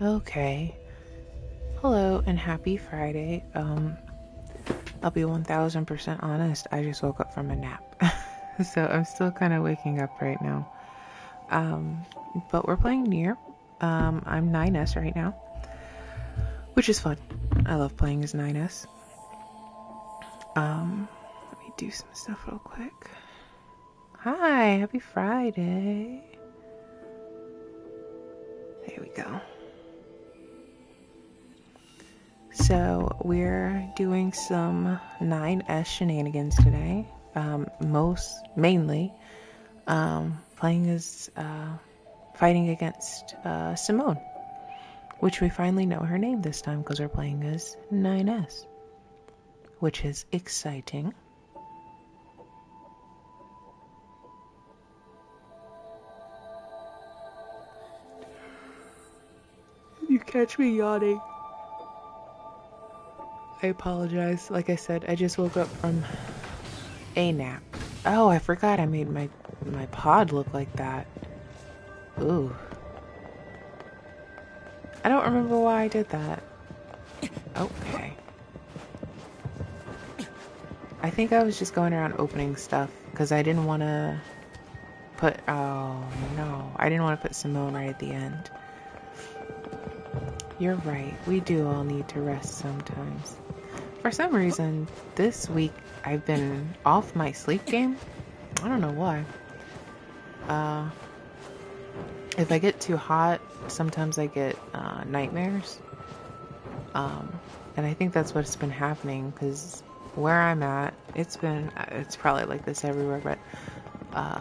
Okay. Hello and happy Friday. I'll be 1000% honest. I just woke up from a nap. So I'm still kind of waking up right now. But we're playing Nier. I'm 9S right now, which is fun. I love playing as 9S. Let me do some stuff real quick. Hi, happy Friday. There we go. So we're doing some 9S shenanigans today. Mainly playing as fighting against Simone, which we finally know her name this time because we're playing as 9S, which is exciting. You catch me yawning, I apologize. Like I said, I just woke up from a nap. Oh, I forgot I made my pod look like that. Ooh. I don't remember why I did that. Okay. I think I was just going around opening stuff because I didn't want to put... Oh, no. I didn't want to put Simone right at the end. You're right. We do all need to rest sometimes. For some reason, this week I've been off my sleep game. I don't know why. If I get too hot, sometimes I get nightmares. And I think that's what's been happening because where I'm at, it's probably like this everywhere, but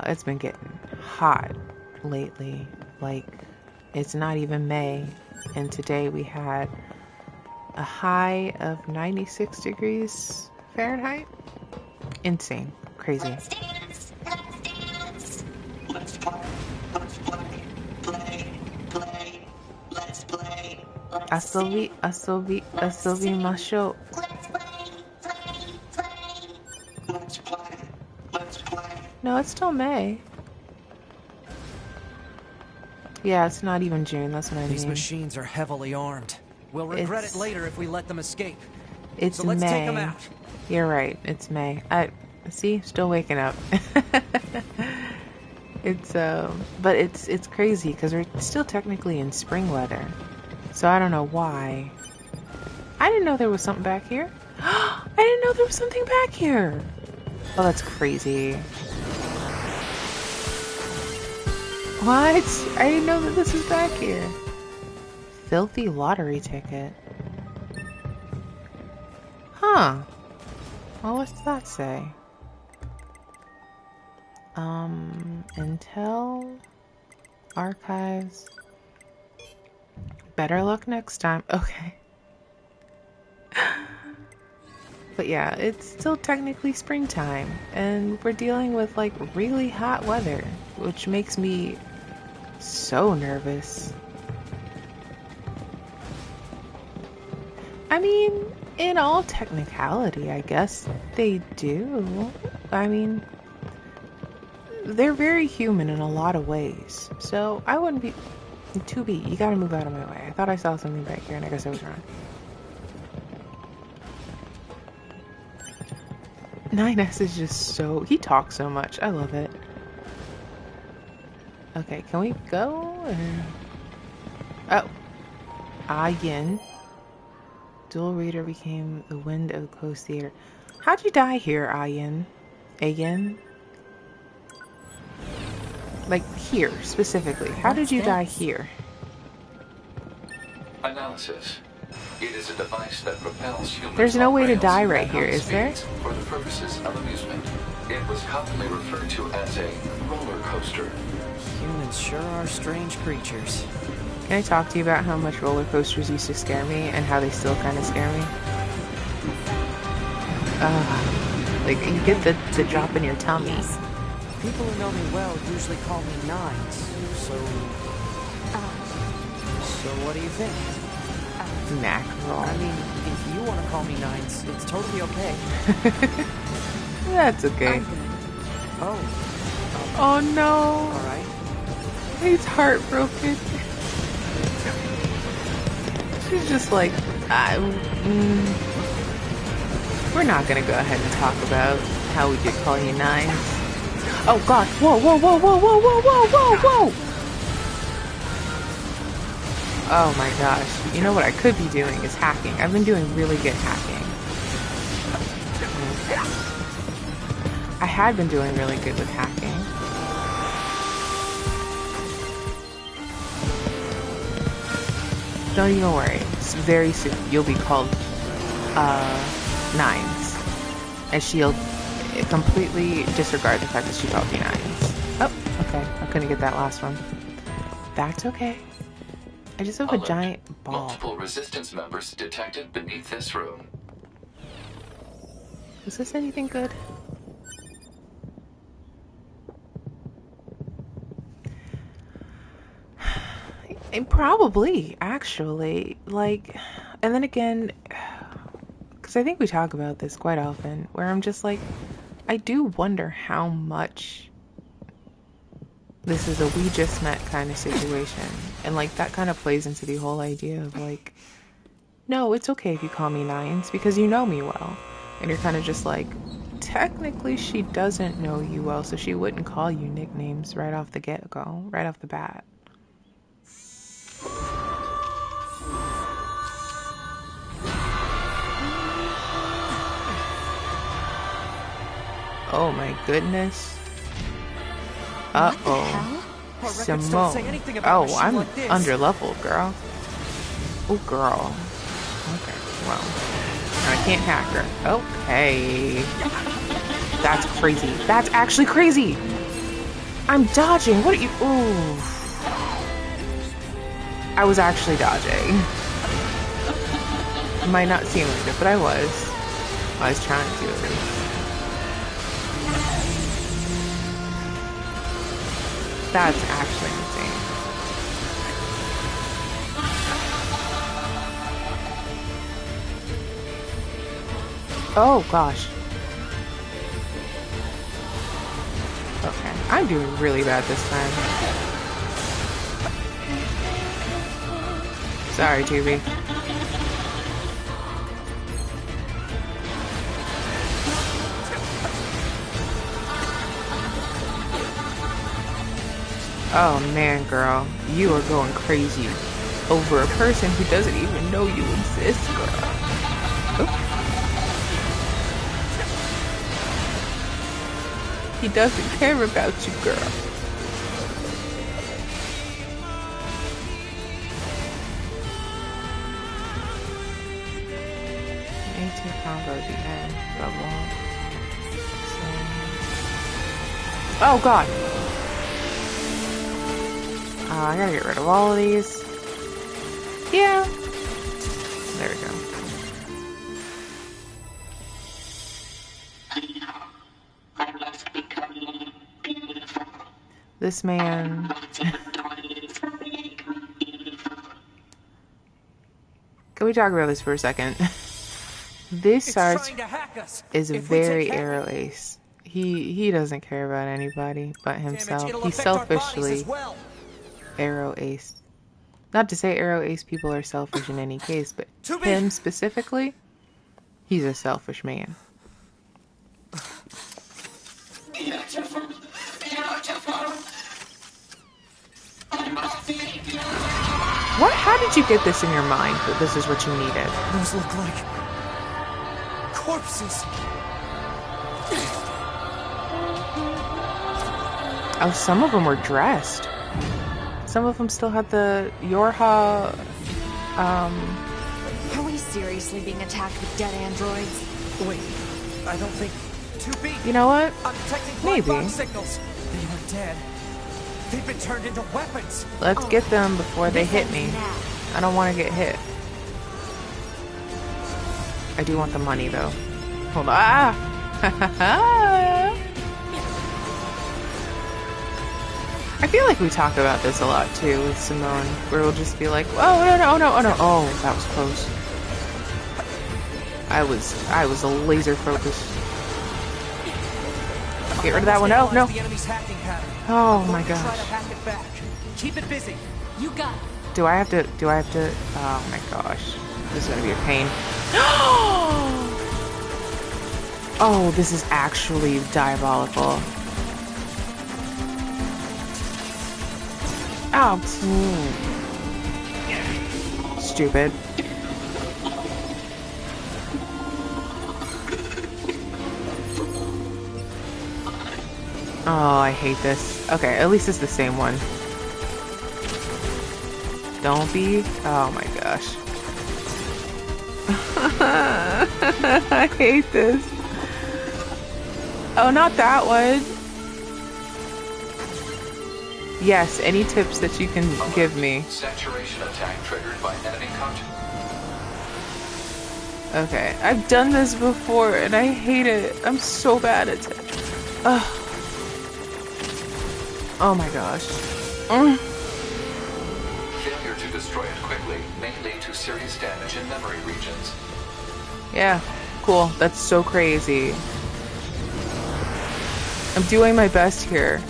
it's been getting hot lately. Like, it's not even May, and today we had a high of 96 degrees Fahrenheit. Insane. Crazy. Let's dance. Let's dance. Let's play. Let's play. Play. Let's play. Asobi masho. Let's play. Let's play. Let's play. No, it's still May. Yeah, it's not even June. That's what I mean. These machines are heavily armed. We'll regret it later if we let them escape. It's so let's May. take them out. You're right. It's May. See, still waking up. But it's crazy because we're still technically in spring weather. So I don't know why. I didn't know there was something back here. I didn't know there was something back here. Oh, that's crazy. What? I didn't know that this was back here. Filthy lottery ticket. Huh. Well, what's that say? Intel archives. Better luck next time. Okay. But yeah, it's still technically springtime, and we're dealing with like really hot weather, which makes me so nervous. I mean, in all technicality, I guess they do. I mean, they're very human in a lot of ways. So I wouldn't be... 2B, you gotta move out of my way. I thought I saw something back here and I guess I was wrong. 9S is just so... He talks so much. I love it. Okay, can we go? Or... Oh. Yin. Dual reader became the wind of the closed theater. How'd you die here, Yin? Again? Like, here, specifically. How did you die here? Analysis. It is a device that propels humans. There's no way to rails die right at here, high is there? speeds for the purposes of amusement. It was commonly referred to as a roller coaster. Humans sure are strange creatures. Can I talk to you about how much roller coasters used to scare me and how they still kind of scare me? Like, you get the drop in your tummy. People who know me well usually call me Nines, so what do you think? Mackerel. I mean, if you want to call me Nines, it's totally okay. That's okay. Oh no. Alright. He's heartbroken. She's just like, we're not gonna go ahead and talk about how we did call you nines. Oh god, whoa, whoa, whoa, whoa, whoa, whoa, whoa, whoa, whoa! Oh my gosh, you know what I could be doing is hacking. I've been doing really good hacking. I had been doing really good with hacking. Don't even worry. Very soon you'll be called nines. And she'll completely disregard the fact that she called me nines. Oh, okay. I couldn't get that last one. That's okay. I just have a giant ball. Multiple resistance members detected beneath this room. Is this anything good? Probably, actually. Like, and then again, because I think we talk about this quite often, where I'm just like, I do wonder how much this is a we just met kind of situation. And like, that kind of plays into the whole idea of like, no, it's okay if you call me nines because you know me well. And you're kind of just like, technically she doesn't know you well, so she wouldn't call you nicknames right off the get-go, right off the bat. Oh my goodness. Uh-oh. Simone. Oh, I'm under leveled, girl. Oh, girl. Okay, well. I can't hack her. Okay. That's crazy. That's actually crazy. I'm dodging. What are you? Ooh. I was actually dodging. It might not seem like it, but I was. I was trying to at least. That's actually insane. Oh gosh. Okay, I'm doing really bad this time. Sorry, Juby. Oh man, girl, you are going crazy over a person who doesn't even know you exist, girl. Oh. He doesn't care about you, girl. A2 combo at the end. Double. Oh god! I gotta get rid of all of these. Yeah. There we go. This man. Can we talk about this for a second? This Sarge is very arrow ace. He doesn't care about anybody but himself. He selfishly arrow ace. Not to say arrow ace people are selfish in any case, but him specifically, he's a selfish man. Beautiful, beautiful. What? How did you get this in your mind that this is what you needed? Those look like corpses. Oh, some of them were dressed. Some of them still had the Yorha, Are we seriously being attacked with dead androids? Wait, I don't think... 2B! You know what? I'm detecting Maybe. black box signals. They aren't dead. They've been turned into weapons. Let's get them before they hit me. I don't want to get hit. I do want the money, though. Hold on. Ah! I feel like we talk about this a lot, too, with Simone, where we'll just be like, oh, no, no, no, oh, no. Oh, that was close. I was a laser focus. Get rid of that one. No, no. Oh my gosh. Keep it busy. You got it. Do I have to, oh my gosh. This is gonna be a pain. Oh, this is actually diabolical. Oh, stupid. Oh, I hate this. Okay, at least it's the same one. Don't be. Oh my gosh. I hate this. Oh, not that one. Yes, any tips that you can give me. Saturation attack triggered by enemy contact. Okay, I've done this before and I hate it. I'm so bad at it. Ugh. Oh my gosh. Failure to destroy it quickly may lead to serious damage in memory regions. Yeah, cool. That's so crazy. I'm doing my best here.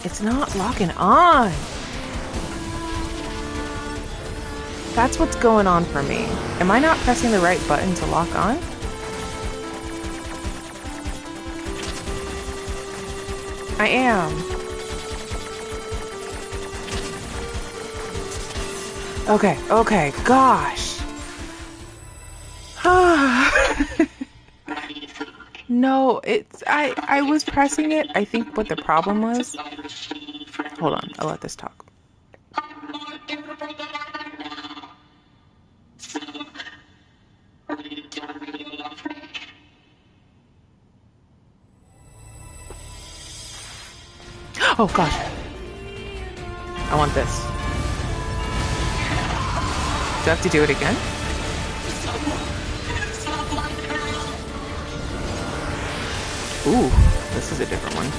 It's not locking on. That's what's going on for me. Am I not pressing the right button to lock on? I am. Okay, gosh. No, it's I was pressing it. I think what the problem was. Hold on, I'll let this talk. Oh gosh. I want this. Do I have to do it again? Ooh, this is a different one.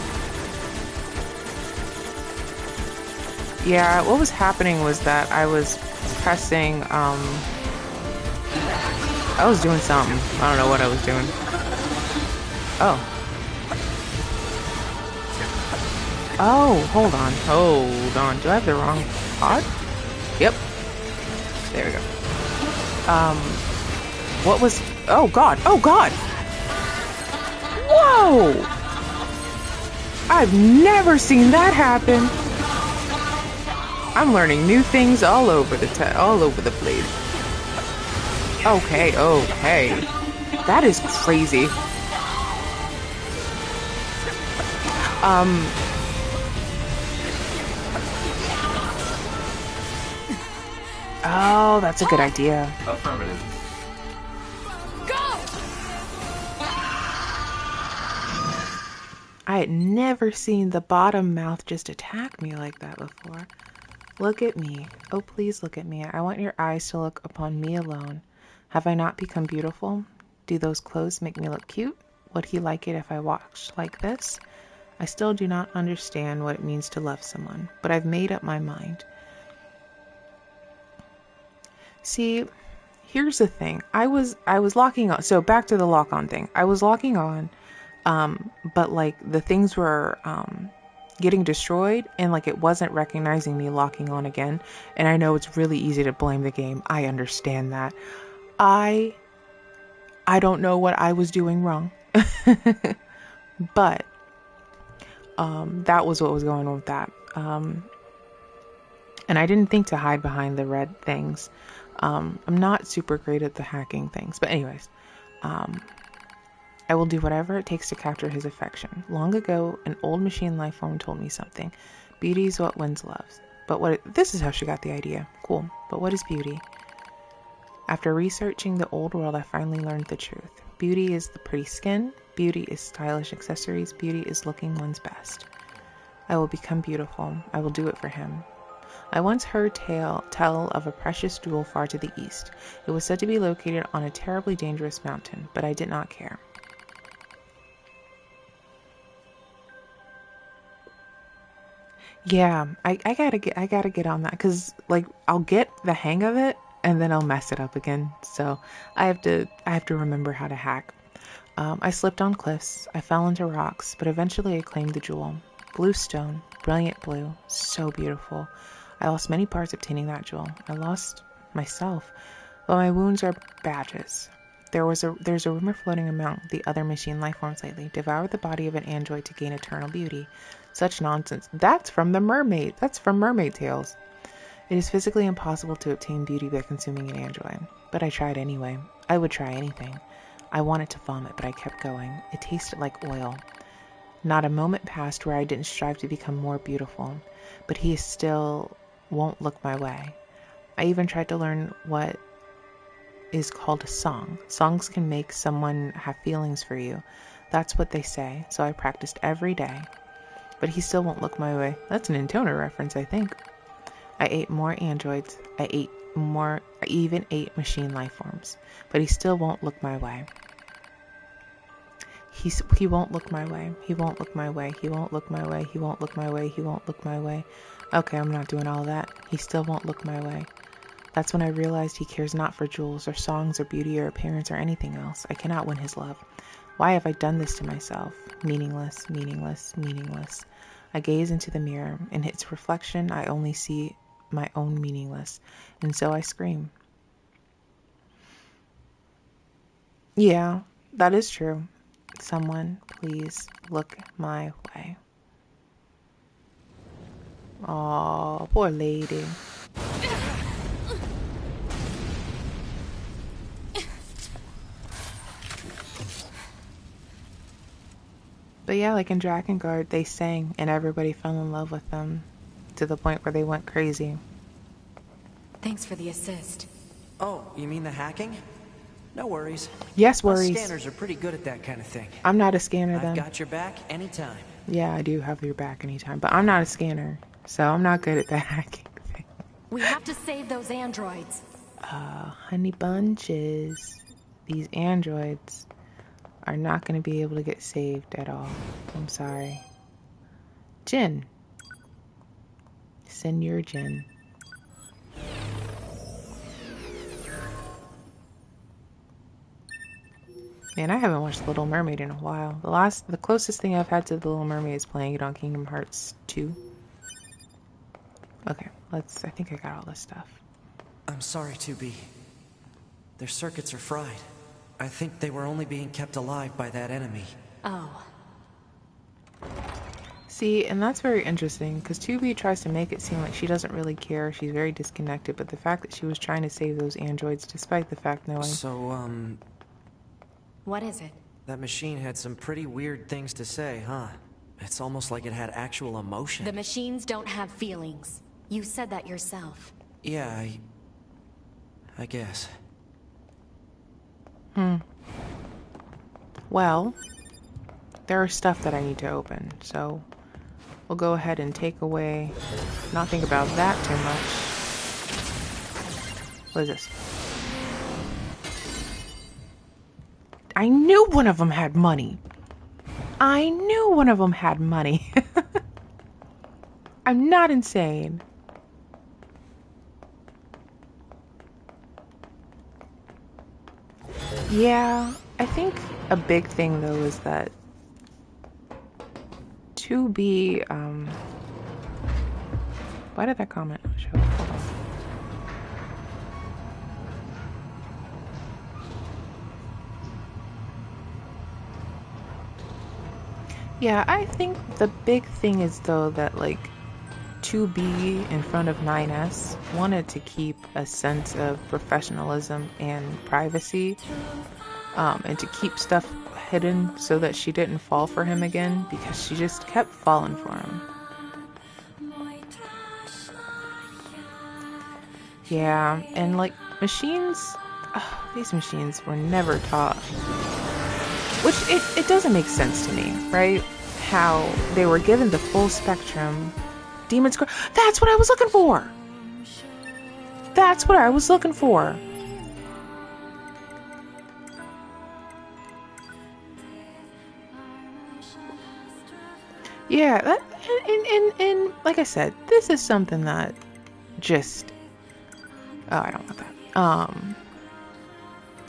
Yeah, what was happening was that I was pressing, I was doing something. I don't know what I was doing. Oh. Oh, hold on. Do I have the wrong pod? Yep. There we go. What was... Oh, God. Whoa! I've never seen that happen. I'm learning new things all over the place. Okay. That is crazy. Oh, that's a good idea. Affirmative. I had never seen the bottom mouth just attack me like that before. Look at me. Oh, please look at me. I want your eyes to look upon me alone. Have I not become beautiful? Do those clothes make me look cute? Would he like it if I walked like this? I still do not understand what it means to love someone, but I've made up my mind. See, here's the thing. I was locking on. So back to the lock on thing. I was locking on, but like the things were getting destroyed and like it wasn't recognizing me locking on again. And I know it's really easy to blame the game. I understand that. I don't know what I was doing wrong. But that was what was going on with that. And I didn't think to hide behind the red things. I'm not super great at the hacking things. But anyways, I will do whatever it takes to capture his affection. Long ago, an old machine life form told me something. Beauty is what wins love. But this is how she got the idea. Cool. But what is beauty? After researching the old world, I finally learned the truth. Beauty is the pretty skin. Beauty is stylish accessories. Beauty is looking one's best. I will become beautiful. I will do it for him. I once heard tell of a precious jewel far to the east. It was said to be located on a terribly dangerous mountain, but I did not care. Yeah, I gotta get on that because like I'll get the hang of it and then I'll mess it up again. So I have to remember how to hack. I slipped on cliffs. I fell into rocks, but eventually I claimed the jewel. Blue stone. brilliant blue, so beautiful. I lost many parts obtaining that jewel. I lost myself, but my wounds are badges. There's a rumor floating among the other machine life forms lately. Devour the body of an android to gain eternal beauty. Such nonsense. That's from the mermaid. That's from Mermaid Tales. It is physically impossible to obtain beauty by consuming an android. But I tried anyway. I would try anything. I wanted to vomit, but I kept going. It tasted like oil. Not a moment passed where I didn't strive to become more beautiful. But he still won't look my way. I even tried to learn what is called a song. Songs can make someone have feelings for you. That's what they say. So I practiced every day. But he still won't look my way. That's an Intoner reference, I think. I ate more androids. I even ate machine life forms. But he still won't look my way. He won't look my way. He won't look my way. He won't look my way. He won't look my way. He won't look my way. Okay, I'm not doing all that. He still won't look my way. That's when I realized he cares not for jewels or songs or beauty or appearance or anything else. I cannot win his love. Why have I done this to myself? Meaningless, meaningless, meaningless. I gaze into the mirror. In its reflection, I only see my own meaningless. And so I scream. Yeah, that is true. Someone, please look my way. Oh, poor lady. But yeah, like in Drakengard, they sang and everybody fell in love with them to the point where they went crazy. Thanks for the assist. Oh, you mean the hacking? No worries. Yes, Us worries. scanners are pretty good at that kind of thing. I'm not a scanner I've then. got your back anytime. Yeah, I do have your back anytime, but I'm not a scanner, so I'm not good at that hacking thing. We have to save those androids. Honey bunches. These androids are not going to be able to get saved at all. I'm sorry. Jin. Send your Jin. Man, I haven't watched Little Mermaid in a while. The closest thing I've had to The Little Mermaid is playing it on Kingdom Hearts 2. Okay, I think I got all this stuff. I'm sorry, 2B. Their circuits are fried. I think they were only being kept alive by that enemy. Oh. See, and that's very interesting, because 2B tries to make it seem like she doesn't really care, she's very disconnected, but the fact that she was trying to save those androids, despite the fact knowing... So, What is it? that machine had some pretty weird things to say, huh? It's almost like it had actual emotion. The machines don't have feelings. You said that yourself. Yeah, I guess. Well, there are stuff that I need to open, so we'll go ahead and take away, not think about that too much. What is this? I knew one of them had money. I knew one of them had money. I'm not insane. Yeah, I think a big thing though is that to be why did that comment not show? Hold on. Yeah, I think the big thing is though that like 2B in front of 9S wanted to keep a sense of professionalism and privacy, and to keep stuff hidden so that she didn't fall for him again, because she just kept falling for him. Yeah, and like machines, these machines were never taught, which it doesn't make sense to me, right? How they were given the full spectrum. Demon Square. That's what I was looking for. That's what I was looking for. Yeah, that, and like I said, this is something that just... Oh, I don't want that.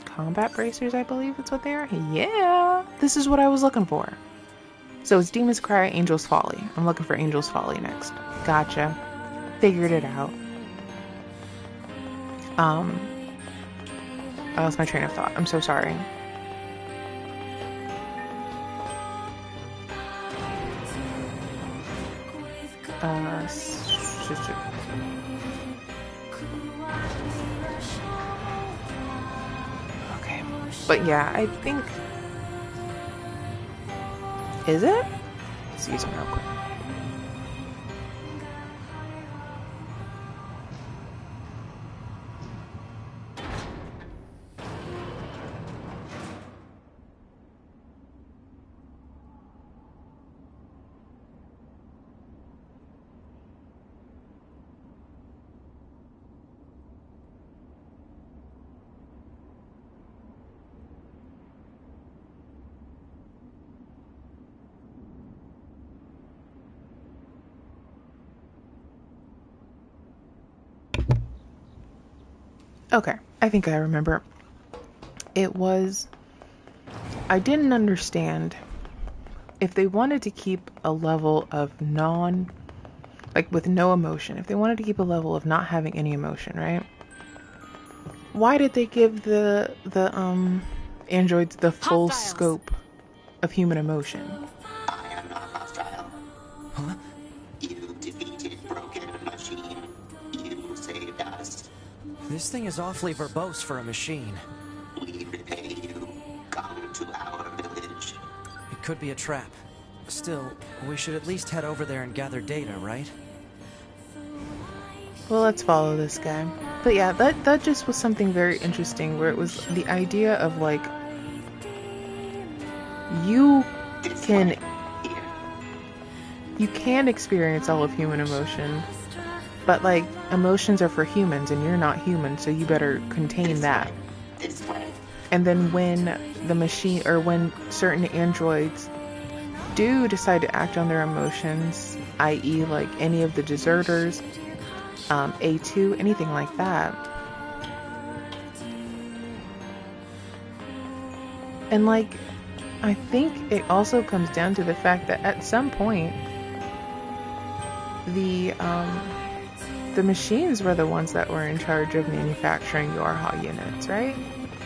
Combat bracers, I believe that's what they are. Yeah, this is what I was looking for. So it's Demon's Cry, Angel's Folly. I'm looking for Angel's Folly next. Gotcha. Figured it out. I lost my train of thought. I'm so sorry. Okay. But yeah, I think... Is it? Let's use them real quick. Okay, I think I remember. It was... I didn't understand if they wanted to keep a level of with no emotion, if they wanted to keep a level of not having any emotion, right? Why did they give the androids the full Hostiles. scope of human emotion? I am not hostile. Huh? You defeated Broken Machine. You saved us. This thing is awfully verbose for a machine. We repay you. Come to our village. It could be a trap. Still, we should at least head over there and gather data, right? Well, let's follow this guy. But yeah, that just was something very interesting, where it was the idea of like, you can experience all of human emotion, but like emotions are for humans and you're not human, so you better contain that. This way. And then when the machine, or when certain androids do decide to act on their emotions, i.e. like any of the deserters, A2, anything like that. And like, I think it also comes down to the fact that at some point, the machines were the ones that were in charge of manufacturing Yorha units, right?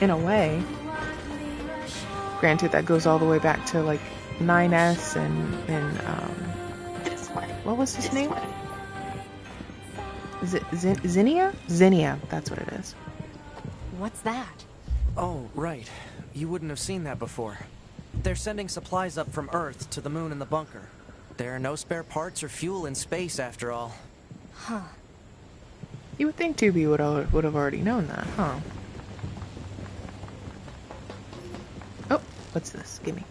In a way. Granted, that goes all the way back to like 9S and This way. what was his This name? way. Is it Zinnia? Zinnia, that's what it is. What's that? Oh, right. You wouldn't have seen that before. They're sending supplies up from Earth to the moon and the bunker. There are no spare parts or fuel in space, after all. Huh. You would think 2B would have already known that, huh? Oh, what's this? Gimme.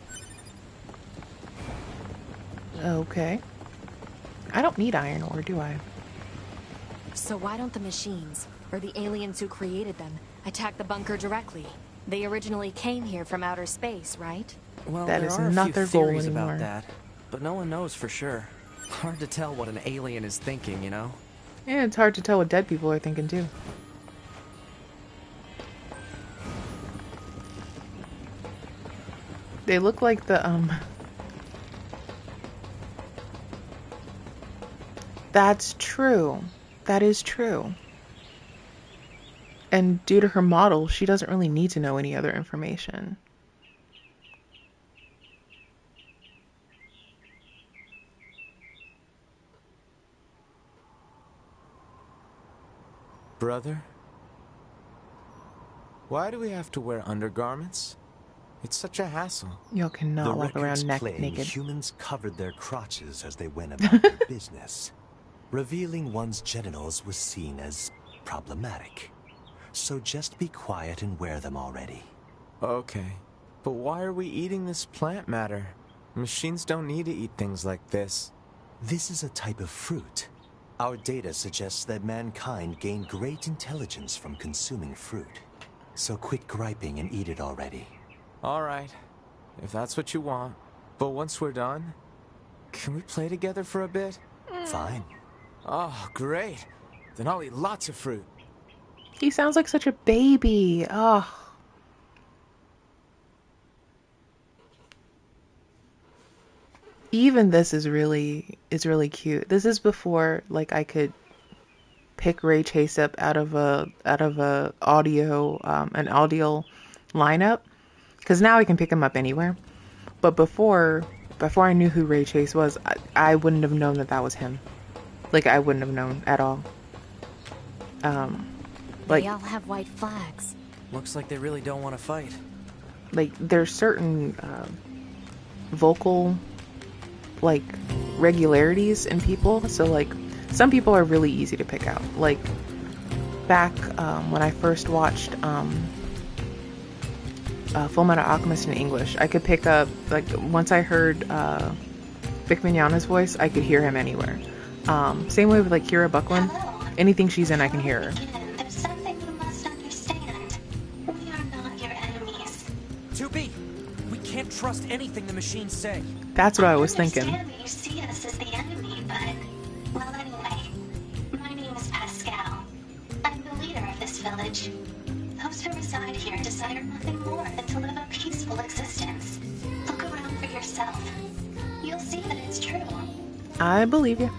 Okay. I don't need iron ore, do I? So why don't the machines, or the aliens who created them, attack the bunker directly? They originally came here from outer space, right? Well, That there is are a not few their goal theories anymore. about that, but no one knows for sure. Hard to tell what an alien is thinking, you know? Yeah, it's hard to tell what dead people are thinking too. They look like the That's true. That is true. And due to her model, she doesn't really need to know any other information. Brother? Why do we have to wear undergarments? It's such a hassle. Y'all cannot The walk records around neck claim naked. humans covered their crotches as they went about their business. Revealing one's genitals was seen as problematic. So just be quiet and wear them already. Okay, but why are we eating this plant matter? Machines don't need to eat things like this. This is a type of fruit. Our data suggests that mankind gained great intelligence from consuming fruit. So quit griping and eat it already. Alright, if that's what you want. But once we're done, can we play together for a bit? Fine. Oh, great. Then I'll eat lots of fruit. He sounds like such a baby. Oh. even this is really cute. This is before like I could pick Ray Chase up out of a audio an audio lineup, because now I can pick him up anywhere. But before I knew who Ray Chase was, I wouldn't have known that was him. Like I wouldn't have known at all. Like They all have white flags. Looks like they really don't want to fight. like there's certain vocal like regularities in people. So like some people are really easy to pick out. Like back when I first watched Full Metal Alchemist in English, I could pick up, like once I heard Vic Mignogna's voice, I could hear him anywhere. Same way with like Kira Buckland. Anything she's in, I can hear her. There's something you must understand. We are not your enemies. 2B! We can't trust anything the machines say. That's what I was thinking. understand that you see us as the enemy, but... Well, anyway, my name is Pascal. I'm the leader of this village. Those who reside here desire nothing more than to live a peaceful existence. Look around for yourself. You'll see that it's true. I believe you.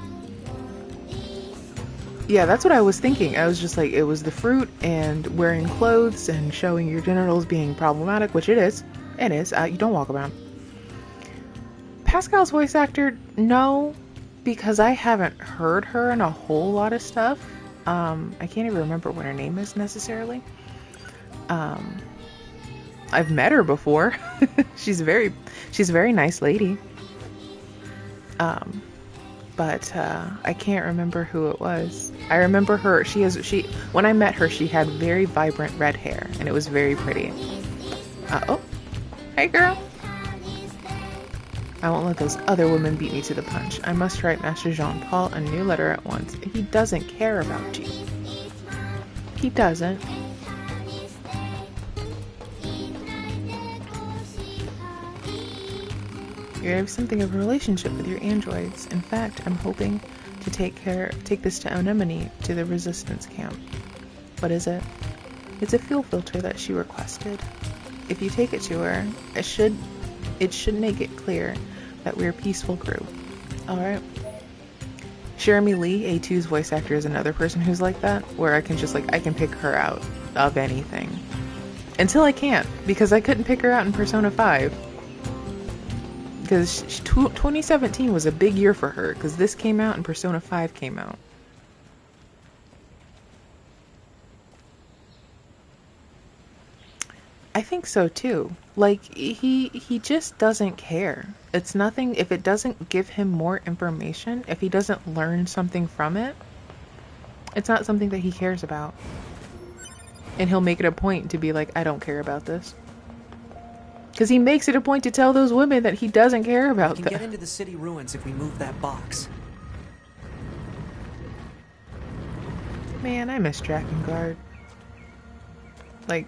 Yeah, that's what I was thinking. I was just like, it was the fruit and wearing clothes and showing your genitals being problematic, which it is. It is. You don't walk around. Pascal's voice actor, no, because I haven't heard her in a whole lot of stuff. I can't even remember what her name is necessarily. I've met her before. she's a very nice lady. But I can't remember who it was. I remember her. When I met her, she had very vibrant red hair, and it was very pretty. Oh, hey girl. I won't let those other women beat me to the punch. I must write Master Jean-Paul a new letter at once. He doesn't care about you. He doesn't. You have something of a relationship with your androids. In fact, I'm hoping to take this to Anemone, to the resistance camp. What is it? It's a fuel filter that she requested. If you take it to her, it should make it clear that we're a peaceful group. Alright. Jeremy Lee, A2's voice actor, is another person who's like that, where I can pick her out of anything. Until I can't, because I couldn't pick her out in Persona 5. Because 2017 was a big year for her, because this came out and Persona 5 came out. I think so too. Like, he just doesn't care. It's nothing, if it doesn't give him more information, if he doesn't learn something from it, it's not something that he cares about. And he'll make it a point to be like, I don't care about this. Because he makes it a point to tell those women that he doesn't care about them. We can get into the city ruins if we move that box. Man, I miss Drakengard. Like,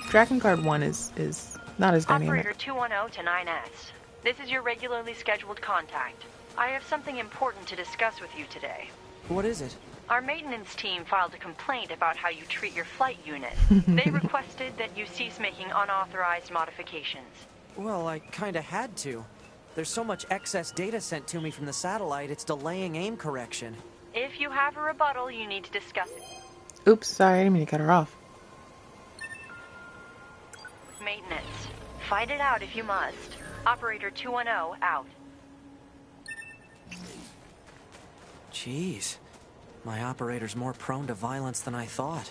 Drakengard 1 is not as dynamic. Operator 210 to 9S. This is your regularly scheduled contact. I have something important to discuss with you today. What is it? Our maintenance team filed a complaint about how you treat your flight unit. They requested that you cease making unauthorized modifications. Well, I kinda had to. There's so much excess data sent to me from the satellite, it's delaying aim correction. If you have a rebuttal, you need to discuss it. Oops, sorry, I didn't mean to cut her off. Maintenance. Fight it out if you must. Operator 210 out. Jeez. My operator's more prone to violence than I thought.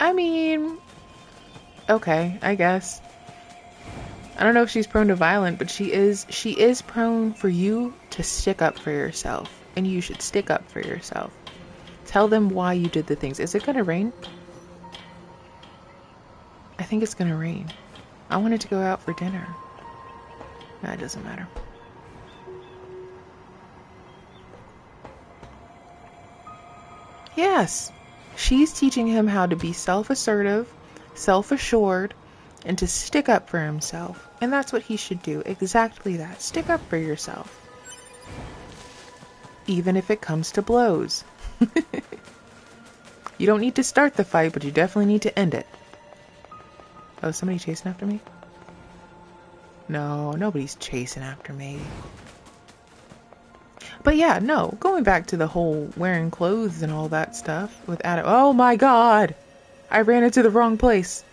I mean, okay, I guess. I don't know if she's prone to violence, but she is prone for you to stick up for yourself. And you should stick up for yourself. Tell them why you did the things. Is it gonna rain? I think it's gonna rain. I wanted to go out for dinner. No, it doesn't matter. Yes, she's teaching him how to be self-assertive, self-assured, and to stick up for himself. And that's what he should do. Exactly that. Stick up for yourself. Even if it comes to blows. You don't need to start the fight, but you definitely need to end it. Oh, somebody chasing after me? No, nobody's chasing after me. But yeah, no, going back to the whole wearing clothes and all that stuff with Adam. Oh my god! I ran into the wrong place.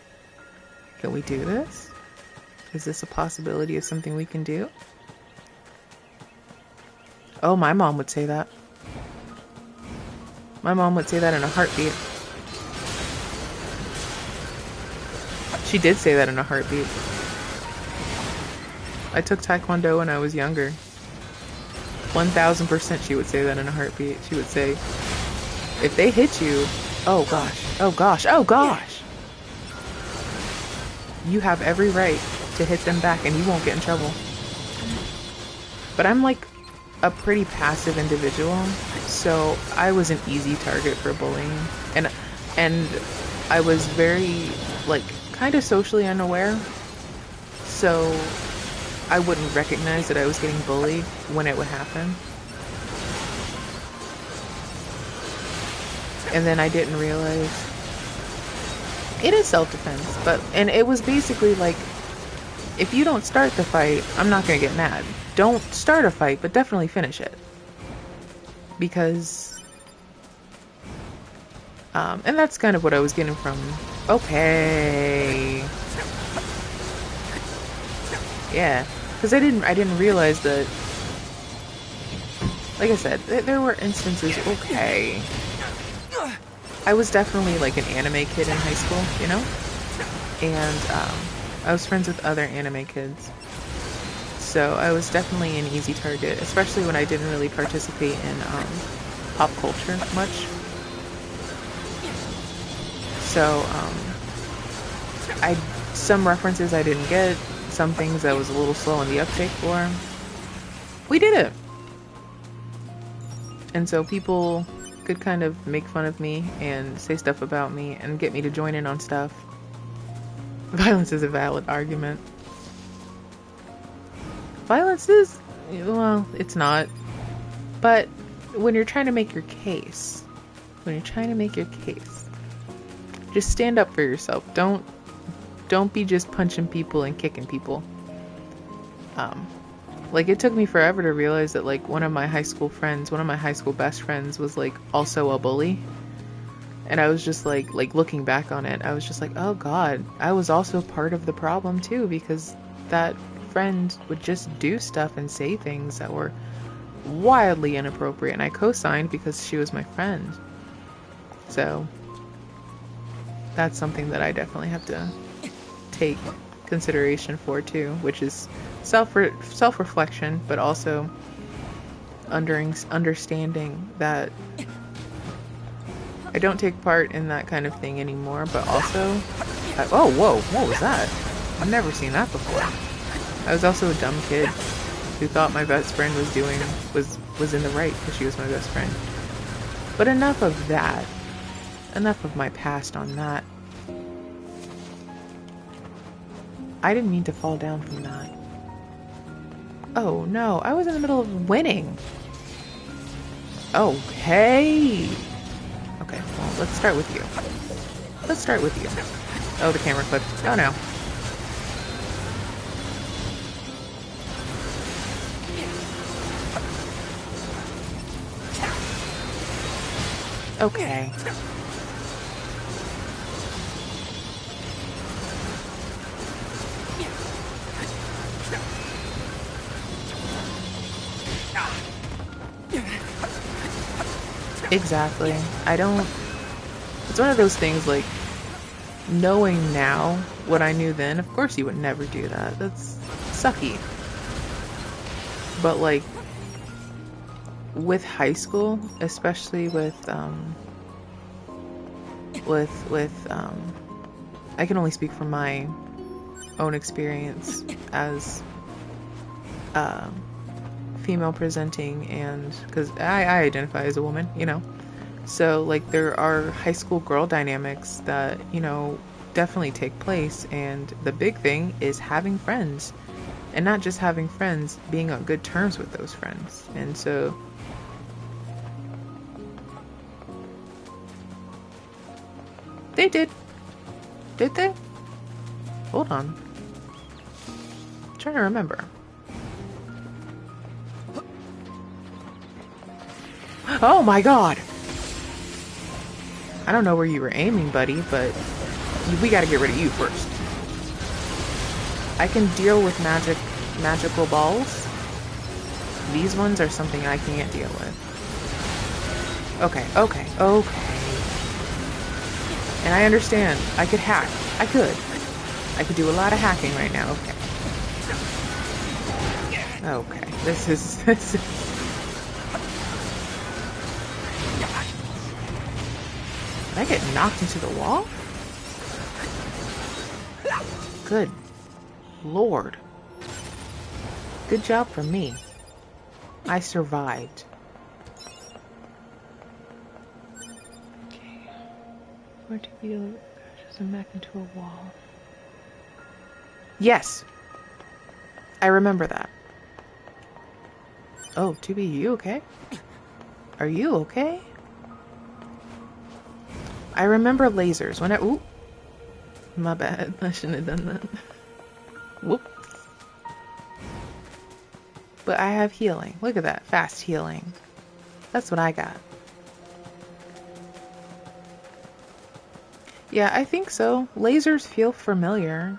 Can we do this? Is this a possibility of something we can do? Oh, my mom would say that. My mom would say that in a heartbeat. She did say that in a heartbeat. I took Taekwondo when I was younger. 1000% she would say that in a heartbeat. She would say, if they hit you, oh gosh, oh gosh, oh gosh. You have every right to hit them back and you won't get in trouble. But I'm like a pretty passive individual, so I was an easy target for bullying. And I was very, like, kind of socially unaware. So I wouldn't recognize that I was getting bullied when it would happen. And then I didn't realize it is self-defense, and it was basically like, if you don't start the fight, I'm not gonna get mad. Don't start a fight, but definitely finish it. Because and that's kind of what I was getting from, okay. Yeah, because I didn't realize that, like I said, there were instances, okay. I was definitely like an anime kid in high school, you know? And I was friends with other anime kids. So I was definitely an easy target, especially when I didn't really participate in pop culture much. So some references I didn't get, some things I was a little slow on the uptake for. We did it. And so people could kind of make fun of me and say stuff about me and get me to join in on stuff. Violence is a valid argument. Violence is, well, it's not. But when you're trying to make your case, just stand up for yourself. Don't be just punching people and kicking people. Like, it took me forever to realize that, like, one of my high school best friends was, like, also a bully. And I was just like looking back on it, I was just like, oh god, I was also part of the problem too, because that friend would just do stuff and say things that were wildly inappropriate, and I co-signed because she was my friend. So that's something that I definitely have to take consideration for too, which is self-reflection, but also understanding that I don't take part in that kind of thing anymore, but also, oh, whoa, what was that? I've never seen that before. I was also a dumb kid who thought my best friend was in the right because she was my best friend. But enough of that. Enough of my past on that. I didn't mean to fall down from that. Oh no, I was in the middle of winning. Okay. Okay, well, let's start with you. Oh, the camera clipped. Oh no. Okay. Exactly. It's one of those things, like, knowing now what I knew then, of course you would never do that. That's sucky. But, like, with high school, especially with I can only speak from my own experience as female presenting, and because I identify as a woman, you know, so like there are high school girl dynamics that, you know, definitely take place, and the big thing is having friends, and not just having friends, being on good terms with those friends. And so they did they? Hold on. trying to remember. Oh my god! I don't know where you were aiming, buddy, but we gotta get rid of you first. I can deal with magical balls. These ones are something I can't deal with. Okay. And I understand. I could hack. I could do a lot of hacking right now. Okay. This is... Did I get knocked into the wall? Good Lord. Good job for me. I survived. Okay. Where to be crashes him back into a wall. Yes! I remember that. Oh, 2B, you okay? Are you okay? I remember lasers. When I... Ooh. My bad. I shouldn't have done that. Whoop. But I have healing. Look at that. Fast healing. That's what I got. Yeah, I think so. Lasers feel familiar.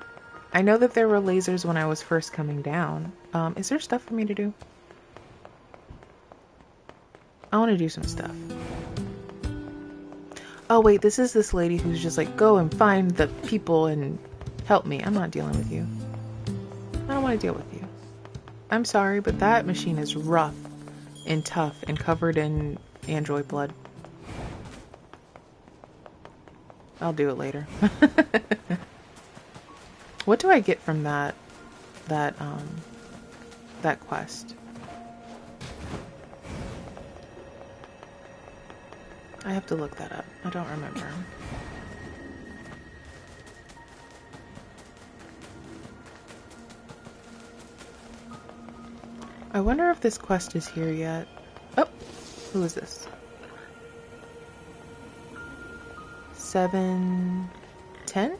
I know that there were lasers when I was first coming down. Is there stuff for me to do? I want to do some stuff. Oh wait, this is this lady who's just like, go and find the people and help me. I'm not dealing with you. I don't want to deal with you. I'm sorry, but that machine is rough and tough and covered in android blood. I'll do it later. What do I get from that quest? I have to look that up. I don't remember. I wonder if this quest is here yet. Oh, who is this? 710?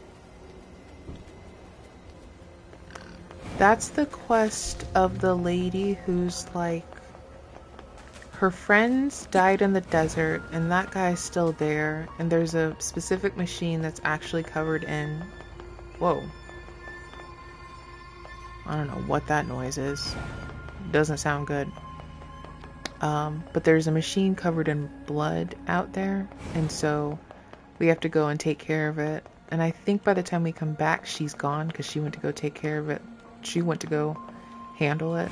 That's the quest of the lady who's like, her friends died in the desert and that guy's still there, and there's a specific machine that's actually covered in... Whoa. I don't know what that noise is. Doesn't sound good. But there's a machine covered in blood out there, and so we have to go and take care of it. And I think by the time we come back, she's gone because she went to go take care of it. She went to go handle it.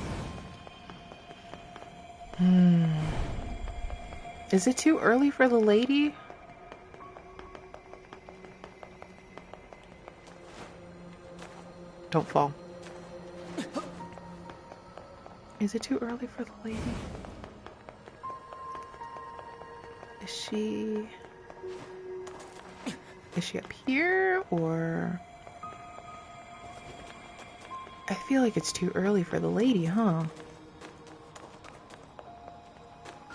Is it too early for the lady? Don't fall. Is it too early for the lady? Is she up here, or... I feel like it's too early for the lady, huh?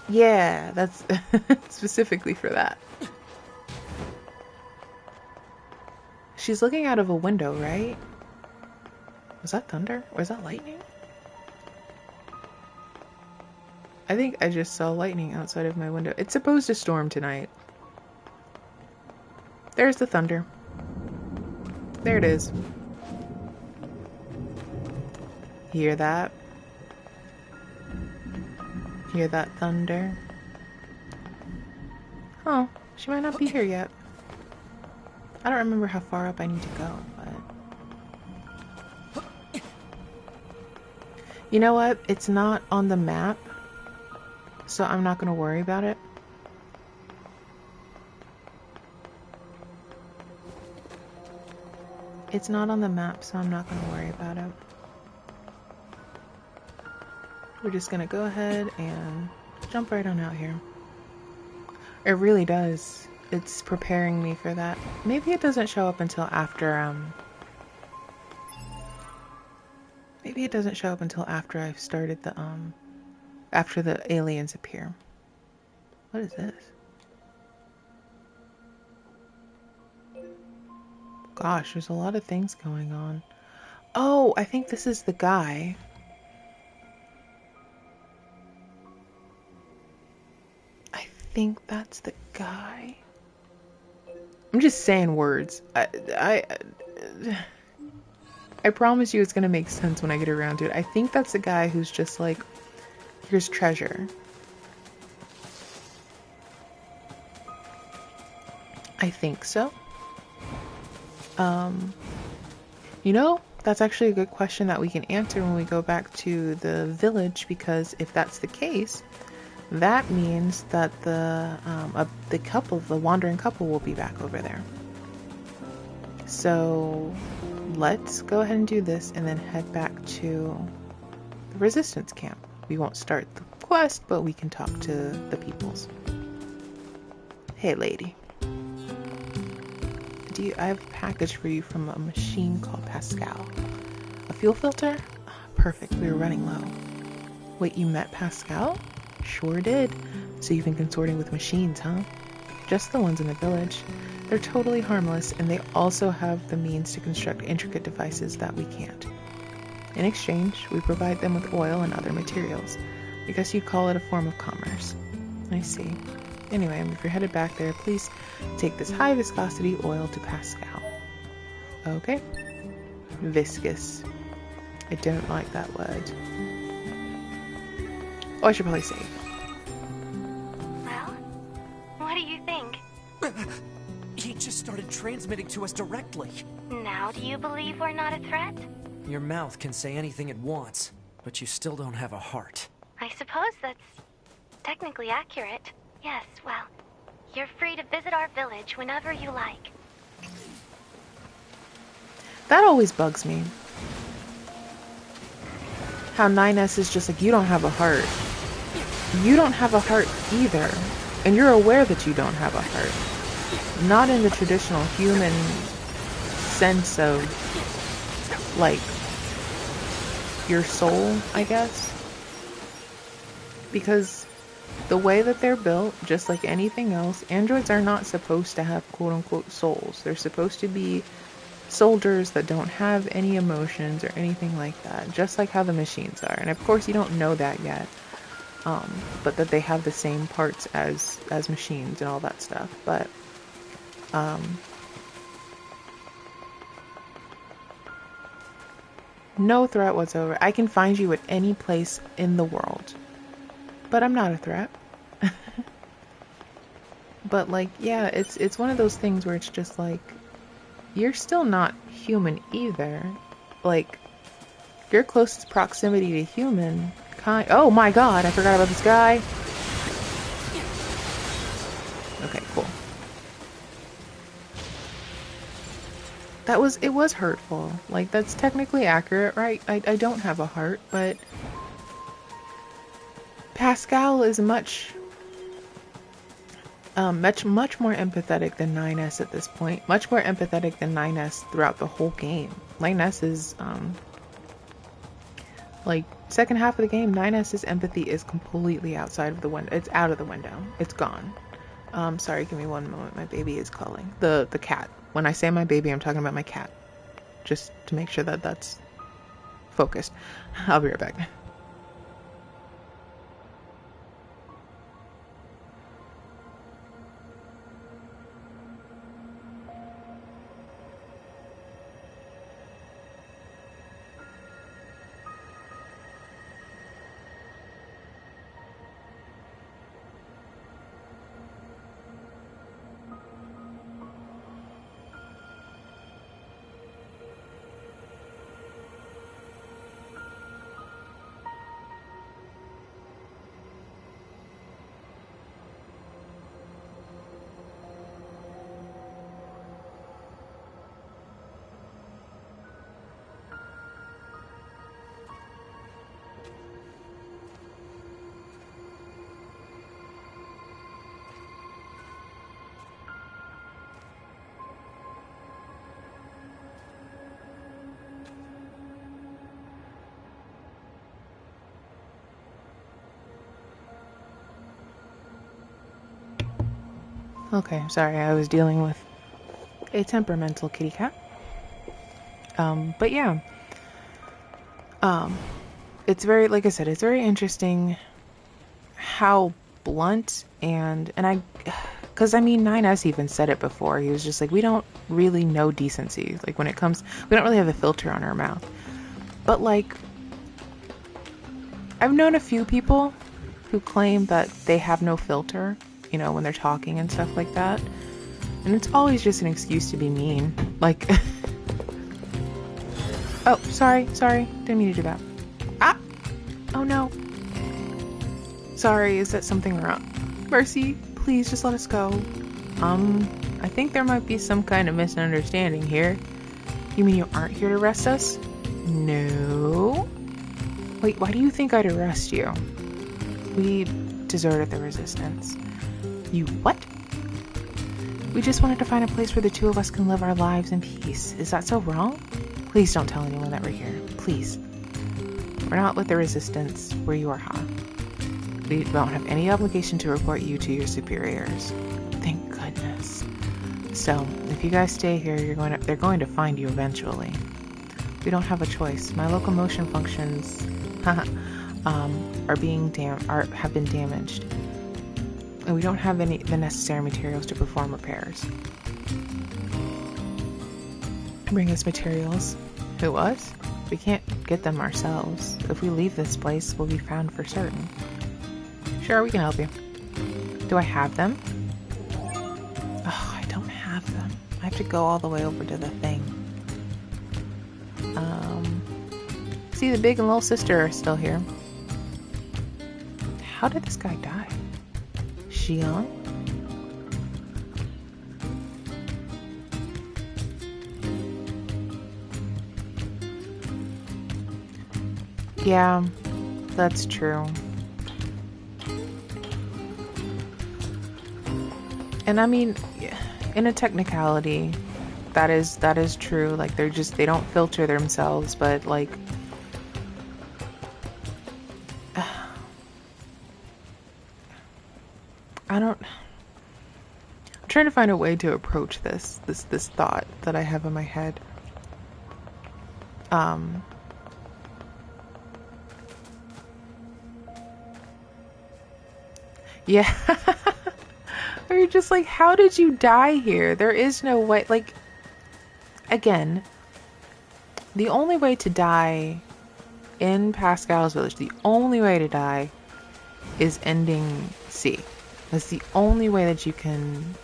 Yeah, that's specifically for that. She's looking out of a window, right? Was that thunder? Or is that lightning? I think I just saw lightning outside of my window. It's supposed to storm tonight. There's the thunder. There it is. Hear that? Hear that thunder? Oh, she might not be here yet. I don't remember how far up I need to go, but... You know what? It's not on the map, so I'm not gonna worry about it. It's not on the map, so I'm not gonna worry about it. We're just gonna go ahead and jump right on out here. It really does. It's preparing me for that. Maybe it doesn't show up until after, maybe it doesn't show up until after I've started the, after the aliens appear. What is this? Gosh, there's a lot of things going on. Oh, I think this is the guy. I think that's the guy. I'm just saying words. I promise you it's gonna make sense when I get around to it. I think that's the guy who's just like, here's treasure. I think so. You know, that's actually a good question that we can answer when we go back to the village, because if that's the case, that means that the couple, the wandering couple, will be back over there. So let's go ahead and do this and then head back to the resistance camp. We won't start the quest, but we can talk to the peoples. Hey lady. I have a package for you from a machine called Pascal. A fuel filter? Perfect, we were running low. Wait, you met Pascal? Sure did. So you've been consorting with machines, huh? Just the ones in the village. They're totally harmless, and they also have the means to construct intricate devices that we can't. In exchange, we provide them with oil and other materials. I guess you'd call it a form of commerce. I see. Anyway, if you're headed back there, please take this high viscosity oil to Pascal. Okay. Viscous. I don't like that word. Oh, I should probably save. Well, what do you think? He just started transmitting to us directly. Now do you believe we're not a threat? Your mouth can say anything it wants, but you still don't have a heart. I suppose that's technically accurate. Yes, well, you're free to visit our village whenever you like. That always bugs me. How 9S is just like, you don't have a heart. You don't have a heart either. And you're aware that you don't have a heart. Not in the traditional human sense of, like, your soul, I guess. Because the way that they're built, just like anything else, androids are not supposed to have quote-unquote souls. They're supposed to be soldiers that don't have any emotions or anything like that, just like how the machines are. And of course you don't know that yet, but that they have the same parts as machines and all that stuff. But no threat whatsoever. I can find you at any place in the world, but I'm not a threat. But like, yeah, it's one of those things where it's just like, you're still not human either. Like, your closest proximity to human kind. Oh my god, I forgot about this guy. Okay, cool. It was hurtful. Like, that's technically accurate, right? I don't have a heart, but Pascal is much more empathetic than 9S at this point. Much more empathetic than 9S throughout the whole game. 9S is, like, second half of the game, 9S's empathy is completely outside of the window. It's out of the window. It's gone. Sorry, give me one moment. My baby is calling. The cat. When I say my baby, I'm talking about my cat. Just to make sure that that's focused. I'll be right back. Okay, sorry, I was dealing with a temperamental kitty cat. But yeah, It's very, like I said, it's very interesting how blunt because I mean, 9S even said it before. He was just like, we don't really know decency. Like when it comes, we don't really have a filter on our mouth. But like, I've known a few people who claim that they have no filter, you know, when they're talking and stuff like that. And it's always just an excuse to be mean. Like, oh, sorry, didn't mean to do that. Ah! Oh no. Sorry, is that something wrong? Mercy, please just let us go. I think there might be some kind of misunderstanding here. You mean you aren't here to arrest us? No. Wait, why do you think I'd arrest you? We deserted the resistance. You what? We just wanted to find a place where the two of us can live our lives in peace. Is that so wrong? Please don't tell anyone that we're here. Please. We're not with the resistance. We're Yorha. We don't have any obligation to report you to your superiors. Thank goodness. So, if you guys stay here, they're going to find you eventually. We don't have a choice. My locomotion functions have been damaged. And we don't have the necessary materials to perform repairs. Bring us materials. Who, us? We can't get them ourselves. If we leave this place, we'll be found for certain. Sure, we can help you. Do I have them? Oh, I don't have them. I have to go all the way over to the thing. See, the big and little sister are still here. How did this guy die? Xion? Yeah, that's true. And I mean, in a technicality, that is true. Like they don't filter themselves, but like I'm trying to find a way to approach this thought that I have in my head. Yeah. Or you're just like, how did you die here? There is no way. Like, again, the only way to die in Pascal's village, the only way to die is ending C. That's the only way that you can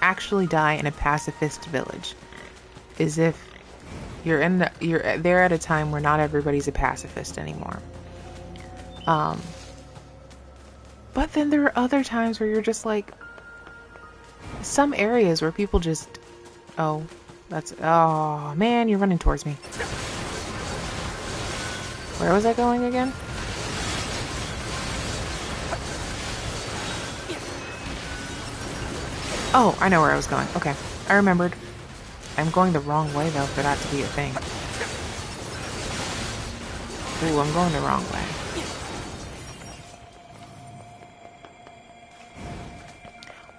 actually die in a pacifist village. Is if you're there at a time where not everybody's a pacifist anymore. But then there are other times where you're just like, some areas where people just, oh man, you're running towards me. Where was I going again? Oh, I know where I was going. Okay, I remembered. I'm going the wrong way though for that to be a thing. Ooh, I'm going the wrong way.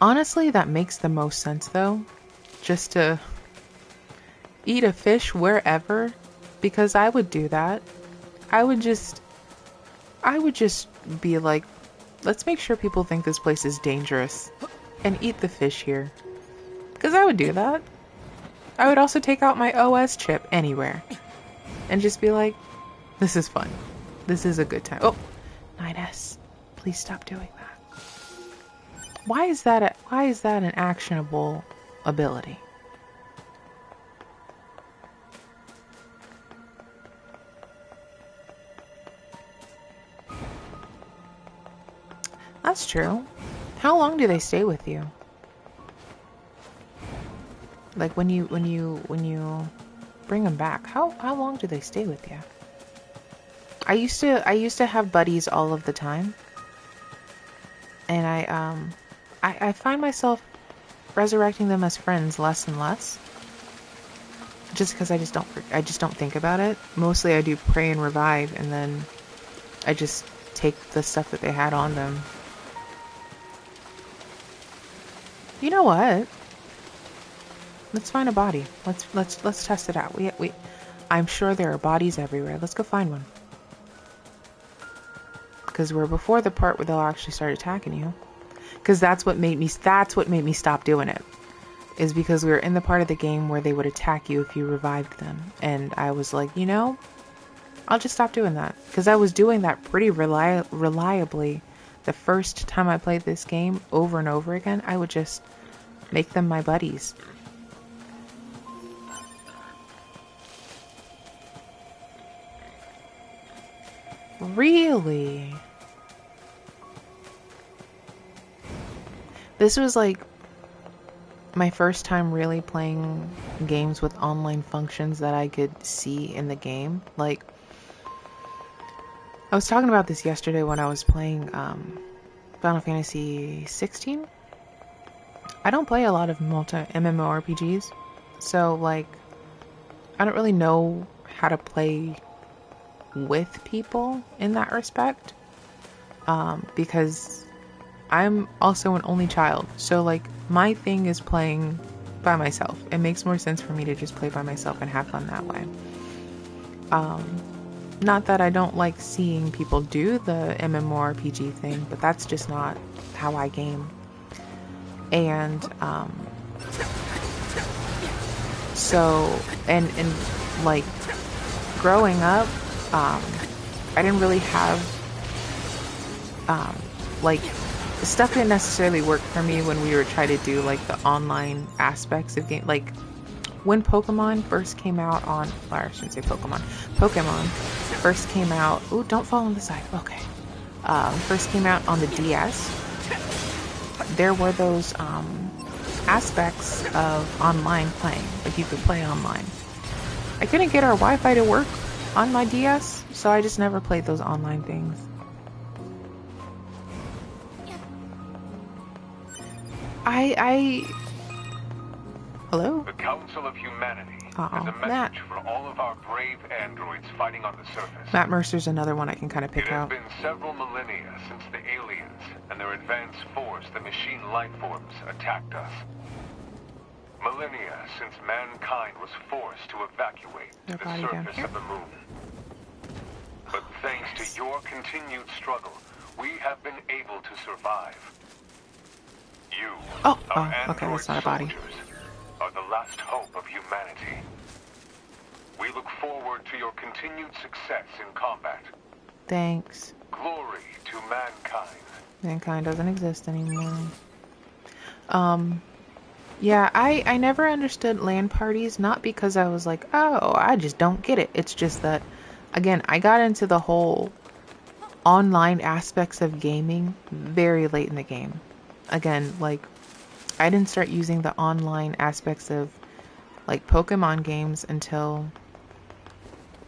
Honestly, that makes the most sense though. Just to eat a fish wherever, because I would do that. I would just be like, let's make sure people think this place is dangerous and eat the fish here. Because I would do that. I would also take out my OS chip anywhere and just be like, this is fun. This is a good time. Oh, 9S, please stop doing that. Why is that an actionable ability? That's true. How long do they stay with you? Like when you bring them back, how long do they stay with you? I used to have buddies all of the time, and I find myself resurrecting them as friends less and less. Just because I just don't think about it. Mostly I do pray and revive, and then I just take the stuff that they had on them. You know what? Let's find a body. Let's test it out. I'm sure there are bodies everywhere. Let's go find one. Because we're before the part where they'll actually start attacking you. Because that's what made me stop doing it. Is because we were in the part of the game where they would attack you if you revived them. And I was like, you know, I'll just stop doing that. Because I was doing that pretty reliably the first time I played this game over and over again. I would just make them my buddies. Really? This was like my first time really playing games with online functions that I could see in the game. Like, I was talking about this yesterday when I was playing Final Fantasy 16. I don't play a lot of MMORPGs, so like I don't really know how to play with people in that respect, because I'm also an only child, so like my thing is playing by myself. It makes more sense for me to just play by myself and have fun that way. Not that I don't like seeing people do the MMORPG thing, but that's just not how I game. And so and like growing up, I didn't really have like stuff didn't necessarily work for me when we were trying to do like the online aspects of game. Like when Pokemon first came out on, or I shouldn't say Pokemon first came out. Ooh, don't fall on the side. Okay. First came out on the DS. There were those aspects of online playing. Like you could play online. I couldn't get our Wi-Fi to work on my DS, so I just never played those online things. Hello? The Council of Humanity Uh-oh. has a message Matt. for all of our brave androids fighting on the surface. Matt Mercer's another one I can kind of pick It has out. been several millennia since the aliens and their advanced force, the machine life forms, attacked us. Millennia since mankind was forced to evacuate to the surface of the moon. But thanks to your continued struggle, we have been able to survive. You, our okay, android that's not a body. soldiers, are the last hope of humanity. We look forward to your continued success in combat. Thanks. Glory to mankind. Mankind doesn't exist anymore. Yeah, I never understood LAN parties, not because I was like, oh, I just don't get it. It's just that, again, I got into the whole online aspects of gaming very late in the game. Again, like, I didn't start using the online aspects of, like, Pokemon games until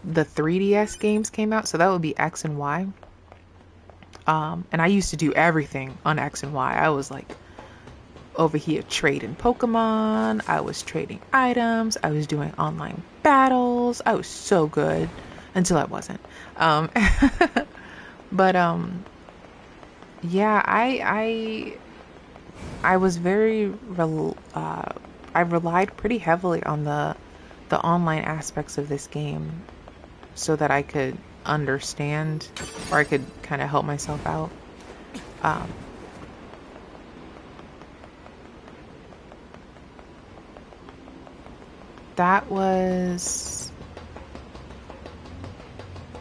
the 3DS games came out, so that would be X and Y. And I used to do everything on X and Y. I was, like, over here trading Pokemon, I was trading items, I was doing online battles. I was so good until I wasn't. But yeah, I was very I relied pretty heavily on the online aspects of this game so that I could understand, or I could kind of help myself out. That was...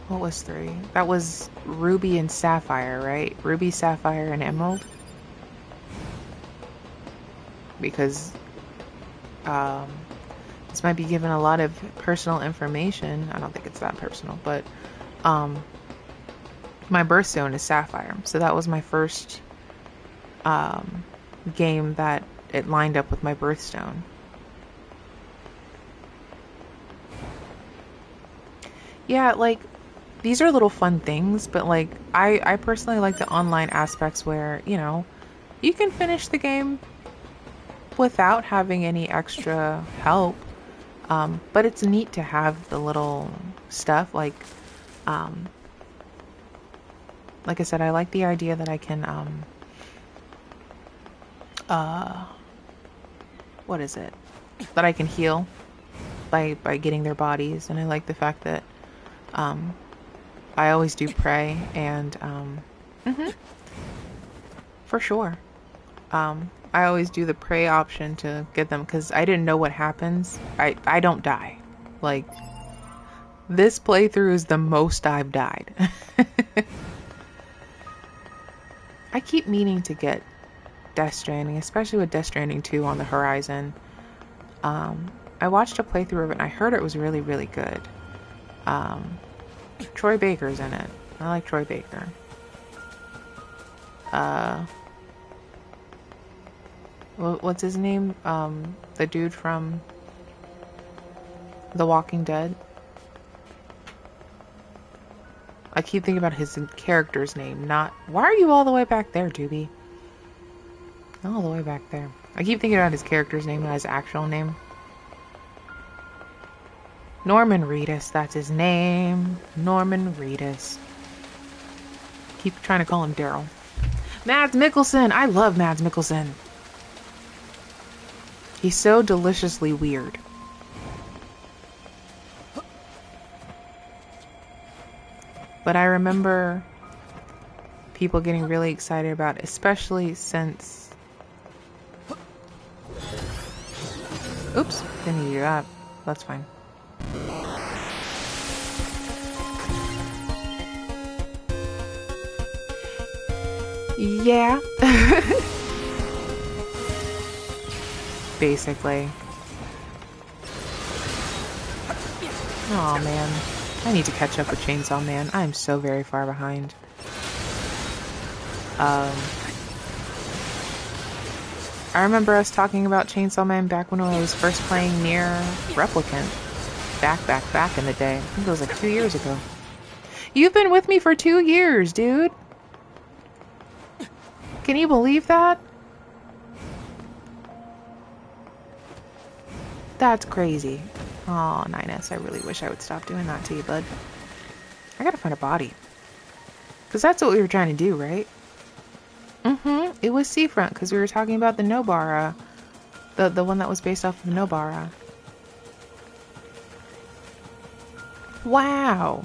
What was 3? That was Ruby and Sapphire, right? Ruby, Sapphire, and Emerald. Because this might be given a lot of personal information. I don't think it's that personal, but my birthstone is Sapphire. So that was my first game that it lined up with my birthstone. Yeah, like, these are little fun things, but like, I personally like the online aspects where, you know, you can finish the game without having any extra help. But it's neat to have the little stuff, like I said, I like the idea that I can, what is it? That I can heal. by getting their bodies, and I like the fact that I always do pray, and for sure. I always do the pray option to get them, because I didn't know what happens. I don't die. Like, this playthrough is the most I've died. I keep meaning to get Death Stranding, especially with Death Stranding 2 on the horizon. I watched a playthrough of it and I heard it was really, really good. Troy Baker's in it. I like Troy Baker. What's his name? The dude from The Walking Dead. I keep thinking about his character's name, not... Why are you all the way back there, Doobie? All the way back there. I keep thinking about his character's name, not his actual name. Norman Reedus, that's his name. Norman Reedus. Keep trying to call him Daryl. Mads Mikkelsen! I love Mads Mikkelsen. He's so deliciously weird. But I remember people getting really excited about it, especially since... Oops, didn't need to do that. That's fine. Yeah. Basically. Oh man. I need to catch up with Chainsaw Man. I'm so very far behind. I remember us talking about Chainsaw Man back when I was first playing Nier Replicant. Back in the day. I think it was like 2 years ago. You've been with me for 2 years, dude! Can you believe that? That's crazy. Oh, Ninus, I really wish I would stop doing that to you, bud. I gotta find a body. Because that's what we were trying to do, right? It was Seafront, because we were talking about the Nobara. The one that was based off of Nobara. Wow!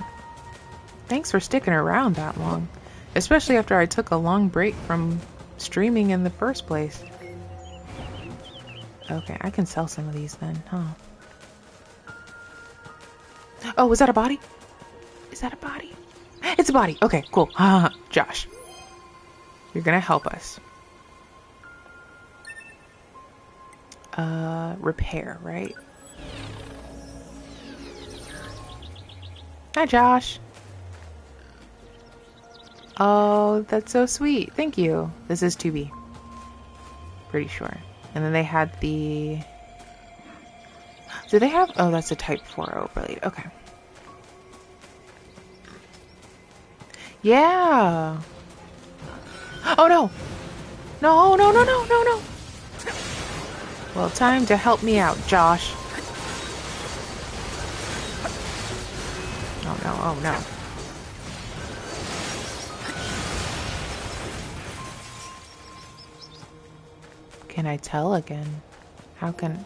Thanks for sticking around that long. Especially after I took a long break from streaming in the first place. Okay, I can sell some of these then, huh? Oh, was that a body? Is that a body? It's a body! Okay, cool. Josh. You're gonna help us. Repair, right? Hi, Josh. Oh, that's so sweet. Thank you. This is 2B. Pretty sure. And then they had the... Do they have... Oh, that's a Type 4.0 blade. Okay. Yeah! Oh, no! No, no, no, no, no, no! Well, time to help me out, Josh. Oh, no, oh, no. Can I tell again? How can...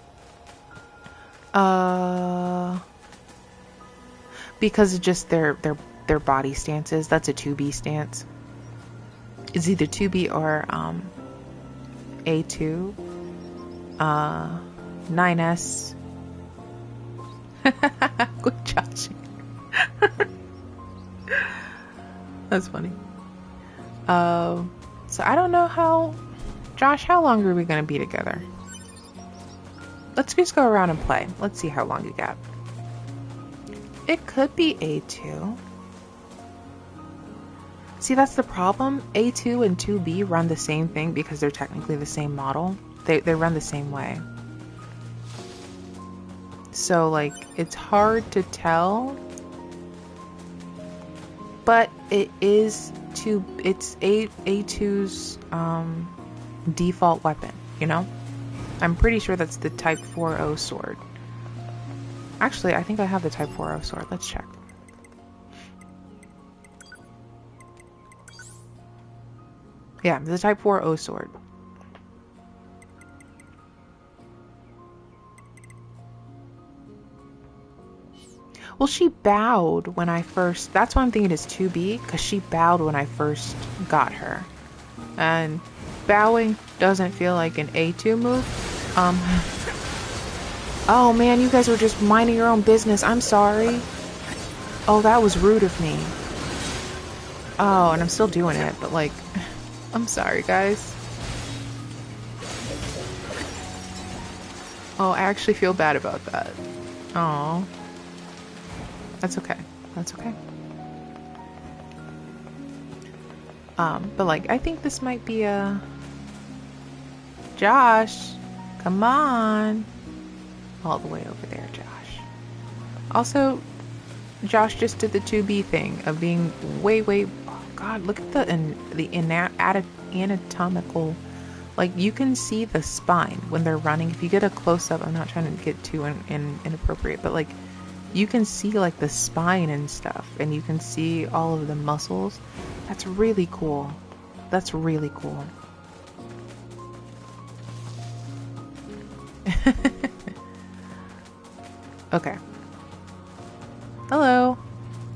Because of just their body stances. That's a 2B stance. It's either 2B or A2. 9S. Good Josh. That's funny. So I don't know how... Josh, how long are we going to be together? Let's just go around and play. Let's see how long you got. It could be A2. See, that's the problem. A2 and 2B run the same thing because they're technically the same model. They run the same way. So, like, it's hard to tell. But it is it's A2's default weapon, you know? I'm pretty sure that's the Type 4.0 sword. Actually, I think I have the Type 4.0 sword. Let's check. Yeah, the Type 4.0 sword. Well, she bowed when I first... That's why I'm thinking it's 2B, because she bowed when I first got her. And bowing doesn't feel like an A2 move. Oh man, you guys were just minding your own business. I'm sorry. Oh, that was rude of me. Oh, and I'm still doing it, but like... I'm sorry, guys. Oh, I actually feel bad about that. Oh. That's okay. That's okay. But like, I think this might be a... Josh, come on. All the way over there, Josh. Also, Josh just did the 2B thing of being way... Oh god, look at the anatomical... Like, you can see the spine when they're running. If you get a close-up, I'm not trying to get too inappropriate, but like, you can see like the spine and stuff, and you can see all of the muscles. That's really cool. That's really cool. Okay. Hello.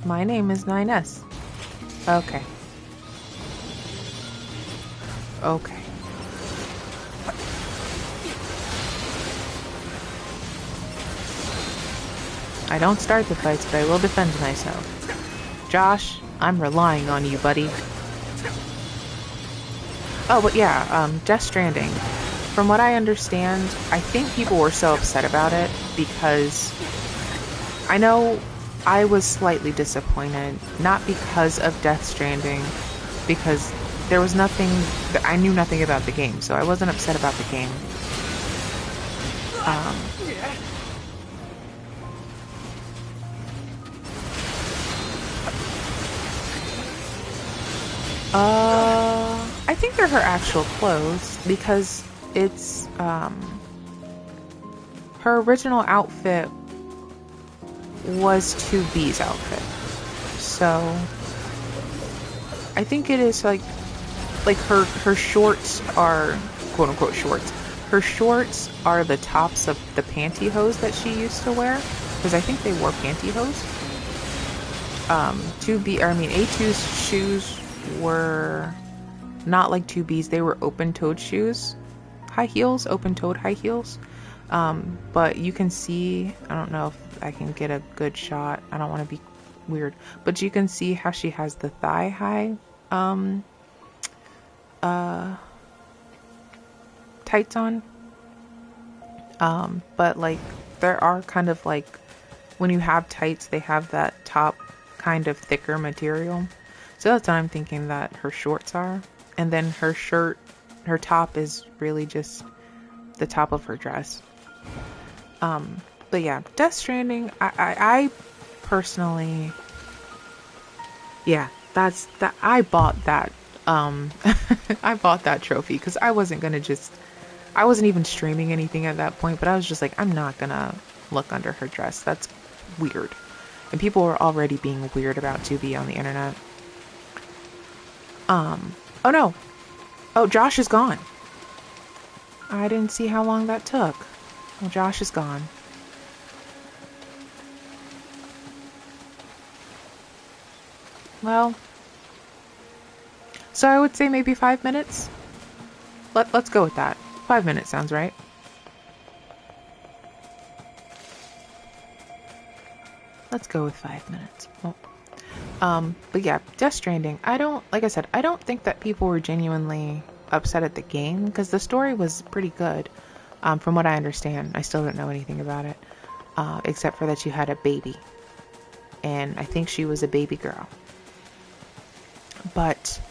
My name is 9S. Okay. Okay. I don't start the fights, but I will defend myself. Josh, I'm relying on you, buddy. Oh, but yeah, Death Stranding. From what I understand, I think people were so upset about it because I know I was slightly disappointed, not because of Death Stranding, because there was nothing, I knew nothing about the game, so I wasn't upset about the game. I think they're her actual clothes because it's, her original outfit was 2B's outfit. So, I think it is like her shorts are, quote unquote shorts. Her shorts are the tops of the pantyhose that she used to wear, because I think they wore pantyhose. A2's shoes were not like 2B's, they were open-toed shoes. High heels, open-toed high heels. But you can see, I don't know if I can get a good shot, I don't want to be weird, but you can see how she has the thigh-high, tights on. But like, there are kind of like, when you have tights, they have that top kind of thicker material. So that's what I'm thinking that her shorts are. And then her shirt, her top is really just the top of her dress. But yeah, Death Stranding, I personally, yeah, that's that. I bought that. I bought that trophy because I wasn't even streaming anything at that point. But I was just like, I'm not gonna look under her dress. That's weird. And people were already being weird about 2B on the internet. Oh no. Oh, Josh is gone. I didn't see how long that took. Well, Josh is gone. Well, so I would say maybe 5 minutes. Let's go with that. 5 minutes sounds right. Let's go with 5 minutes. Oh. But yeah, Death Stranding. Like I said, I don't think that people were genuinely upset at the game because the story was pretty good. From what I understand, I still don't know anything about it, except for that you had a baby, and I think she was a baby girl. But,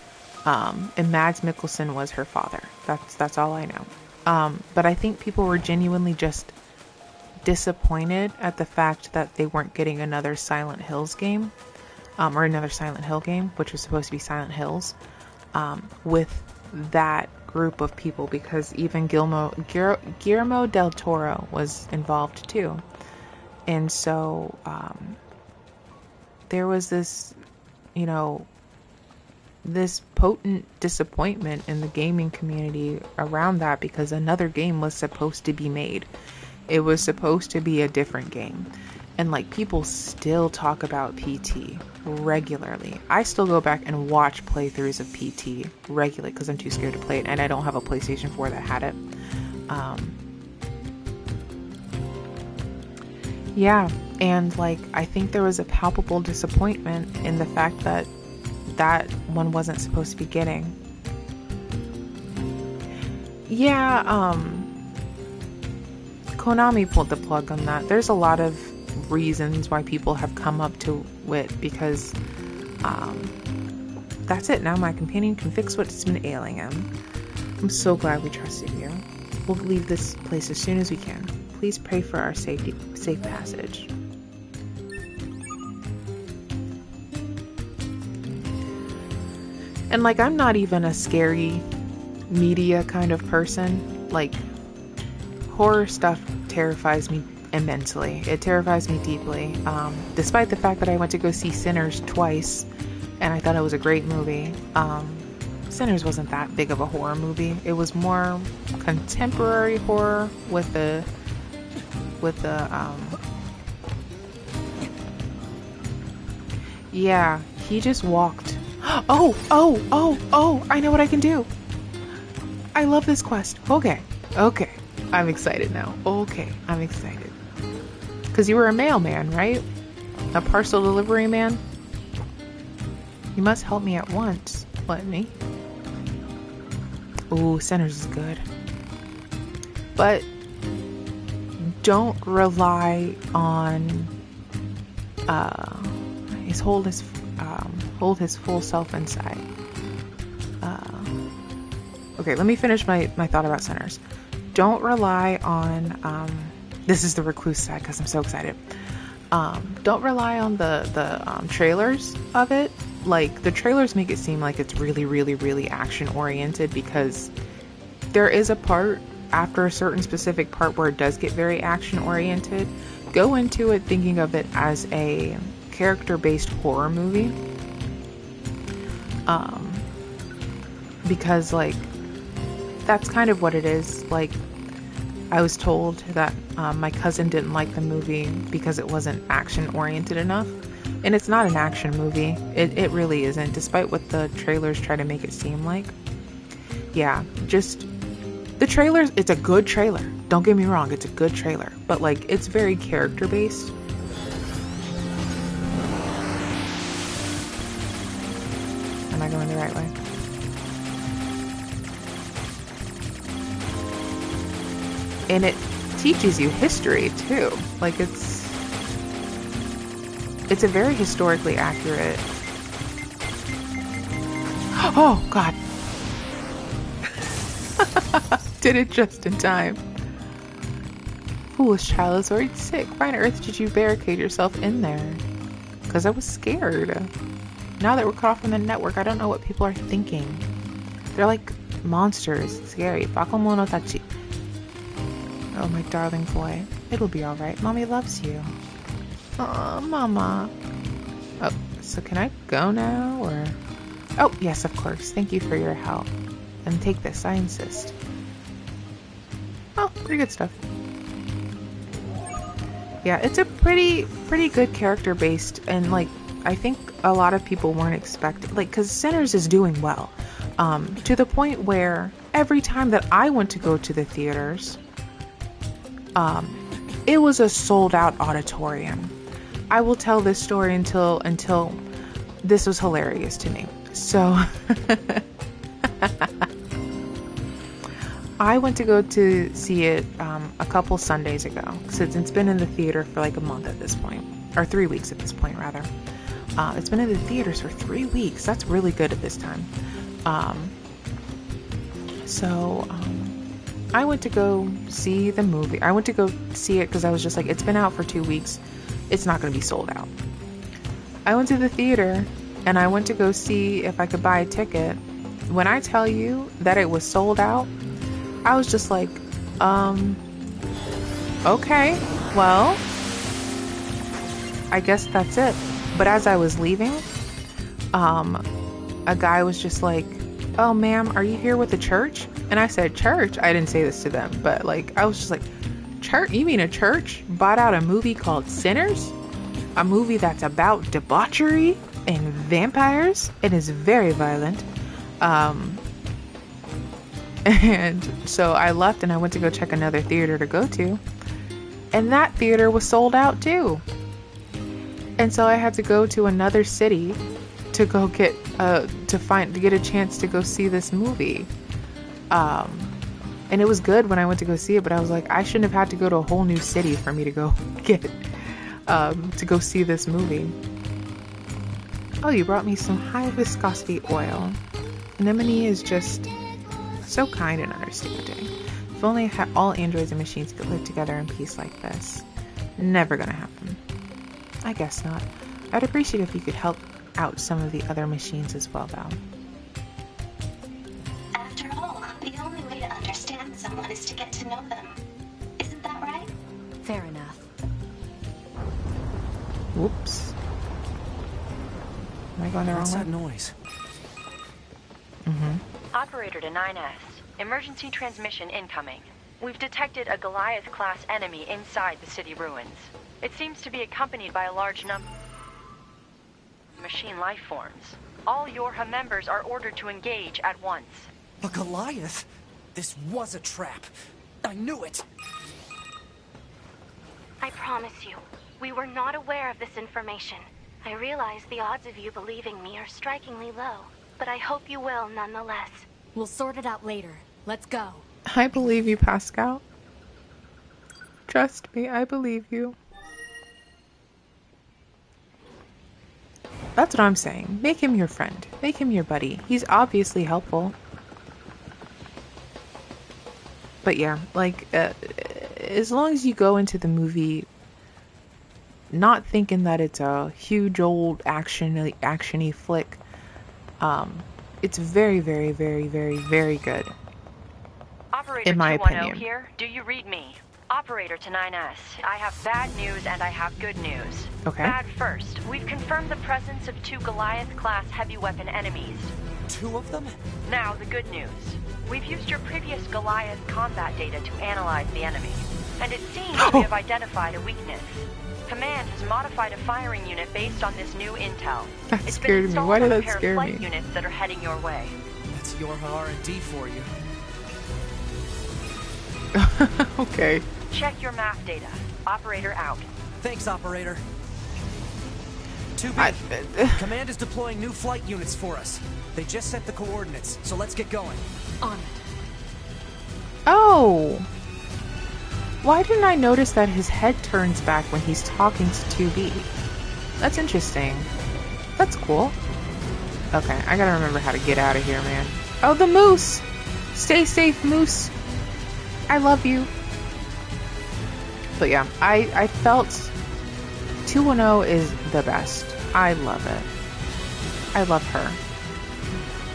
and Mads Mikkelsen was her father. That's all I know. But I think people were genuinely just disappointed at the fact that they weren't getting another Silent Hills game, or another Silent Hill game, which was supposed to be Silent Hills, with that group of people, because even Guillermo del Toro was involved too. And so there was this, this potent disappointment in the gaming community around that, because another game was supposed to be made. It was supposed to be a different game. And like people still talk about PT regularly. I still go back and watch playthroughs of PT regularly because I'm too scared to play it, and I don't have a PlayStation 4 that had it. Yeah, and like I think there was a palpable disappointment in the fact that that one wasn't supposed to be getting. Yeah, Konami pulled the plug on that. There's a lot of reasons why people have come up to it because that's it. Now my companion can fix what's been ailing him. I'm so glad we trusted you. We'll leave this place as soon as we can. Please pray for our safe passage. And like, I'm not even a scary media kind of person. Like, horror stuff terrifies me immensely. It terrifies me deeply. Despite the fact that I went to go see Sinners twice, and I thought it was a great movie. Sinners wasn't that big of a horror movie. It was more contemporary horror with the yeah, he just walked. Oh, I know what I can do. I love this quest. Okay, I'm excited now. Okay, I'm excited. Because you were a mailman, right? A parcel delivery man? You must help me at once. Let me. Ooh, Sinners is good. But don't rely on hold his full self inside. Okay, let me finish my thought about Sinners. Don't rely on this is the recluse side because I'm so excited. Don't rely on the trailers of it. Like, the trailers make it seem like it's really, really, really action oriented, because there is a part after a certain specific part where it does get very action oriented. Go into it thinking of it as a character-based horror movie. Because like that's kind of what it is. Like, I was told that my cousin didn't like the movie because it wasn't action oriented enough. And it's not an action movie. It really isn't, despite what the trailers try to make it seem like. Yeah, just the trailers, it's a good trailer. Don't get me wrong, it's a good trailer. But like, it's very character based. Am I going the right way? And it teaches you history too. Like, it's a very historically accurate. Oh God. Did it just in time. Foolish child is already sick. Why on earth did you barricade yourself in there? Because I was scared. Now that we're cut off from the network, I don't know what people are thinking. They're like monsters. It's scary. Bakumo tachi. Oh, my darling boy. It'll be alright. Mommy loves you. Aw, Mama. Oh, so can I go now, or? Oh, yes, of course. Thank you for your help. And take this, I insist. Oh, pretty good stuff. Yeah, it's a pretty good character-based, and, like, I think a lot of people weren't expecting, like, because Sinners is doing well. To the point where every time that I went to go to the theaters, it was a sold-out auditorium. I will tell this story until this was hilarious to me. So I went to go to see it a couple Sundays ago, because it's been in the theater for like a month at this point, or 3 weeks at this point rather. It's been in the theaters for 3 weeks. That's really good at this time. I went to go see the movie. I went to go see it because I was just like, it's been out for 2 weeks. It's not going to be sold out. I went to the theater and I went to go see if I could buy a ticket. When I tell you that it was sold out, I was just like, okay, well, I guess that's it. But as I was leaving, a guy was just like, oh, ma'am, are you here with the church? And I said, church? I didn't say this to them, but like, I was just like, Church? You mean a church bought out a movie called Sinners? A movie that's about debauchery and vampires and is very violent. And so I left and I went to go check another theater to go to. And that theater was sold out too. And so I had to go to another city to go get a chance to go see this movie. And it was good when I went to go see it, but I was like, I shouldn't have had to go to a whole new city for me to go to go see this movie. Oh, you brought me some high viscosity oil. Anemone is just so kind and understanding. If only all androids and machines could live together in peace like this. Never gonna happen. I guess not. I'd appreciate if you could help out some of the other machines as well, though. After all, the only way to understand someone is to get to know them. Isn't that right? Fair enough. Whoops. Am I going the wrong What's way? that noise? Operator to 9S. Emergency transmission incoming. We've detected a Goliath-class enemy inside the city ruins. It seems to be accompanied by a large number of machine life forms. All Yorha members are ordered to engage at once. A Goliath? This was a trap. I knew it. I promise you, we were not aware of this information. I realize the odds of you believing me are strikingly low, but I hope you will nonetheless. We'll sort it out later. Let's go. I believe you, Pascal. Trust me, I believe you. That's what I'm saying. Make him your friend. Make him your buddy. He's obviously helpful. But yeah, like, as long as you go into the movie not thinking that it's a huge old action-y flick, it's very, very, very, very, very good. Operator In my 210 opinion. here. Do you read me? Operator to 9S. I have bad news and I have good news. Okay. Bad first. We've confirmed the presence of 2 Goliath-class heavy weapon enemies. 2 of them? Now, the good news. We've used your previous Goliath combat data to analyze the enemy. And it seems we have identified a weakness. Command has modified a firing unit based on this new intel. That It's scared been me. installed Why did on a that pair scare of flight me? units that are heading your way. That's Yorha R&D for you. Okay. Check your map data. Operator out. Thanks, Operator. 2B. Command is deploying new flight units for us. They just sent the coordinates, so let's get going. On it. Oh! Why didn't I notice that his head turns back when he's talking to 2B? That's interesting. That's cool. Okay, I gotta remember how to get out of here, man. Oh, the moose! Stay safe, moose! I love you. But yeah, I felt 210 is the best. I love it. I love her.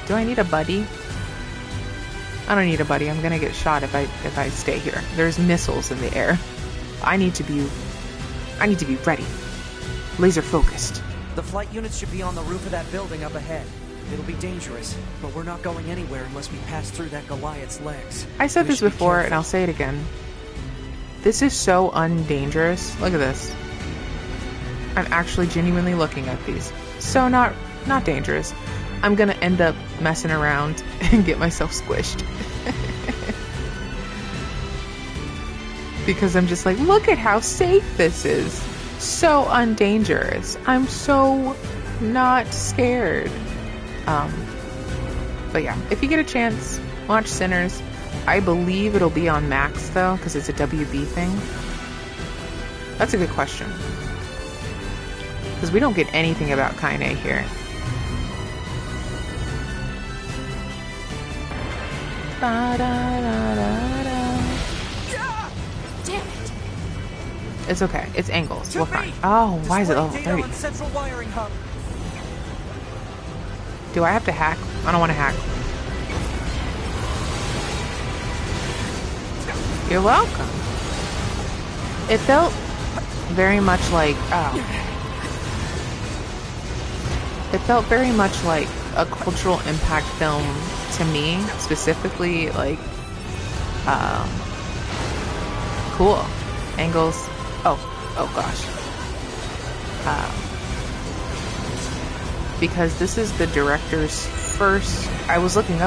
Do I need a buddy? I don't need a buddy. I'm gonna get shot if I stay here. There's missiles in the air. I need to be ready. Laser focused. The flight units should be on the roof of that building up ahead. It'll be dangerous, but we're not going anywhere unless we pass through that Goliath's legs. I said We this should be before and careful. I'll say it again. This is so undangerous. Look at this. I'm actually genuinely looking at these. So not dangerous. I'm gonna end up messing around and get myself squished. Because I'm just like, look at how safe this is. So undangerous. I'm so not scared. But yeah, if you get a chance, watch Sinners. I believe it'll be on Max though, because it's a WB thing. That's a good question. Because we don't get anything about Kaine here. Damn it! It's okay. It's angles. We're fine. Oh, why is it level 30? Central wiring hub. Do I have to hack? I don't want to hack. You're welcome. It felt very much like, it felt very much like a cultural impact film to me, specifically, like, cool. angles. Oh gosh. Because this is the director's first. I was looking it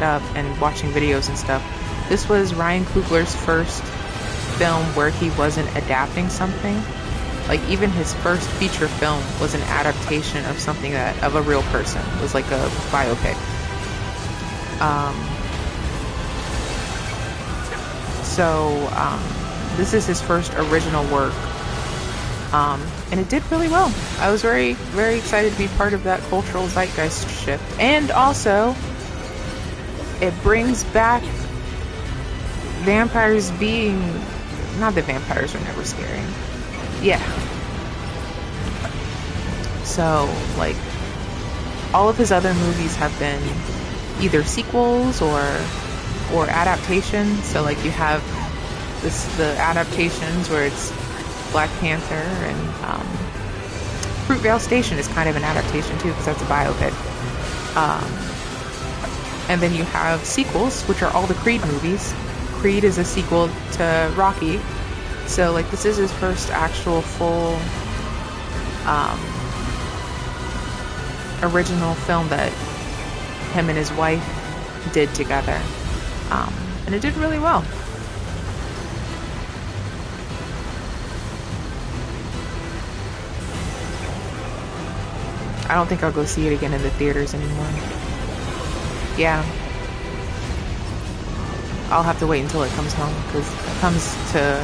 up and watching videos and stuff. This was Ryan Coogler's first film where he wasn't adapting something. Like, even his first feature film was an adaptation of something of a real person. It was like a biopic. This is his first original work. And it did really well. I was very, very excited to be part of that cultural zeitgeist shift. And also, it brings back vampires being... Not that vampires are never scary. Yeah. So, like, all of his other movies have been either sequels or adaptations. So, like, you have the adaptations where it's Black Panther, and Fruitvale Station is kind of an adaptation too, because that's a biopic. And then you have sequels, which are all the Creed movies. Creed is a sequel to Rocky. So, like, this is his first actual full original film that him and his wife did together. And it did really well. I don't think I'll go see it again in the theaters anymore. Yeah. I'll have to wait until it comes home, because it comes to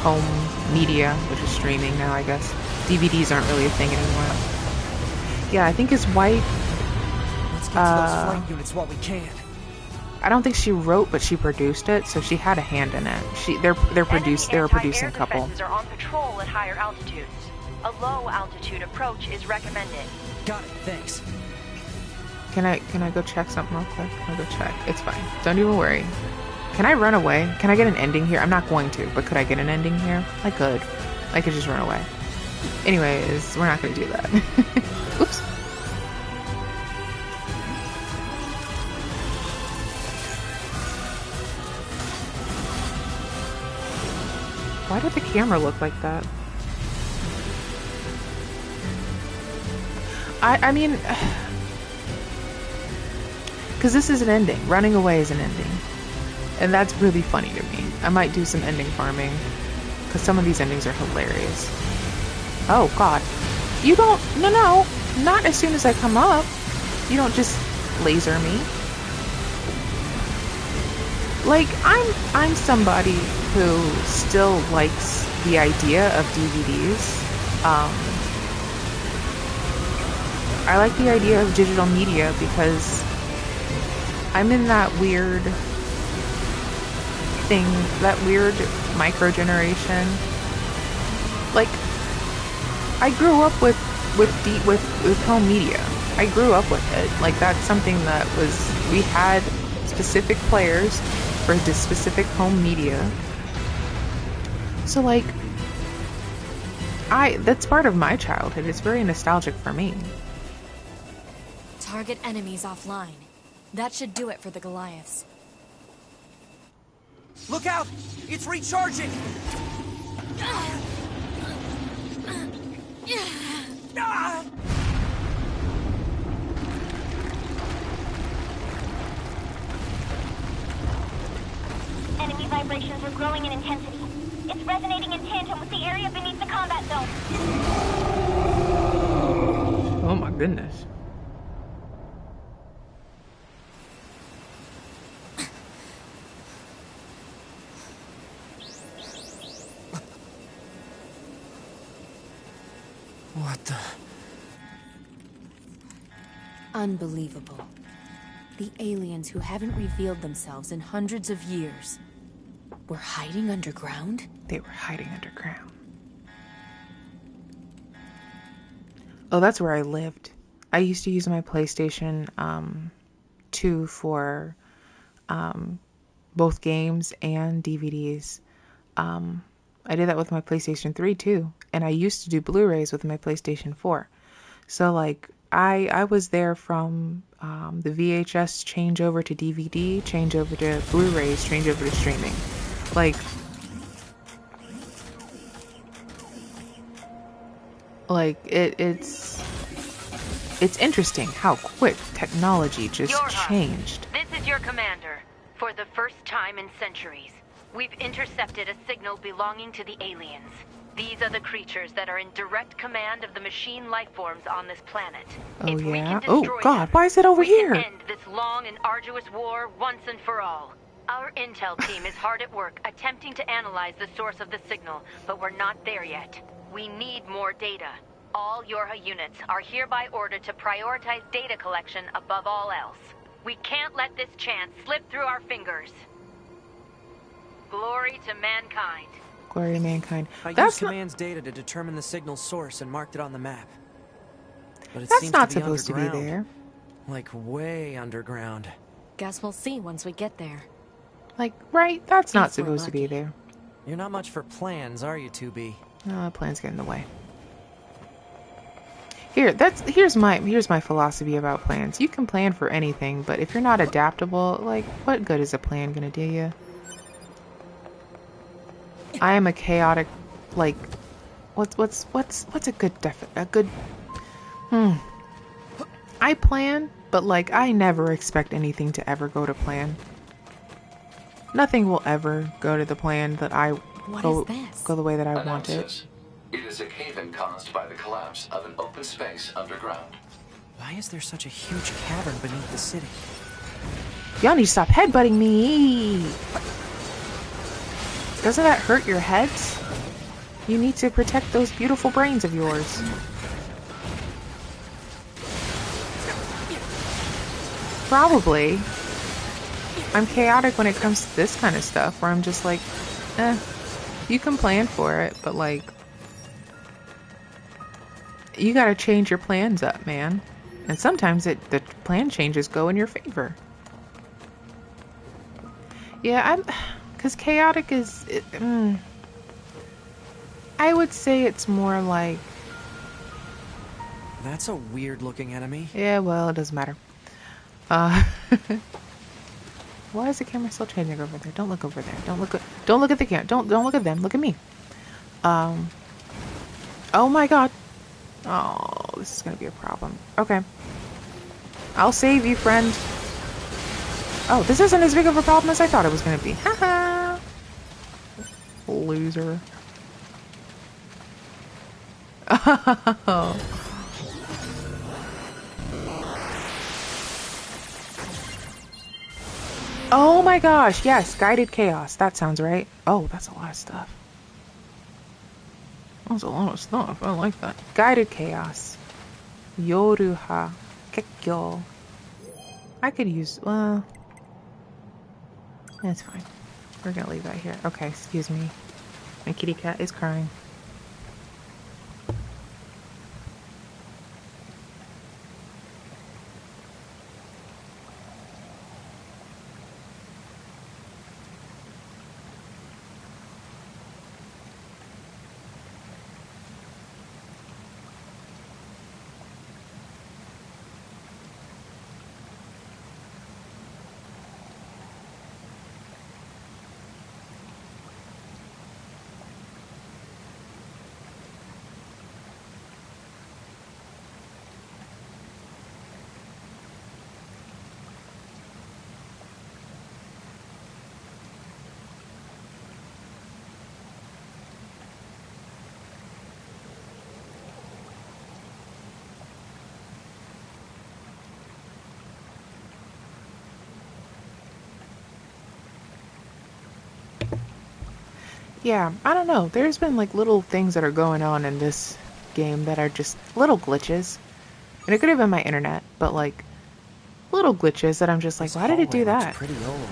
home media, which is streaming now, I guess. DVDs aren't really a thing anymore. Yeah, I think his wife... Let's get to those flight units while we can. I don't think she wrote, but she produced it, so she had a hand in it. They're a producing couple. Defenses are on patrol at higher altitudes. A low altitude approach is recommended. Got it, thanks. Can I go check something real quick? I'll go check. It's fine. Don't even worry. Can I run away? Can I get an ending here? I'm not going to, but could I get an ending here? I could. I could just run away. Anyways, we're not going to do that. Oops. Why did the camera look like that? I mean, because this is an ending. Running away is an ending. And that's really funny to me. I might do some ending farming, because some of these endings are hilarious. Oh, God. You don't... No. Not as soon as I come up. You don't just laser me. Like, I'm somebody who still likes the idea of DVDs. I like the idea of digital media because I'm in that weird thing, that weird micro generation. Like, I grew up with home media. I grew up with it. Like, that's something that we had specific players for this specific home media. So, like, that's part of my childhood. It's very nostalgic for me. Target enemies offline. That should do it for the Goliaths. Look out! It's recharging! Enemy vibrations are growing in intensity. It's resonating in tandem with the area beneath the combat zone. Oh my goodness. What the... Unbelievable. The aliens who haven't revealed themselves in hundreds of years were hiding underground? They were hiding underground. Oh, that's where I lived. I used to use my PlayStation 2 for both games and DVDs. I did that with my PlayStation 3 too. And I used to do Blu-rays with my PlayStation 4. So, like, I was there from the VHS change over to DVD, change over to Blu-rays, change over to streaming. Like, Like, it's interesting how quick technology just changed. This is your commander. For the first time in centuries, we've intercepted a signal belonging to the aliens. These are the creatures that are in direct command of the machine lifeforms on this planet. Oh, if we yeah? can Oh, destroy God, them, why is it over we here? can end this long and arduous war once and for all. Our intel team is hard at work attempting to analyze the source of the signal, but we're not there yet. We need more data. All Yorha units are hereby ordered to prioritize data collection above all else. We can't let this chance slip through our fingers. Glory to mankind. Glory to mankind. I That's used command's data to determine the signal's source and marked it on the map. But it That's seems not to be supposed to be underground. there. Like way underground. Guess we'll see once we get there. Like, right? That's not If we're supposed to be lucky. there. You're not much for plans, are you, 2B? Plans get in the way. Here's my philosophy about plans. You can plan for anything, but if you're not adaptable, like, what good is a plan gonna do you? I am a chaotic, like, what's a good I plan, but like I never expect anything to ever go to plan. Nothing will ever go to the plan that I go the way that I want it. Analysis. It is a cave-in caused by the collapse of an open space underground. Why is there such a huge cavern beneath the city? Y'all need to stop headbutting me! Doesn't that hurt your heads? You need to protect those beautiful brains of yours. Probably. I'm chaotic when it comes to this kind of stuff, where I'm just like, you can plan for it, but like, you gotta change your plans up, man. And sometimes the plan changes go in your favor. Yeah, because chaotic is, I would say it's more like... That's a weird looking enemy. Yeah, well, it doesn't matter. Why is the camera still changing over there? Don't look over there. Don't look at the camera. Don't look at them. Look at me. Oh my god. Oh, this is gonna be a problem. Okay. I'll save you, friend. Oh, this isn't as big of a problem as I thought it was gonna be. Haha. Loser. Oh. Oh my gosh, yes, guided chaos. That sounds right. Oh, that's a lot of stuff. That's a lot of stuff. I like that. Guided chaos. Yoruha. Kekyo. I could use, well, that's fine. We're gonna leave that here. Okay, excuse me. My kitty cat is crying. Yeah, I don't know. There's been like little things that are going on in this game that are just little glitches. And it could have been my internet, but like little glitches that I'm just like, why did it do that? Pretty old.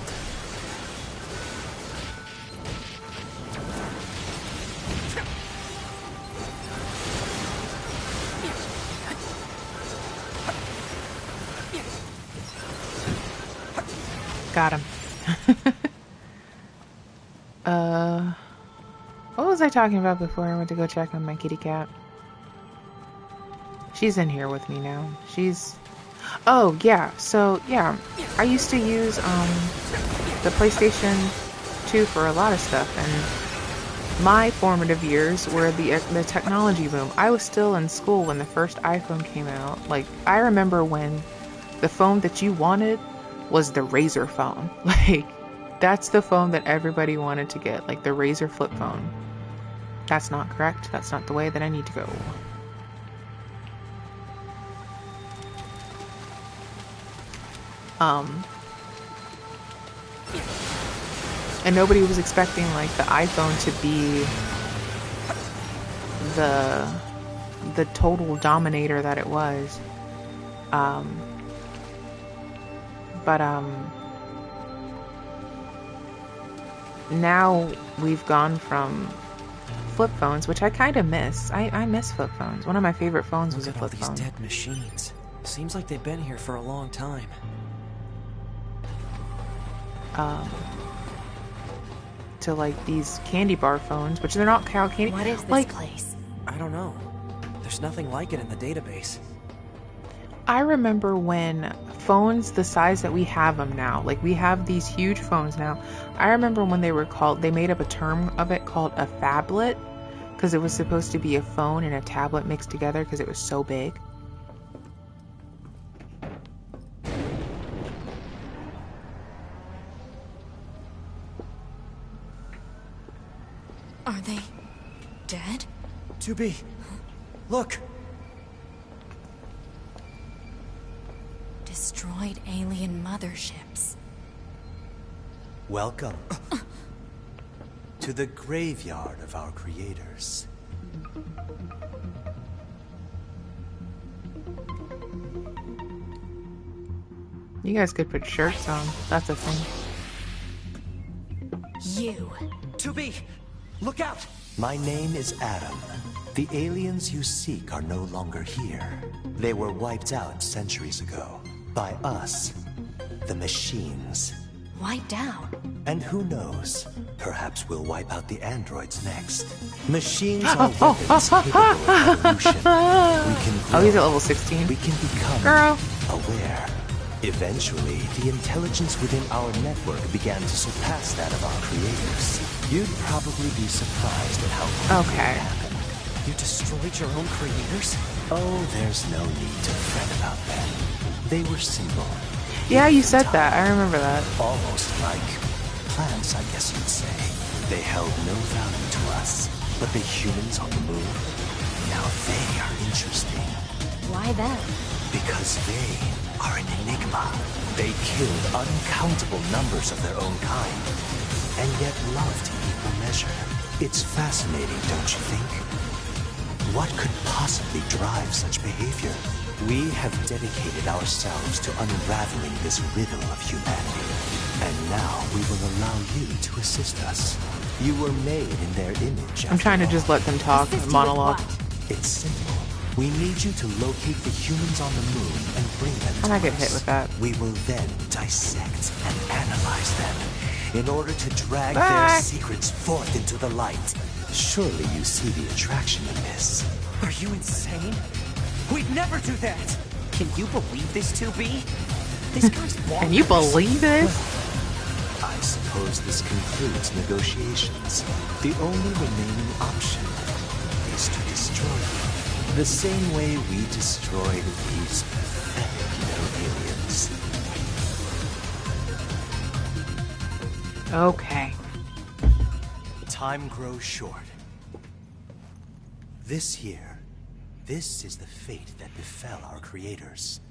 Got him. What was I talking about before I went to go check on my kitty cat? She's in here with me now. Oh, yeah. So, yeah. I used to use, the PlayStation 2 for a lot of stuff, and my formative years were the technology boom. I was still in school when the first iPhone came out. Like, I remember when the phone that you wanted was the Razor phone. Like, that's the phone that everybody wanted to get, like the Razor flip phone. That's not correct. That's not the way that I need to go. And nobody was expecting like the iPhone to be the total dominator that it was. Now we've gone from flip phones, which I kind of miss. I miss flip phones. One of my favorite phones was a flip phone. Look at all these dead machines. Seems like they've been here for a long time. To like these candy bar phones, which they're not candy. What is this like, place? I don't know. There's nothing like it in the database. I remember when phones the size that we have them now, like we have these huge phones now. I remember when they made up a term of it called a phablet, because it was supposed to be a phone and a tablet mixed together because it was so big. Are they dead? 2B, look! Destroyed alien motherships. Welcome to the graveyard of our creators. You guys could put shirts on. That's a thing. You. 2B, look out! My name is Adam. The aliens you seek are no longer here. They were wiped out centuries ago. By us, the machines. Wiped out? And who knows? Perhaps we'll wipe out the androids next. Machines are weapons capable of evolution. We can grow. Oh, he's at level 16. We can become aware. Eventually, the intelligence within our network began to surpass that of our creators. You'd probably be surprised at how quickly it happened. You destroyed your own creators? Oh, there's no need to fret about them. They were simple. Yeah, you said that. I remember that. Almost like plants, I guess you'd say. They held no value to us. But the humans on the moon, now they are interesting. Why them? Because they are an enigma. They killed uncountable numbers of their own kind, and yet loved in equal measure. It's fascinating, don't you think? What could possibly drive such behavior? We have dedicated ourselves to unraveling this riddle of humanity. And now we will allow you to assist us. You were made in their image. I'm trying to just let them talk, monologue. It's simple. We need you to locate the humans on the moon and bring them to us. I might get hit with that. We will then dissect and analyze them in order to drag their secrets forth into the light. Surely you see the attraction in this. Are you insane? We'd never do that! Can you believe this, 2B? This guy's bonkers. Can you believe this? I suppose this concludes negotiations. The only remaining option is to destroy you. The same way we destroyed these pathetic, aliens. Okay. Time grows short. This year, this is the fate that befell our creators.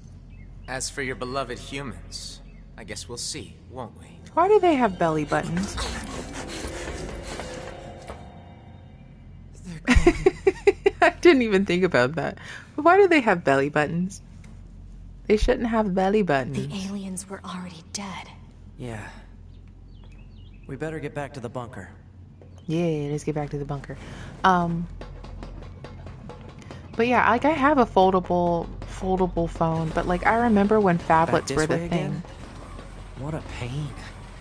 As for your beloved humans, I guess we'll see, won't we? Why do they have belly buttons? I didn't even think about that. But why do they have belly buttons? They shouldn't have belly buttons. The aliens were already dead. Yeah. We better get back to the bunker. Yeah, let's get back to the bunker. But yeah, like I have a foldable phone, but like I remember when phablets were the thing. Again? What a pain.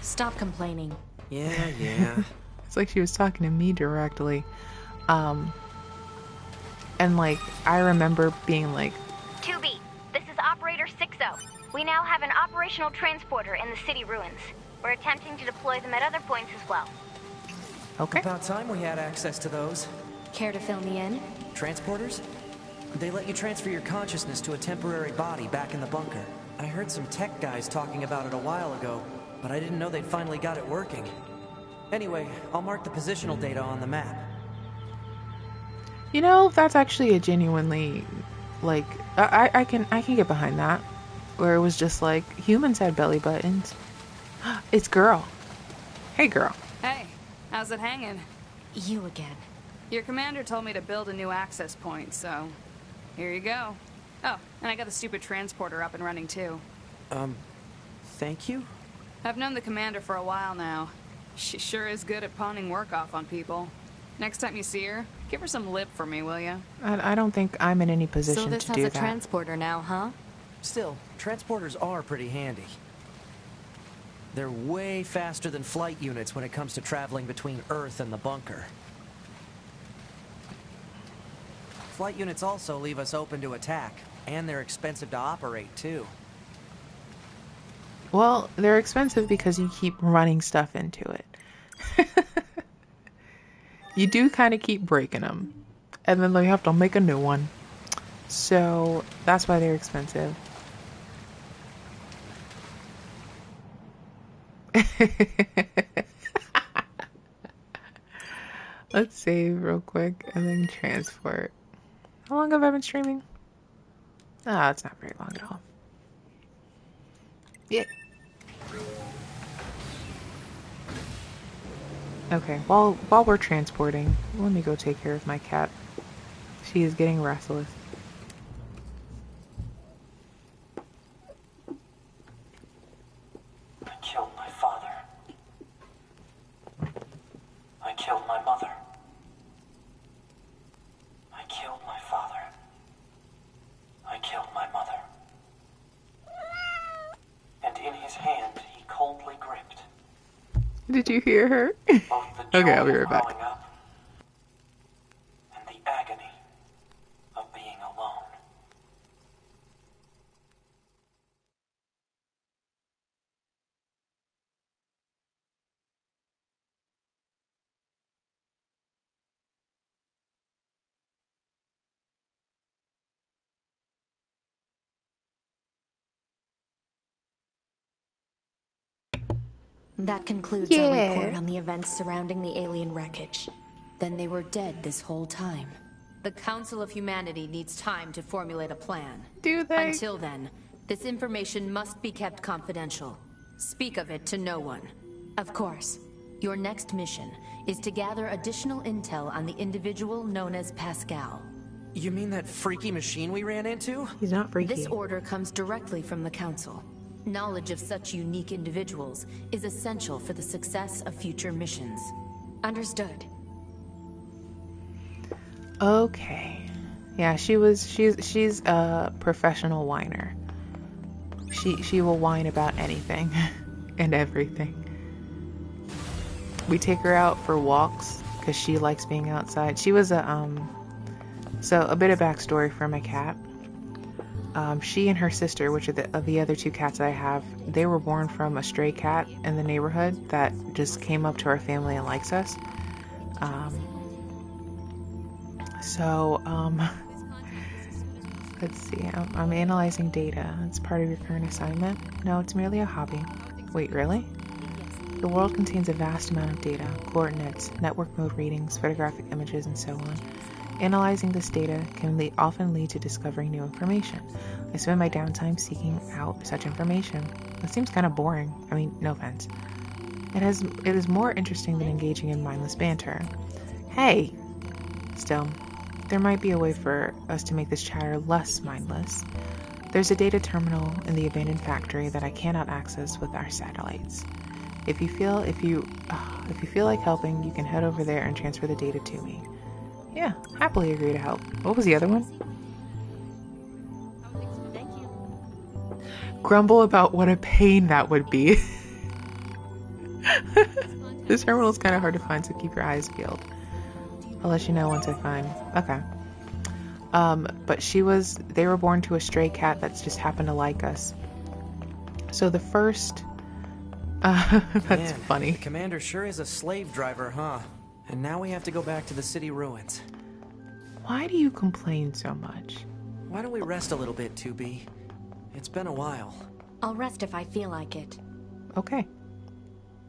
Stop complaining. Yeah. It's like she was talking to me directly. And like I remember being like, 2B, this is Operator 60. We now have an operational transporter in the city ruins. We're attempting to deploy them at other points as well. Okay. About time we had access to those. Care to fill me in? Transporters? They let you transfer your consciousness to a temporary body back in the bunker. I heard some tech guys talking about it a while ago, but I didn't know they'd finally got it working. Anyway, I'll mark the positional data on the map. You know, that's actually a genuinely, like, I can get behind that. Where it was just like, humans had belly buttons. It's girl. Hey, girl. Hey, how's it hanging? You again. Your commander told me to build a new access point, so here you go. Oh, and I got the stupid transporter up and running too. Thank you? I've known the commander for a while now. She sure is good at pawning work off on people. Next time you see her, give her some lip for me, will ya? I don't think I'm in any position so this to has do a that. transporter now, huh? Still, transporters are pretty handy. They're way faster than flight units when it comes to traveling between Earth and the bunker. Flight units also leave us open to attack, and they're expensive to operate, too. Well, they're expensive because you keep running stuff into it. You do kind of keep breaking them, and then they have to make a new one. So that's why they're expensive. Let's save real quick and then transport. How long have I been streaming? Ah, it's not very long at all. Yeah. Okay, while we're transporting, let me go take care of my cat. She is getting restless. I killed my father. I killed my mother. I killed my father. I killed my mother. And in his hand, he coldly gripped Did you hear her? both the Okay, joy I'll be of right back. growing up and the agony of being alone. That concludes our Yeah. report on the events surrounding the alien wreckage. Then they were dead this whole time. The Council of Humanity needs time to formulate a plan. Do they? Until then, this information must be kept confidential. Speak of it to no one. Of course, your next mission is to gather additional intel on the individual known as Pascal. You mean that freaky machine we ran into? He's not freaky. This order comes directly from the Council. Knowledge of such unique individuals is essential for the success of future missions. Understood. Okay. Yeah, she's a professional whiner. She will whine about anything and everything. We take her out for walks because she likes being outside. She was so a bit of backstory for my cat. She and her sister, which are the other two cats that I have, they were born from a stray cat in the neighborhood that just came up to our family and likes us. Let's see. I'm analyzing data. It's part of your current assignment. No, it's merely a hobby. Wait, really? The world contains a vast amount of data, coordinates, network mode readings, photographic images, and so on. Analyzing this data can often lead to discovering new information. I spend my downtime seeking out such information. That seems kind of boring. I mean, no offense. It is more interesting than engaging in mindless banter. Hey! Still, there might be a way for us to make this chatter less mindless. There's a data terminal in the abandoned factory that I cannot access with our satellites. If you feel like helping, you can head over there and transfer the data to me. Yeah, happily agree to help. What was the other one? Thank you. Grumble about what a pain that would be. This terminal is kind of hard to find, so keep your eyes peeled. I'll let you know once I find. Okay. But they were born to a stray cat that's just happened to like us. So the first, that's Man, funny. The commander sure is a slave driver, huh? And now we have to go back to the city ruins. Why do you complain so much? Why don't we rest a little bit, 2B? It's been a while. I'll rest if I feel like it. Okay.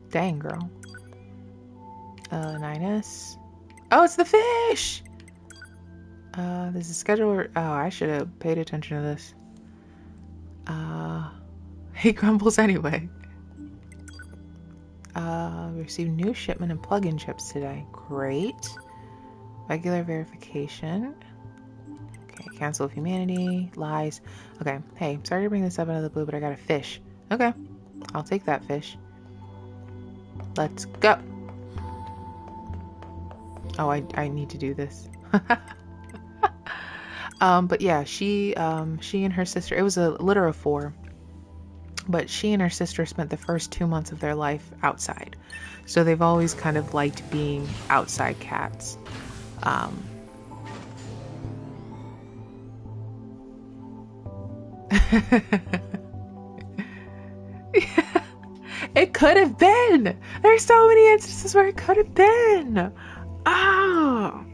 Dang, girl. 9S. Oh, it's the fish! There's a schedule. Oh, I should have paid attention to this. He grumbles anyway. We received new shipment and plug-in chips today. Great. Regular verification. Okay, cancel of humanity. Lies. Okay, hey, sorry to bring this up out of the blue, but I got a fish. Okay, I'll take that fish. Let's go. Oh, I need to do this. But yeah, she and her sister, it was a litter of 4, but she and her sister spent the first 2 months of their life outside. So they've always kind of liked being outside cats. It could have been. There's so many instances where it could have been. Oh.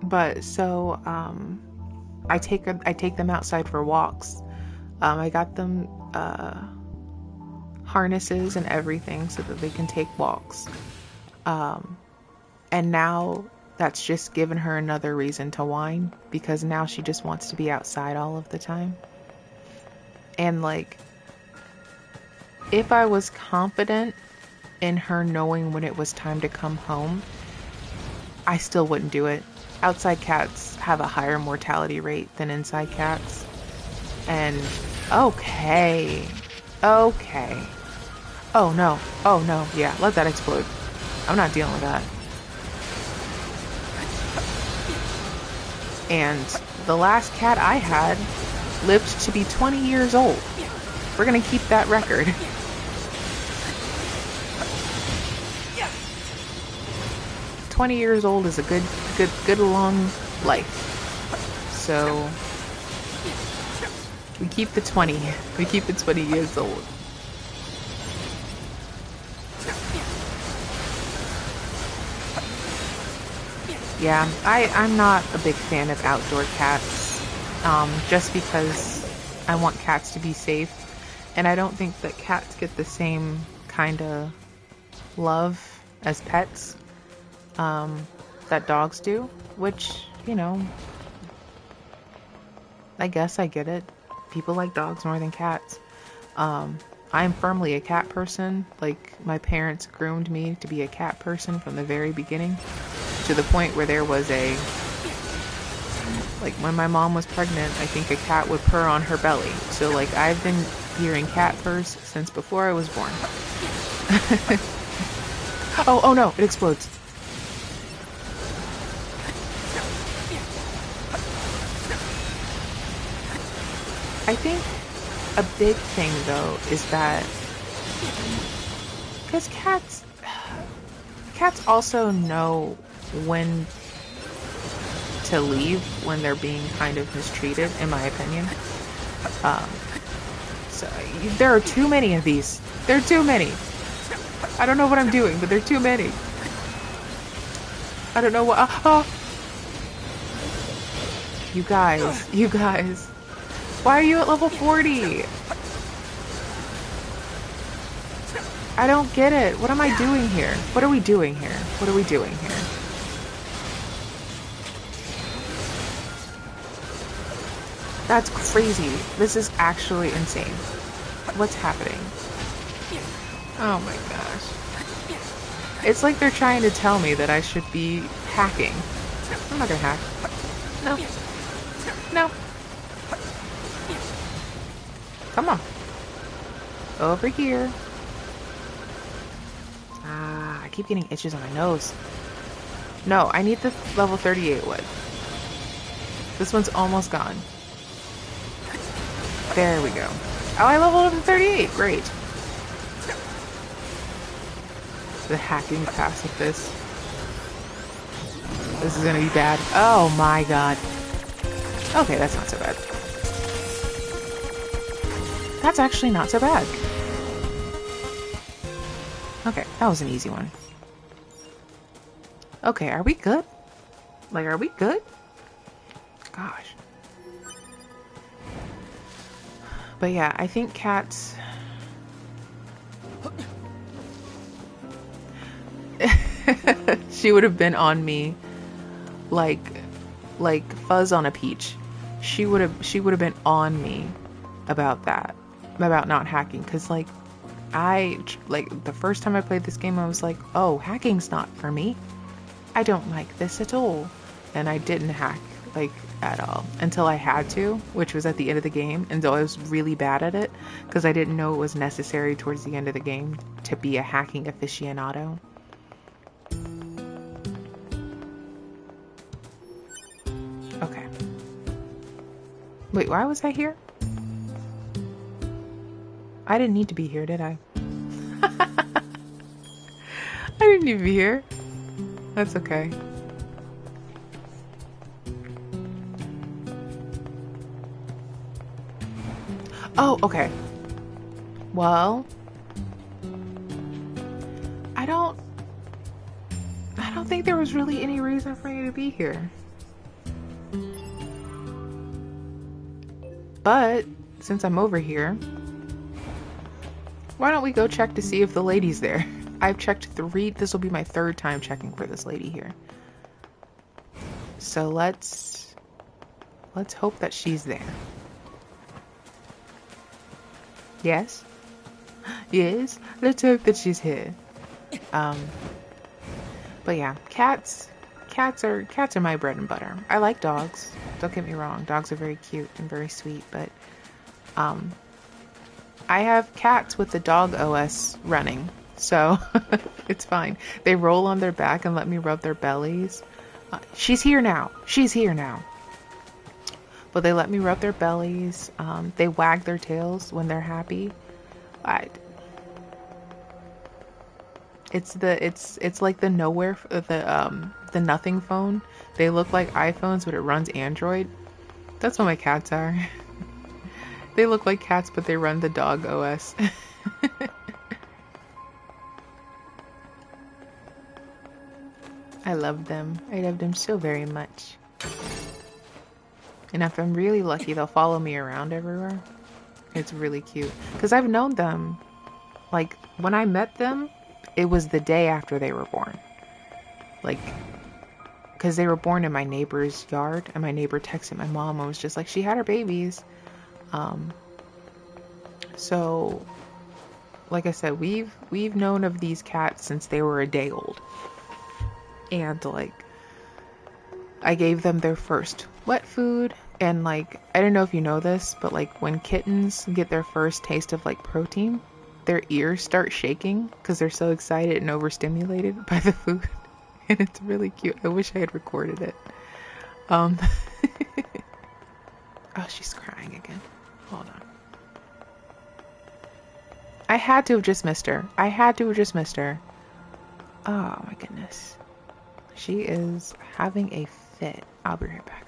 But so I take them outside for walks. I got them harnesses and everything so that they can take walks. And now that's just given her another reason to whine, because now she just wants to be outside all of the time. And like, if I was confident in her knowing when it was time to come home, I still wouldn't do it. Outside cats have a higher mortality rate than inside cats. And okay. Oh no, yeah, let that explode. I'm not dealing with that. And the last cat I had lived to be 20 years old. We're gonna keep that record. Yeah. 20 years old is a good long life. So we keep the 20. We keep the 20 years old. Yeah, I'm not a big fan of outdoor cats, just because I want cats to be safe, and I don't think that cats get the same kind of love as pets that dogs do, which, you know, I guess I get it. People like dogs more than cats. I'm firmly a cat person. Like, my parents groomed me to be a cat person from the very beginning, to the point where there was like, when my mom was pregnant, I think a cat would purr on her belly. So, like, I've been hearing cat purrs since before I was born. Oh no, it explodes. I think a big thing, though, is that, because cats also know when to leave when they're being kind of mistreated, in my opinion. So there are too many of these. There are too many. I don't know what I'm doing, but there are too many. I don't know what. You guys. Why are you at level 40? I don't get it. What am I doing here? What are we doing here? What are we doing here? That's crazy. This is actually insane. What's happening? Oh my gosh. It's like they're trying to tell me that I should be hacking. I'm not gonna hack. No. No. Come on. Over here. Ah, I keep getting itches on my nose. No, I need the level 38 wood. This one's almost gone. There we go. Oh, I leveled up to 38. Great. The hacking pass with this. This is gonna be bad. Oh my god. Okay, that's not so bad. That's actually not so bad. Okay, that was an easy one. Okay, are we good? Like, are we good? Gosh. But yeah, I think cats... she would have been on me like fuzz on a peach. She would have been on me about that, about not hacking, because like the first time I played this game I was like, oh, hacking's not for me. I don't like this at all. And I didn't hack like at all until I had to, which was at the end of the game, and so I was really bad at it because I didn't know it was necessary towards the end of the game to be a hacking aficionado. Okay. Wait, why was I here? I didn't need to be here, did I? I didn't need to be here. That's okay. Oh, okay. Well, I don't think there was really any reason for you to be here. But since I'm over here, why don't we go check to see if the lady's there? I've checked 3, this will be my 3rd time checking for this lady here. So let's hope that she's there. Yes? Yes? Let's hope that she's here. But yeah, cats are my bread and butter. I like dogs. Don't get me wrong. Dogs are very cute and very sweet, but I have cats with the dog OS running, so it's fine. They roll on their back and let me rub their bellies. She's here now. She's here now. But they let me rub their bellies. They wag their tails when they're happy. It's like the nowhere, the nothing phone. They look like iPhones, but it runs Android. That's what my cats are. They look like cats, but they run the dog OS. I love them. I love them so very much. And if I'm really lucky, they'll follow me around everywhere. It's really cute. Because I've known them. Like, when I met them, it was the day after they were born. Like, because they were born in my neighbor's yard, and my neighbor texted my mom and was just like, she had her babies. So, like I said, we've known of these cats since they were a day old. And, like, I gave them their first wet food, and, like, I don't know if you know this, but, like, when kittens get their first taste of, like, protein, their ears start shaking because they're so excited and overstimulated by the food. And it's really cute. I wish I had recorded it. Oh, she's crying again. Hold on. I had to have just missed her. I had to have just missed her. Oh my goodness. She is having a fit. I'll be right back.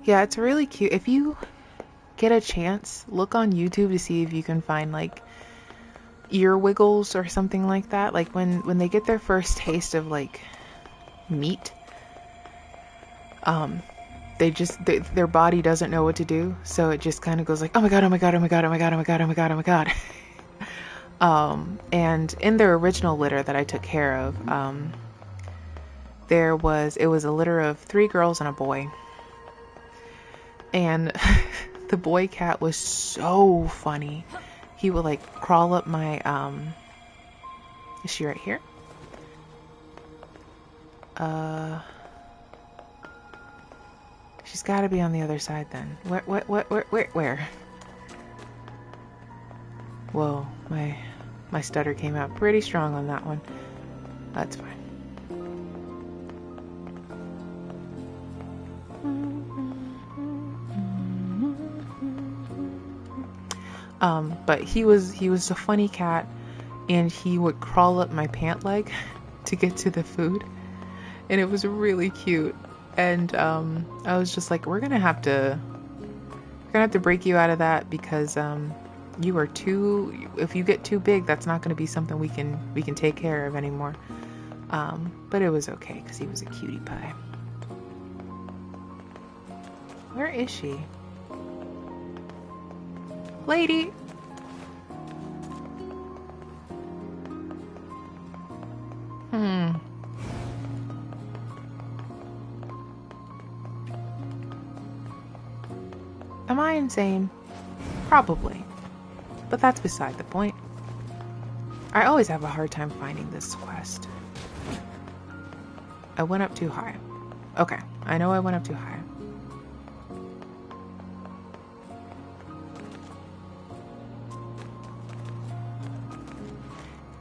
Yeah, it's really cute. If you get a chance, look on YouTube to see if you can find like ear wiggles or something like that. Like when they get their first taste of like meat, their body doesn't know what to do, so it just kind of goes like, oh my god, oh my god, oh my god, oh my god, oh my god, oh my god, oh my god. And in their original litter that I took care of, it was a litter of 3 girls and a boy. And the boy cat was so funny. he would like crawl up my, is she right here? She's gotta be on the other side then. Where? Whoa, my stutter came out pretty strong on that one. That's fine. But he was a funny cat, and he would crawl up my pant leg to get to the food, and it was really cute. And I was just like, we're gonna have to break you out of that because you are too. If you get too big, that's not gonna be something we can take care of anymore. But it was okay because he was a cutie pie. Where is she? Lady! Am I insane? Probably. But that's beside the point. I always have a hard time finding this quest. I went up too high. Okay, I know I went up too high.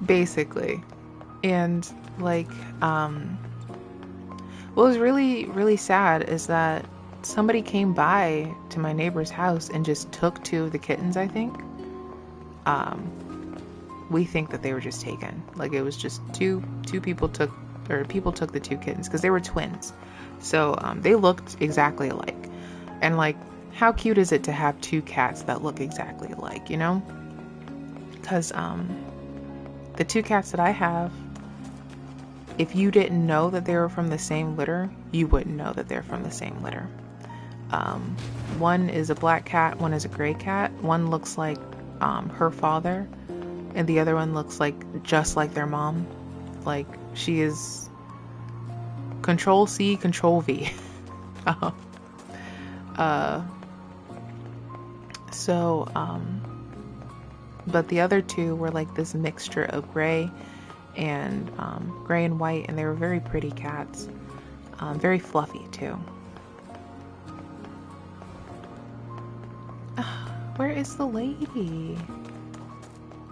Basically. And like, what was really, really sad is that somebody came by to my neighbor's house and just took 2 of the kittens, I think. We think that they were just taken. Like, it was just two people took the 2 kittens because they were twins. So, they looked exactly alike. And like, how cute is it to have 2 cats that look exactly alike, you know? Because, the 2 cats that I have, if you didn't know that they were from the same litter, you wouldn't know that they're from the same litter. One is a black cat, one is a gray cat. One looks like her father, and the other one looks like just like their mom. Like, she is Control C, Control V. But the other 2 were like this mixture of gray and white, and they were very pretty cats. Very fluffy too. Where is the lady?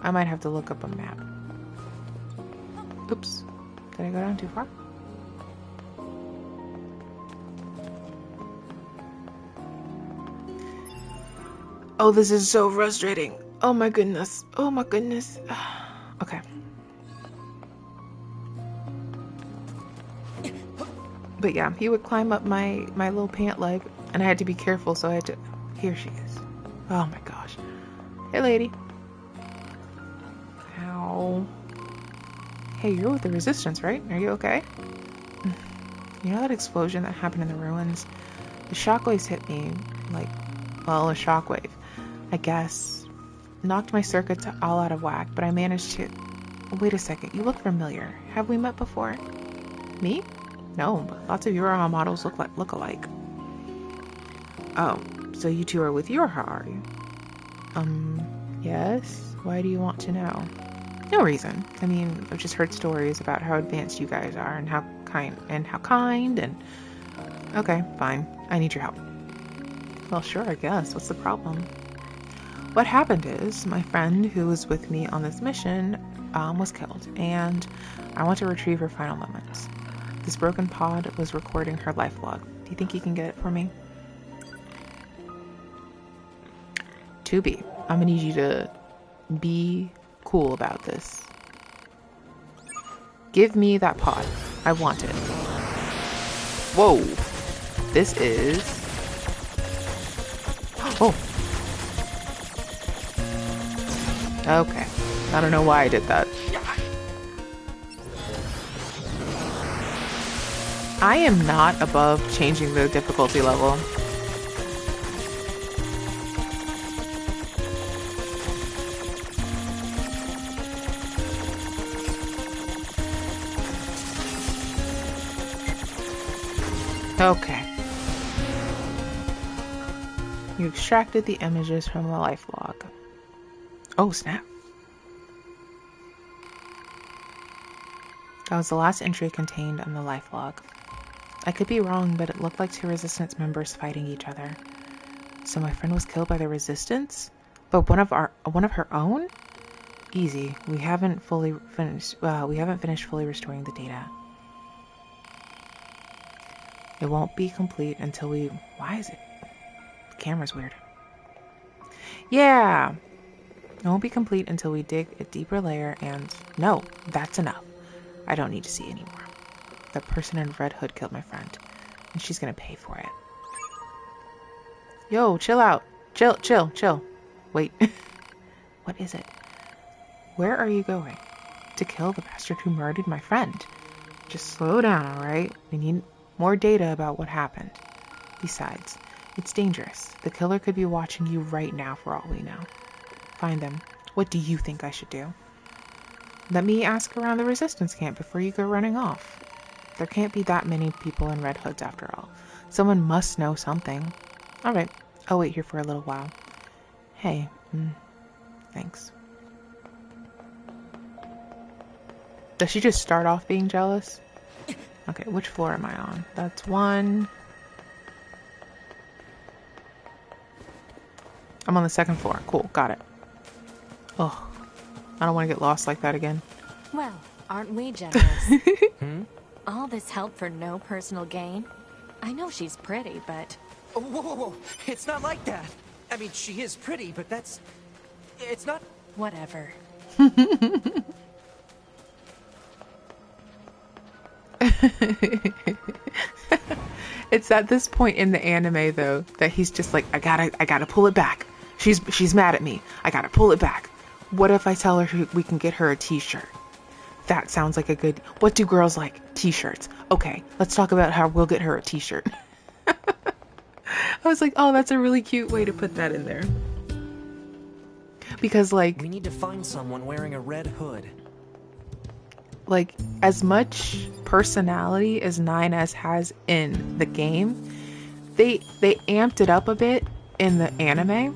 I might have to look up a map. Oops. Did I go down too far? Oh, this is so frustrating. Oh my goodness. Oh my goodness. Okay. But yeah, he would climb up my little pant leg, and I had to be careful, so I had to... Here she is. Oh my gosh. Hey, lady. Ow. Hey, you're with the Resistance, right? Are you okay? You know that explosion that happened in the ruins? The shockwaves hit me, like, well, a shockwave, I guess. Knocked my circuits all out of whack, but I managed to... Wait a second, you look familiar. Have we met before? Me? No, but lots of Euroha models look alike. Oh, so you 2 are with Euroha, are you? Yes? Why do you want to know? No reason. I mean, I've just heard stories about how advanced you guys are and how kind and... Okay, fine. I need your help. Well, sure, I guess. What's the problem? What happened is, my friend who was with me on this mission was killed, and I want to retrieve her final moments. This broken pod was recording her life log. Do you think you can get it for me? 2B, I'm gonna need you to be cool about this. Give me that pod. I want it. Whoa. This is... Oh. Okay. I don't know why I did that. I am not above changing the difficulty level. Okay. You extracted the images from the life log. Oh, snap. That was the last entry contained on the life log. I could be wrong, but it looked like two resistance members fighting each other. So my friend was killed by the resistance? But one of her own? Easy. We haven't finished fully restoring the data. It won't be complete until we... Why is it? The camera's weird. Yeah! It won't be complete until we dig a deeper layer and... No, that's enough. I don't need to see anymore. That person in red hood killed my friend, and she's gonna pay for it. Yo, chill out. Chill. Wait. What is it? Where are you going? To kill the bastard who murdered my friend. Just slow down, alright? We need more data about what happened. Besides, it's dangerous. The killer could be watching you right now for all we know. Find them. What do you think I should do? Let me ask around the resistance camp before you go running off. There can't be that many people in red hoods after all. Someone must know something. Alright, I'll wait here for a little while. Hey, thanks. Does she just start off being jealous? Okay, which floor am I on? That's 1. I'm on the 2nd floor. Cool, got it. Oh, I don't want to get lost like that again. Well, aren't we generous? All this help for no personal gain? I know she's pretty, but... Oh, whoa. It's not like that. I mean, she is pretty, but that's... It's not... Whatever. It's at this point in the anime, though, that he's just like, I gotta pull it back. She's mad at me. I gotta pull it back. What if I tell her we can get her a t-shirt? That sounds like a good... What do girls like? T-shirts. Okay, let's talk about how we'll get her a t-shirt. I was like, oh, that's a really cute way to put that in there. Because, like... We need to find someone wearing a red hood. Like, as much personality as 9S has in the game, they amped it up a bit in the anime.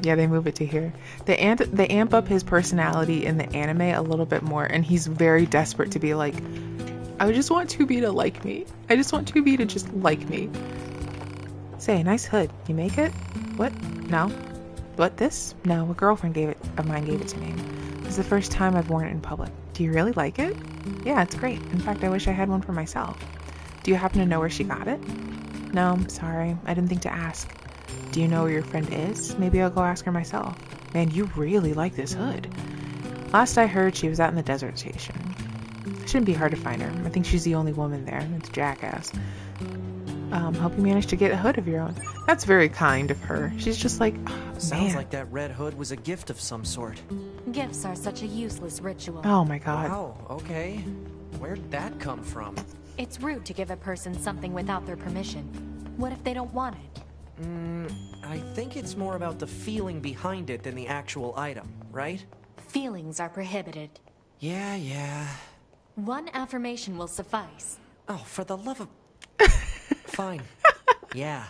Yeah, they move it to here. They amp up his personality in the anime a little bit more, and he's very desperate to be like, I just want 2B to like me. I just want 2B to just like me. Say, nice hood. You make it? What? No. What, this? No, a girlfriend of mine gave it to me. This is the first time I've worn it in public. Do you really like it? Yeah, it's great. In fact, I wish I had one for myself. Do you happen to know where she got it? No, sorry. I didn't think to ask. Do you know where your friend is? Maybe I'll go ask her myself. Man, you really like this hood. Last I heard, she was out in the desert station. It shouldn't be hard to find her. I think she's the only woman there. It's Jackass. Hope you managed to get a hood of your own. That's very kind of her. She's just like, oh, Sounds like that red hood was a gift of some sort. Gifts are such a useless ritual. Oh my god. Wow, okay. Where'd that come from? It's rude to give a person something without their permission. What if they don't want it? I think it's more about the feeling behind it than the actual item, right? Feelings are prohibited. Yeah. One affirmation will suffice. Oh, for the love of... Fine. Yeah.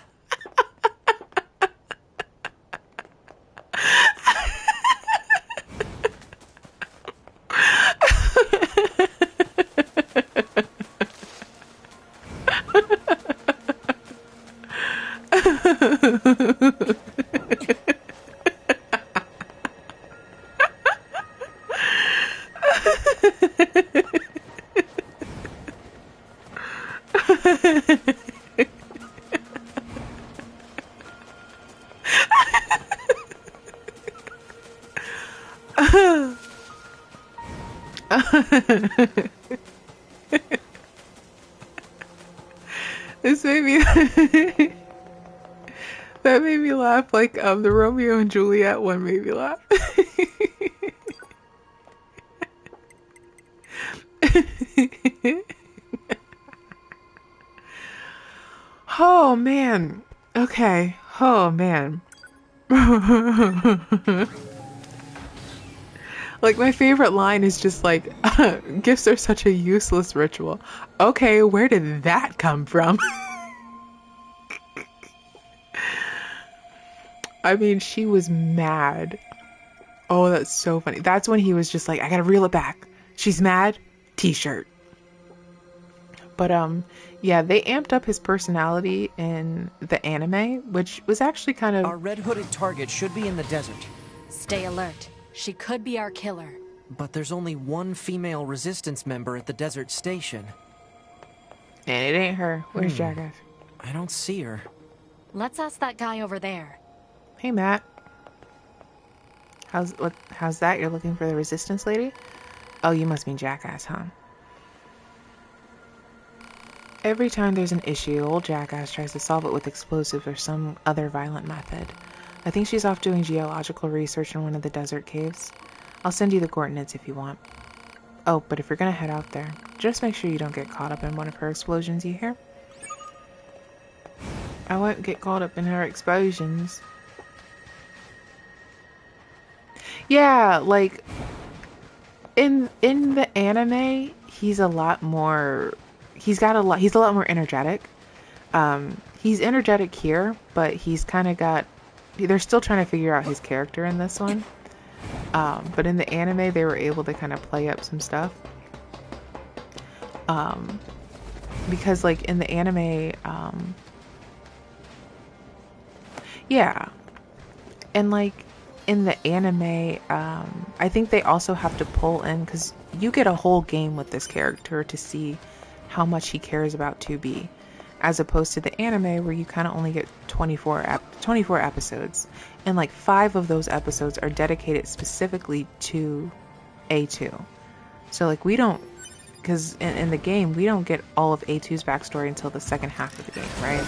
This made me that made me laugh. Like the Romeo and Juliet one made me laugh. Oh man. Okay. Oh man. Like, my favorite line is just like, gifts are such a useless ritual. Okay, where did that come from? I mean, she was mad. Oh, that's so funny. That's when he was just like, I gotta reel it back. She's mad. T-shirt. But yeah, they amped up his personality in the anime, which was actually kind of... Our red-hooded target should be in the desert. Stay alert. She could be our killer. But there's only one female resistance member at the desert station. And it ain't her. Where's Jackass? I don't see her. Let's ask that guy over there. Hey, Matt. How's that? You're looking for the resistance lady? Oh, you must mean Jackass, huh? Every time there's an issue, old Jackass tries to solve it with explosives or some other violent method. I think she's off doing geological research in one of the desert caves. I'll send you the coordinates if you want. Oh, but if you're gonna head out there, just make sure you don't get caught up in one of her explosions, you hear? I won't get caught up in her explosions. Yeah, like in the anime, he's a lot more he's a lot more energetic. He's energetic here, but he's kind of got they're still trying to figure out his character in this one. But in the anime, they were able to kind of play up some stuff. Because like in the anime, yeah. And like in the anime, I think they also have to pull in, because you get a whole game with this character to see how much he cares about 2B, as opposed to the anime where you kind of only get 24 episodes, and like 5 of those episodes are dedicated specifically to A2. So like we don't, because in the game we don't get all of A2's backstory until the second half of the game, right?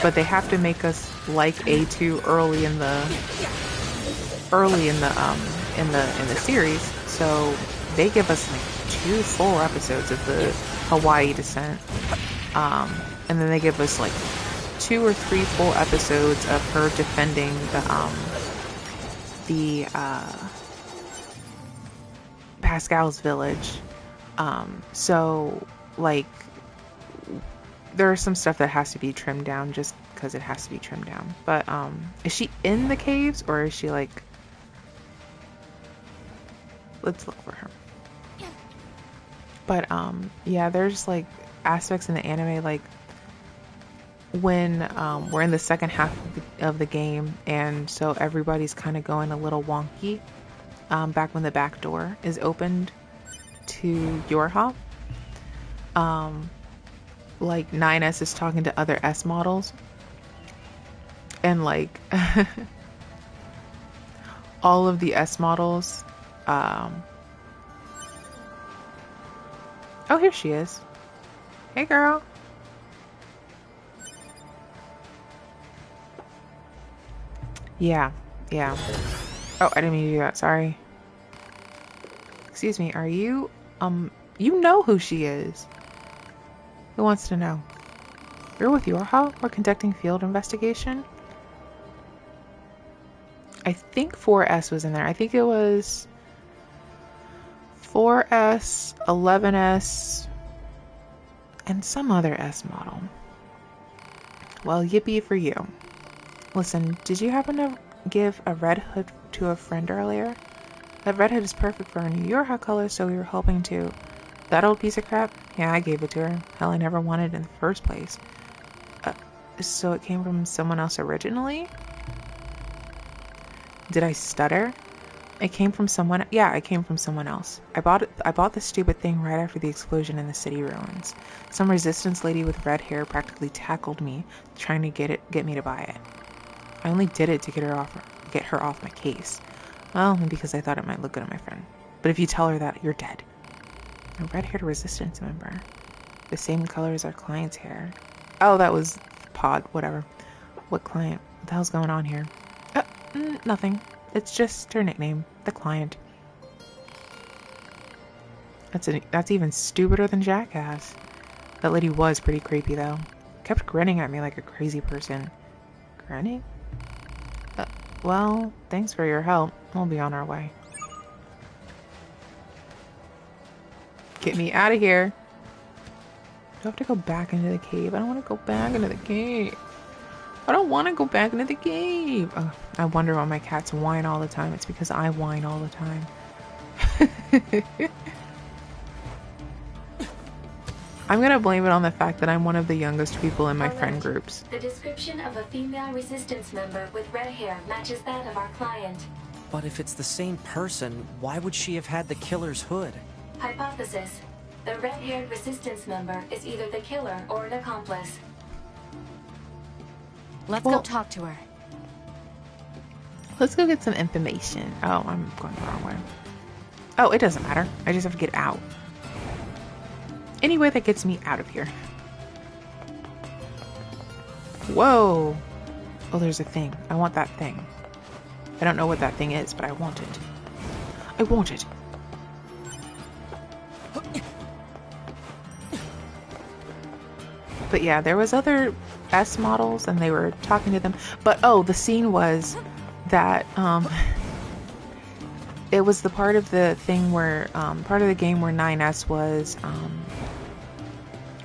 But they have to make us like A2 early in the series, so they give us like 2 full episodes of the Hawaii descent, and then they give us like 2 or 3 full episodes of her defending the Pascal's village. So like there's some stuff that has to be trimmed down just because it has to be trimmed down. But is she in the caves, or is she like... Let's look for her. But yeah, there's like aspects in the anime, like when we're in the second half of the game, and so everybody's kind of going a little wonky, back when the back door is opened to Yorha. Like 9S is talking to other S models, and like all of the S models, oh, here she is. Hey girl. Yeah. Oh, I didn't mean to do that, sorry. Excuse me, are you you know who she is. Who wants to know? You're with Yorha? We're conducting field investigation? I think 4S was in there. I think it was 4S, 11S, and some other S model. Well, yippee for you. Listen, did you happen to give a red hood to a friend earlier? That red hood is perfect for our new Yorha color, so we were hoping to... That old piece of crap? Yeah, I gave it to her. Hell, I never wanted it in the first place. So it came from someone else originally? Did I stutter? It came from someone... Yeah, it came from someone else. I bought this stupid thing right after the explosion in the city ruins. Some resistance lady with red hair practically tackled me, trying to get me to buy it. I only did it to get her off my case. Well, because I thought it might look good on my friend. But if you tell her that, you're dead. A red-haired resistance member. The same color as our client's hair. Oh, that was Pod, whatever. What client? What the hell's going on here? Nothing. It's just her nickname, the client. That's even stupider than Jackass. That lady was pretty creepy, though. Kept grinning at me like a crazy person. Grinning? Well, thanks for your help. We'll be on our way. Get me out of here. Do I have to go back into the cave? I don't want to go back into the cave. I don't want to go back into the game. Oh, I wonder why my cats whine all the time. It's because I whine all the time. I'm gonna blame it on the fact that I'm one of the youngest people in my friend groups. The description of a female resistance member with red hair matches that of our client. But if it's the same person, why would she have had the killer's hood? Hypothesis. The red-haired resistance member is either the killer or an accomplice. Let's go talk to her. Let's go get some information. Oh, I'm going the wrong way. Oh, it doesn't matter. I just have to get out. Any way that gets me out of here. Whoa. Oh, there's a thing. I want that thing. I don't know what that thing is, but I want it. I want it. But yeah, there was other S models and they were talking to them. But oh, the scene was that it was the part of the thing where part of the game where 9S was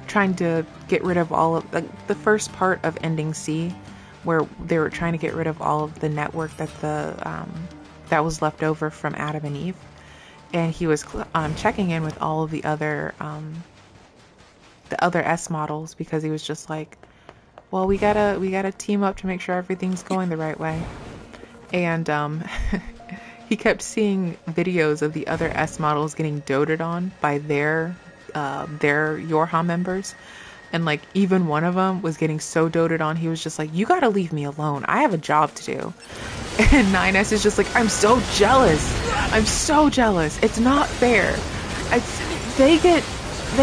trying to get rid of all of the first part of Ending C, where they were trying to get rid of all of the network that that was left over from Adam and Eve, and he was checking in with all of the other S models, because he was just like, well, we gotta team up to make sure everything's going the right way. And he kept seeing videos of the other S models getting doted on by their Yorha members, and like even one of them was getting so doted on, he was just like, you gotta leave me alone, I have a job to do. And 9S is just like, I'm so jealous, it's not fair. They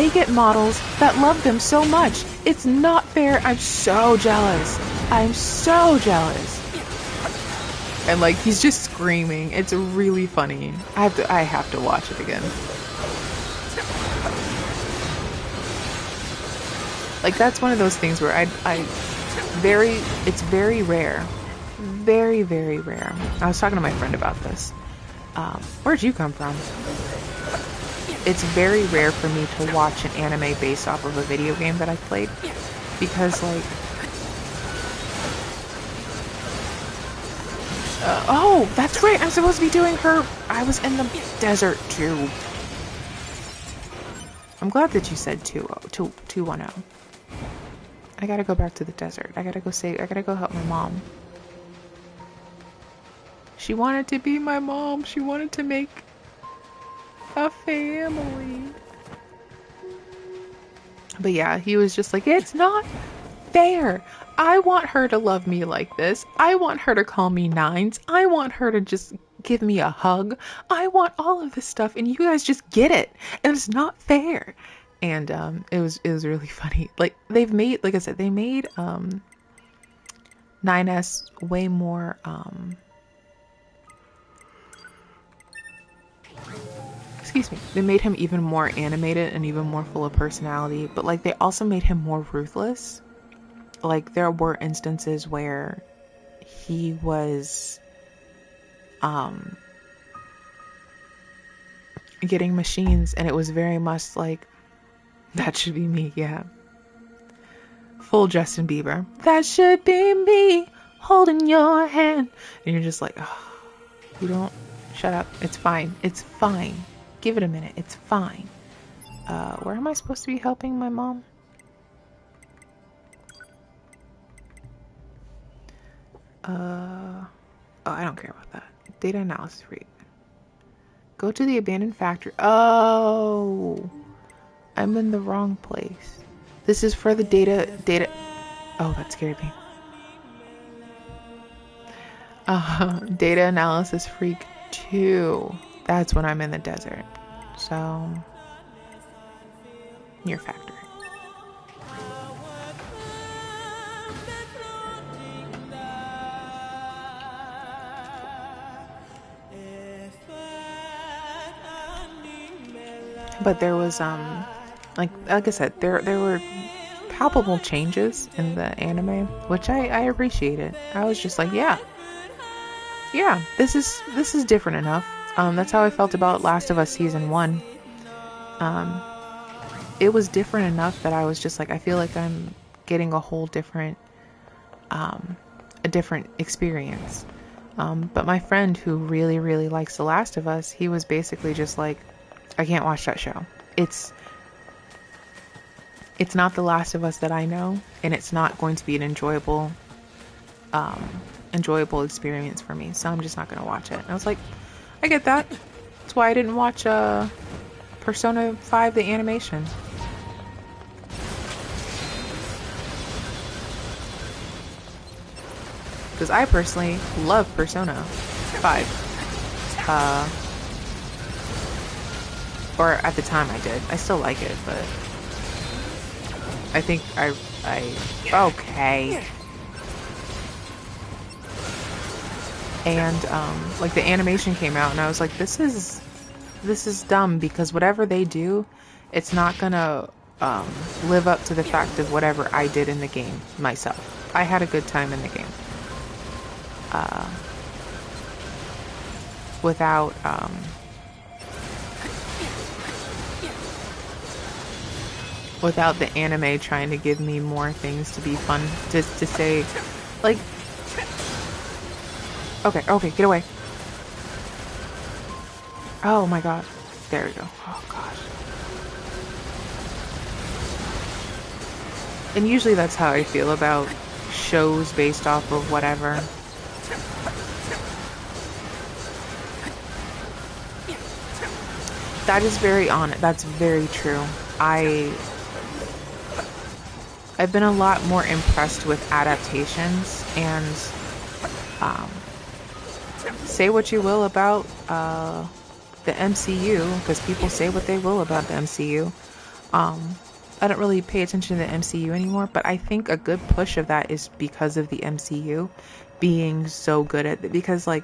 get models that love them so much, it's not fair, I'm so jealous. And like he's just screaming. It's really funny. I have to watch it again. Like that's one of those things where it's very rare. Very, very rare. I was talking to my friend about this. Where'd you come from? It's very rare for me to watch an anime based off of a video game that I played, because like oh, that's right, I'm supposed to be doing her. I was in the desert too. I'm glad that you said 210. I gotta go back to the desert. I gotta go help my mom. She wanted to be my mom. She wanted to make a family. But yeah, he was just like, it's not fair. I want her to love me like this. I want her to call me nines. I want her to just give me a hug. I want all of this stuff, and you guys just get it. And it's not fair. And it was really funny. Like they made 9S way more excuse me. They made him even more animated and even more full of personality, but like they also made him more ruthless. Like there were instances where he was getting machines, and it was very much like, that should be me, yeah. Full Justin Bieber. That should be me holding your hand. And you're just like, oh, you don't, shut up. It's fine. It's fine. Give it a minute. It's fine. Where am I supposed to be helping my mom? Oh, I don't care about that. Data analysis rate. Go to the abandoned factory. Oh, I'm in the wrong place. This is for the data. Oh, that scared me. Data analysis freak 2. That's when I'm in the desert. So, Nier factory. But there was like I said, there were palpable changes in the anime, which I appreciated. I was just like, yeah, this is different enough. That's how I felt about Last of Us Season 1. It was different enough that I was just like, I feel like I'm getting a whole different a different experience. But my friend who really, really likes The Last of Us, he was basically just like, I can't watch that show. It's not The Last of Us that I know, and it's not going to be an enjoyable experience for me, so I'm just not going to watch it. And I was like, I get that. That's why I didn't watch Persona 5 the animation. Because I personally love Persona 5. Or at the time I did. I still like it, but I think okay. And like the animation came out and I was like, this is dumb, because whatever they do, it's not gonna live up to the fact of whatever I did in the game myself. I had a good time in the game. Without the anime trying to give me more things to be fun to say, like, okay, get away. Oh my god, there we go. Oh gosh. And usually that's how I feel about shows based off of whatever. That is very honest. That's very true. I've been a lot more impressed with adaptations, and say what you will about the MCU, because people say what they will about the MCU. I don't really pay attention to the MCU anymore, but I think a good push of that is because of the MCU being so good at it, because like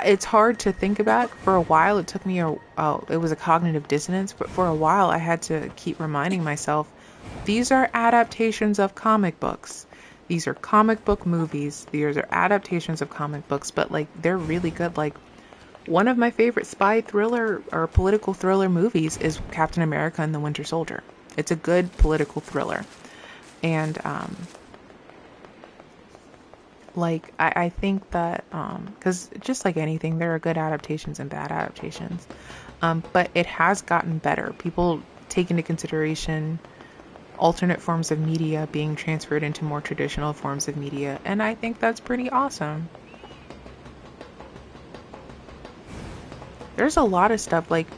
it's hard to think about. For a while it took me it was a cognitive dissonance, but for a while I had to keep reminding myself, these are adaptations of comic books. These are comic book movies. These are adaptations of comic books, but like they're really good. Like one of my favorite spy thriller or political thriller movies is Captain America and the Winter Soldier. It's a good political thriller. And like I think that because just like anything, there are good adaptations and bad adaptations, but it has gotten better. People take into consideration alternate forms of media being transferred into more traditional forms of media, and I think that's pretty awesome. There's a lot of stuff, like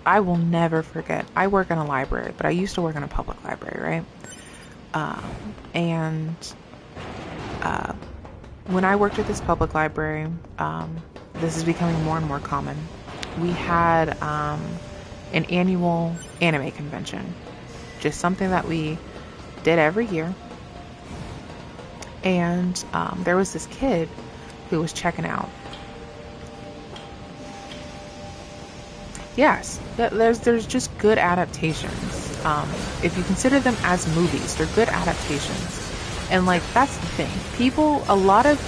I will never forget, I work in a library, but I used to work in a public library, right? And when I worked at this public library, this is becoming more and more common. We had an annual anime convention, just something that we did every year. And there was this kid who was checking out. Yes, there's just good adaptations. If you consider them as movies, they're good adaptations. And like that's the thing. A lot of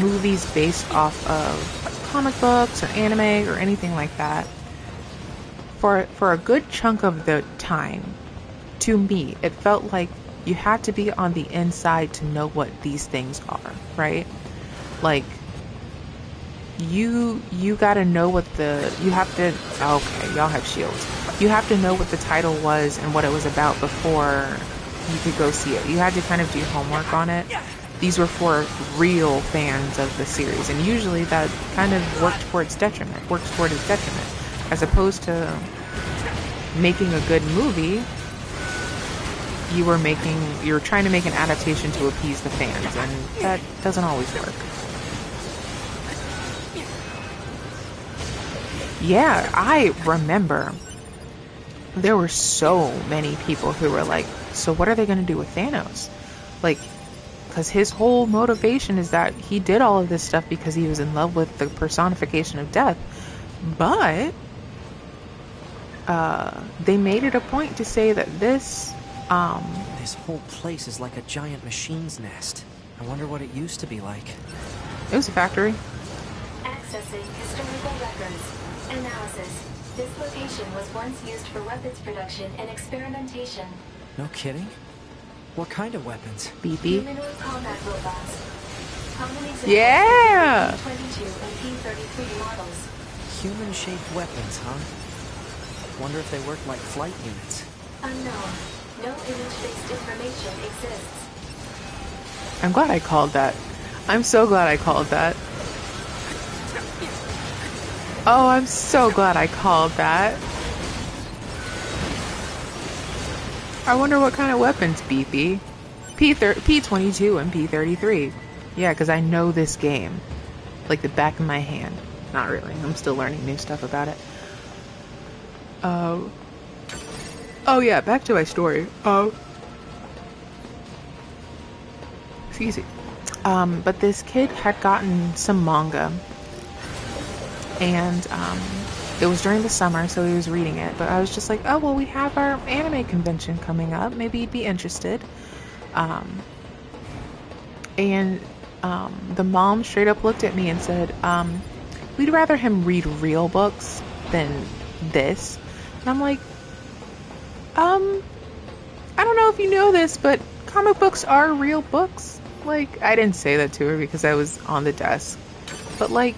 movies based off of comic books or anime or anything like that, for a good chunk of the time, to me, it felt like you had to be on the inside to know what these things are, right? Like you gotta know what okay, y'all have shields. You have to know what the title was and what it was about before you could go see it. You had to kind of do homework on it. These were for real fans of the series, and usually that kind of works toward its detriment, as opposed to making a good movie. You were trying to make an adaptation to appease the fans, and that doesn't always work. Yeah, I remember there were so many people who were like, so what are they going to do with Thanos? Like, because his whole motivation is that he did all of this stuff because he was in love with the personification of death. But they made it a point to say that this whole place is like a giant machine's nest. I wonder what it used to be like. It was a factory. Accessing historical records. Analysis. This location was once used for weapons production and experimentation. No kidding? What kind of weapons? Beepy. Humanoid combat robots. Common examples Yeah! include P-22 and P-33 models. Human-shaped weapons, huh? Wonder if they work like flight units. Unknown. No image-based information exists. I'm glad I called that. I'm so glad I called that. Oh, I'm so glad I called that. I wonder what kind of weapons, Beepy. P-22 and P-33. Yeah, because I know this game. Like the back of my hand. Not really. I'm still learning new stuff about it. Oh yeah, back to my story. Excuse me. But this kid had gotten some manga. And it was during the summer, so he was reading it. But I was just like, oh, well, we have our anime convention coming up. Maybe you'd be interested. And the mom straight up looked at me and said, we'd rather him read real books than this. And I'm like, I don't know if you know this, but comic books are real books. Like, I didn't say that to her because I was on the desk. But like,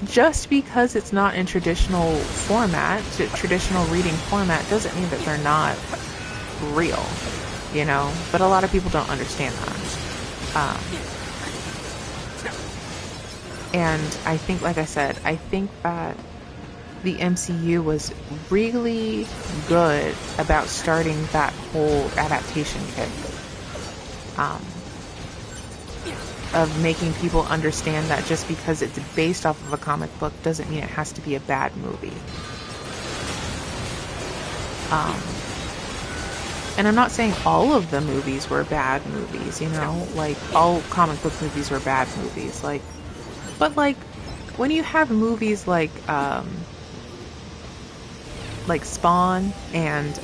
just because it's not in traditional format, traditional reading format, doesn't mean that they're not real, you know? But a lot of people don't understand that. And I think, like I said, I think that the MCU was really good about starting that whole adaptation kick. Of making people understand that just because it's based off of a comic book doesn't mean it has to be a bad movie. And I'm not saying all of the movies were bad movies, you know, like all comic book movies were bad movies, like, but like when you have movies like Spawn and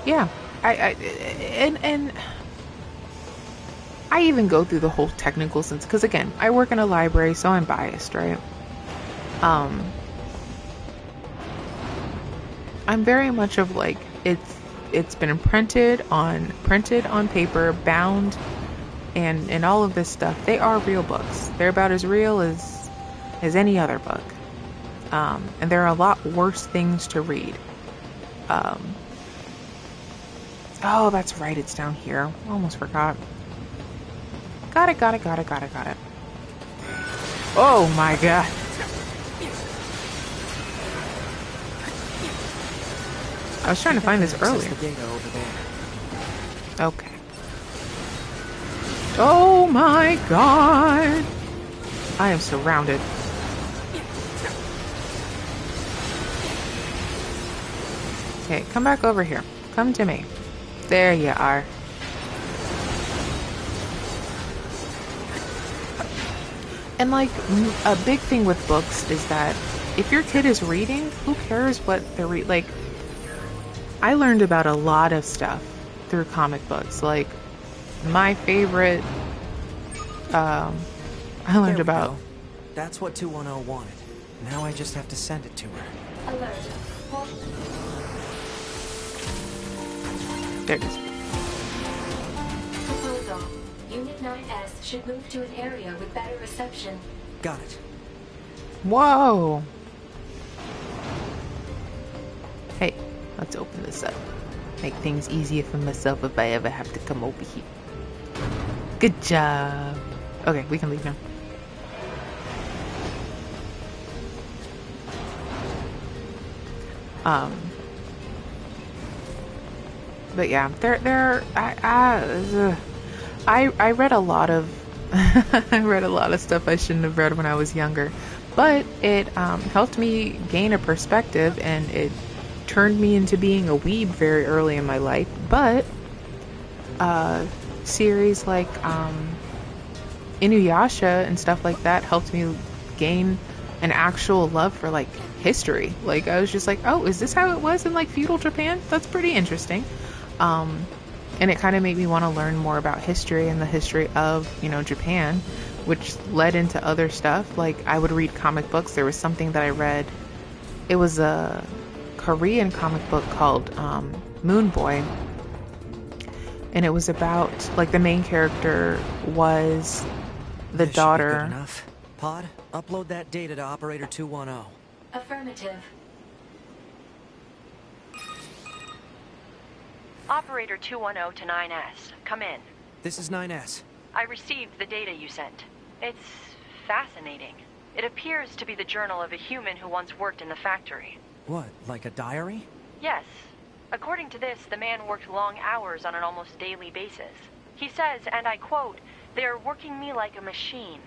yeah, and I even go through the whole technical sense because again, I work in a library, so I'm biased, right? I'm very much of like it's been printed on paper, bound, and all of this stuff. They are real books. They're about as real as any other book. And there are a lot worse things to read. Oh, that's right. It's down here. Almost forgot. Got it. Oh my god. I was trying to find this earlier. Okay. Oh my god. I am surrounded. Okay, come back over here. Come to me. There you are. And like a big thing with books is that if your kid is reading, who cares what they're reading? Like, I learned about a lot of stuff through comic books. Like, my favorite, I learned about... Go. That's what 210 wanted. Now I just have to send it to her. Alert. There it is. Proposal. Unit 9S should move to an area with better reception. Got it. Whoa! Hey, let's open this up. Make things easier for myself if I ever have to come over here. Good job. Okay, we can leave now. But yeah, I read a lot of I read a lot of stuff I shouldn't have read when I was younger, but it helped me gain a perspective, and it turned me into being a weeb very early in my life. But series like Inuyasha and stuff like that helped me gain an actual love for like history. Like, I was just like, oh, is this how it was in like feudal Japan? That's pretty interesting. And it kind of made me want to learn more about history and the history of, you know, Japan, which led into other stuff. Like, I would read comic books. There was something that I read. It was a Korean comic book called Moon Boy. And it was about, like, the main character was the This should be good daughter. enough. Pod, upload that data to Operator 210. Affirmative. Operator 210 to 9S. Come in. This is 9S. I received the data you sent. It's fascinating. It appears to be the journal of a human who once worked in the factory. What, like a diary? Yes. According to this, the man worked long hours on an almost daily basis. He says, and I quote, "They're working me like a machine.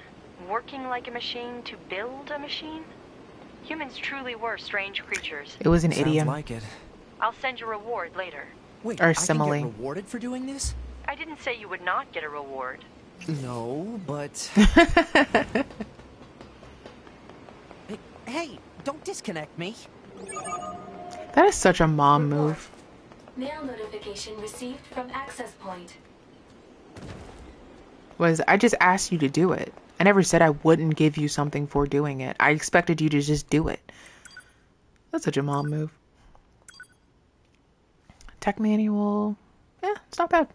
Working like a machine to build a machine?" Humans truly were strange creatures. It was an Sounds idiom. like it. I'll send you a reward later. Wait, Or I simile. can get rewarded for doing this? I didn't say you would not get a reward. No, but... Hey, don't disconnect me. That is such a mom move. Mail notification received from access point. I just asked you to do it. I never said I wouldn't give you something for doing it. I expected you to just do it. That's such a mom move. Tech manual. Yeah, it's not bad.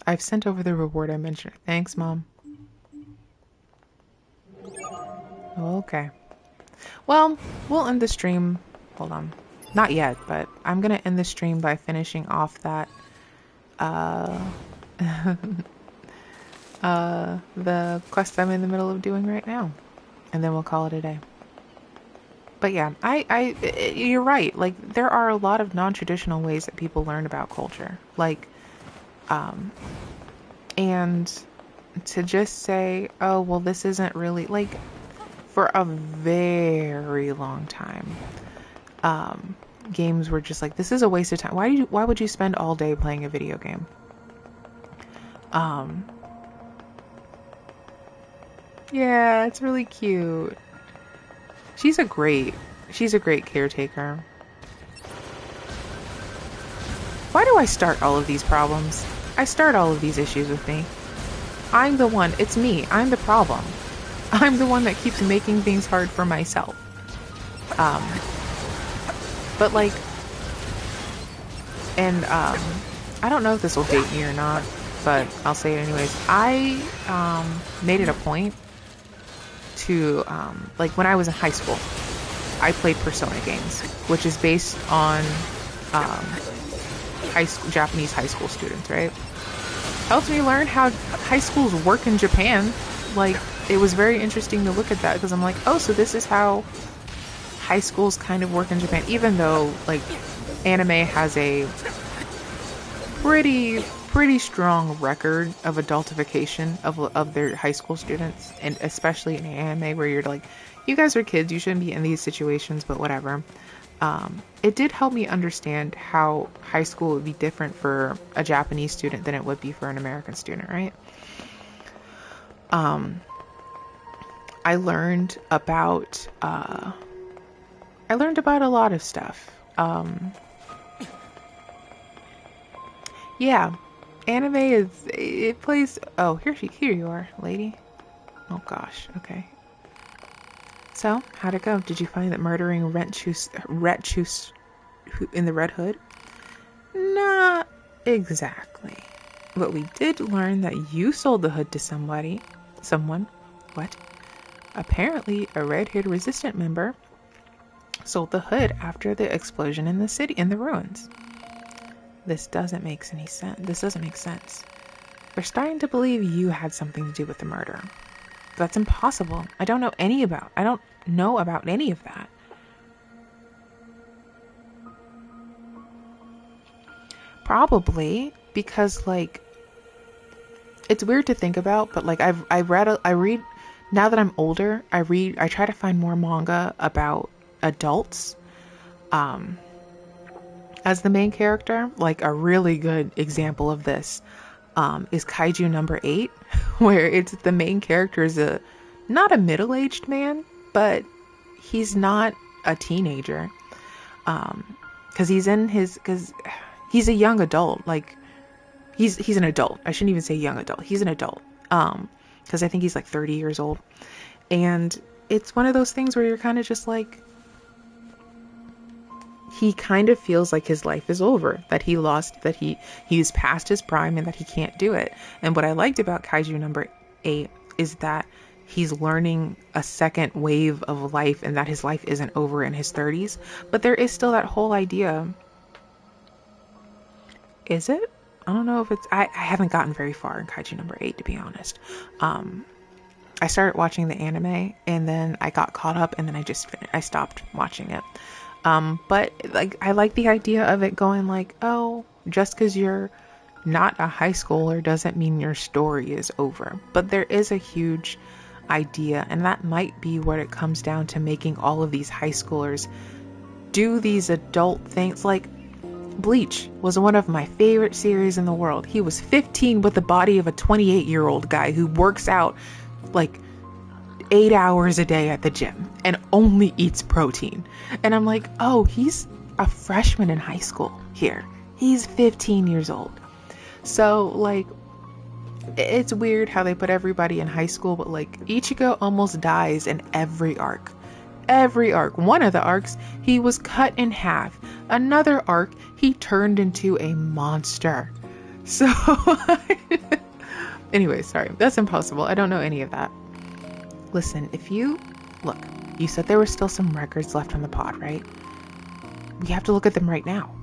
I've sent over the reward I mentioned. Thanks, Mom. Okay. Well, we'll end the stream. Hold on. Not yet, but I'm going to end the stream by finishing off that the quest I'm in the middle of doing right now. And then we'll call it a day. But yeah, you're right. Like, there are a lot of non-traditional ways that people learn about culture. Like, and to just say, oh, well, this isn't really, like, for a very long time, games were just like, this is a waste of time. Why would you spend all day playing a video game? Yeah, it's really cute. She's a great caretaker. Why do I start all of these problems? I start all of these issues with me. I'm the one. It's me. I'm the problem. I'm the one that keeps making things hard for myself. But like, and I don't know if this will date me or not, but I'll say it anyways. I made it a point to like, when I was in high school, I played Persona games, which is based on Japanese high school students, right? Helps me learn how high schools work in Japan. Like, it was very interesting to look at that, because I'm like, oh, so this is how high schools kind of work in Japan, even though, like, anime has a pretty strong record of adultification of their high school students, and especially in anime, where you're like, you guys are kids, you shouldn't be in these situations, but whatever. It did help me understand how high school would be different for a Japanese student than it would be for an American student, right? I learned about a lot of stuff. Yeah, anime it plays. Oh, here you are, lady. Oh gosh, okay. So, how'd it go? Did you find that murdering Retchus in the Red Hood? Not exactly. But we did learn that you sold the hood to someone. What? Apparently, a Red Hood resistant member sold the hood after the explosion in the ruins. This doesn't make any sense. This doesn't make sense. We're starting to believe you had something to do with the murder. That's impossible. I don't know about any of that. Probably because, like, it's weird to think about, but like I read now that I'm older, I try to find more manga about adults as the main character. Like, a really good example of this is Kaiju number 8, where it's the main character is not a middle-aged man, but he's not a teenager, because he's a young adult. Like, he's an adult. I shouldn't even say young adult. He's an adult. because I think he's like 30 years old. And it's one of those things where you're kind of just like, he kind of feels like his life is over, that he lost, that he's past his prime and that he can't do it. And what I liked about Kaiju number 8 is that he's learning a second wave of life and that his life isn't over in his 30s. But there is still that whole idea. Is it? I don't know if it's... I haven't gotten very far in Kaiju number 8, to be honest. I started watching the anime and then I got caught up and then I stopped watching it. But like, I like the idea of it going like, oh, just because you're not a high schooler doesn't mean your story is over. But there is a huge idea, and that might be what it comes down to, making all of these high schoolers do these adult things. Like Bleach was one of my favorite series in the world. He was 15 with the body of a 28-year-old guy who works out like 8 hours a day at the gym and only eats protein. And I'm like, oh, he's a freshman in high school here. He's 15 years old. So like, it's weird how they put everybody in high school, but like Ichigo almost dies in every arc. Every arc. One of the arcs, he was cut in half. Another arc, he turned into a monster. So anyway, sorry, that's impossible. I don't know any of that. Listen, look, you said there were still some records left on the pod, right? We have to look at them right now.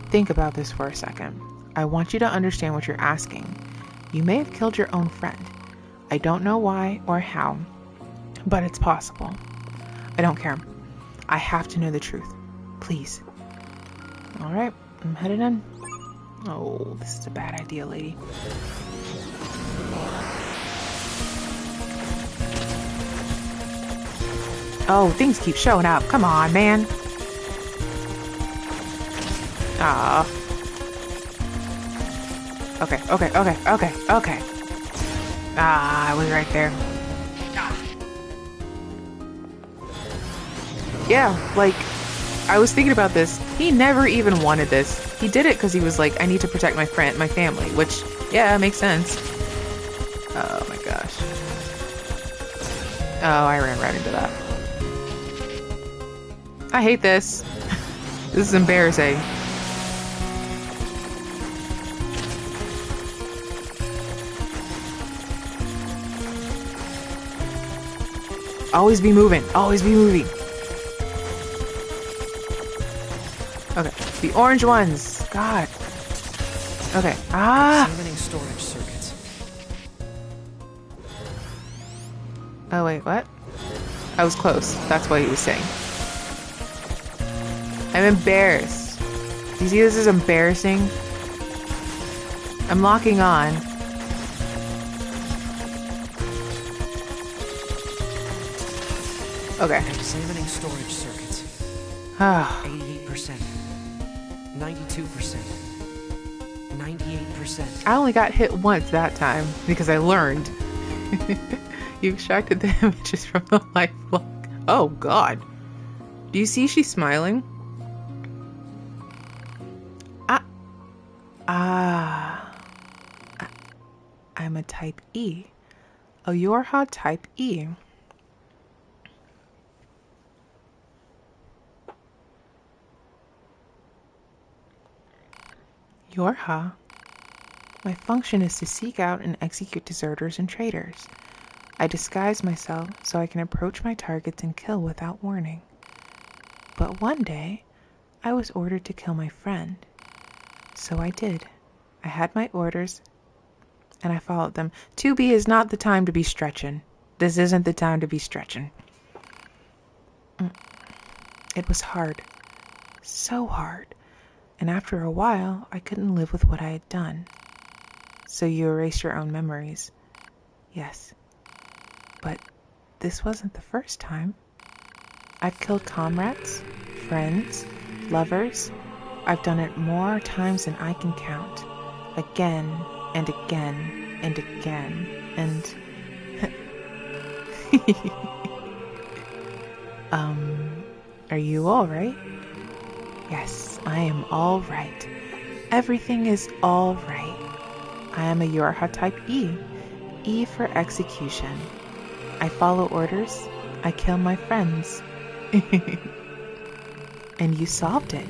Think about this for a second. I want you to understand what you're asking. You may have killed your own friend. I don't know why or how, but it's possible. I don't care. I have to know the truth. Please. All right, I'm headed in. Oh, this is a bad idea, lady. Oh, things keep showing up. Come on, man. Ah. Okay. Ah, I was right there. Yeah, like, I was thinking about this. He never even wanted this. He did it because he was like, I need to protect my family, which, yeah, makes sense. Oh my gosh. Oh, I ran right into that. I hate this. This is embarrassing. Always be moving. Always be moving. Okay. The orange ones. God. Okay. Ah. Examining storage circuits. Oh, wait. What? I was close. That's what he was saying. I'm embarrassed. You see, this is embarrassing. I'm locking on. Okay. Examining storage circuits. 88%. 92%. 98%. I only got hit once that time because I learned. You extracted the images from the life block. Oh God. Do you see she's smiling? I'm a type E. Oh, you're a type E. Yorha. My function is to seek out and execute deserters and traitors. I disguise myself so I can approach my targets and kill without warning. But one day, I was ordered to kill my friend. So I did. I had my orders, and I followed them. 2B is not the time to be stretching. This isn't the time to be stretching. It was hard. So hard. And after a while, I couldn't live with what I had done. So you erase your own memories. Yes. But this wasn't the first time. I've killed comrades, friends, lovers. I've done it more times than I can count. Again and again and again. And... Are you alright? Yes, I am alright. Everything is alright. I am a Yorha type E. E for execution. I follow orders. I kill my friends. And you solved it.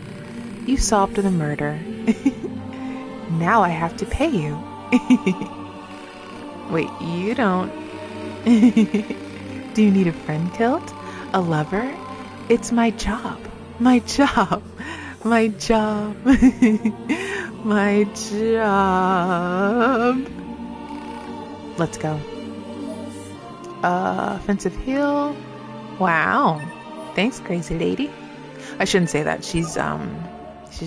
You solved the murder. Now I have to pay you. Wait, you don't. Do you need a friend killed? A lover? It's my job. My job. My job. My job. Let's go. Offensive heal. Wow. Thanks, crazy lady. I shouldn't say that. She's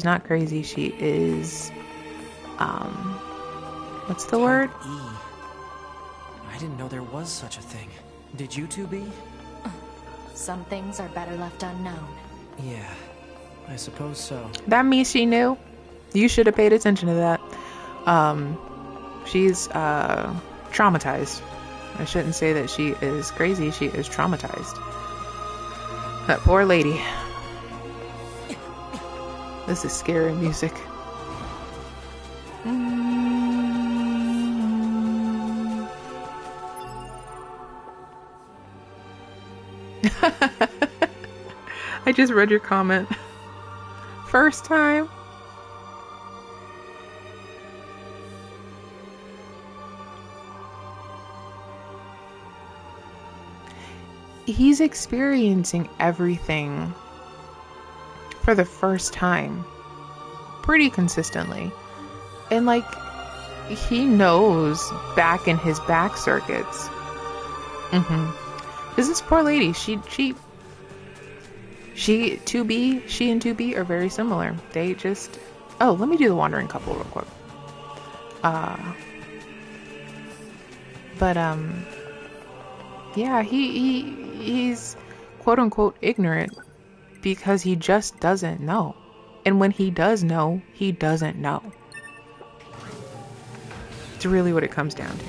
not crazy. She is, what's the word? E. I didn't know there was such a thing. Did you two be? Some things are better left unknown. Yeah, I suppose so. That means she knew. You should have paid attention to that. She's, traumatized. I shouldn't say that she is crazy. She is traumatized. That poor lady. This is scary music. I just read your comment. First time. He's experiencing everything for the first time pretty consistently. And like, he knows back in his back circuits. Because this poor lady, she and 2B are very similar. They just, oh, let me do the wandering couple real quick. Yeah, he's quote unquote ignorant because he just doesn't know. And when he does know, he doesn't know. It's really what it comes down to.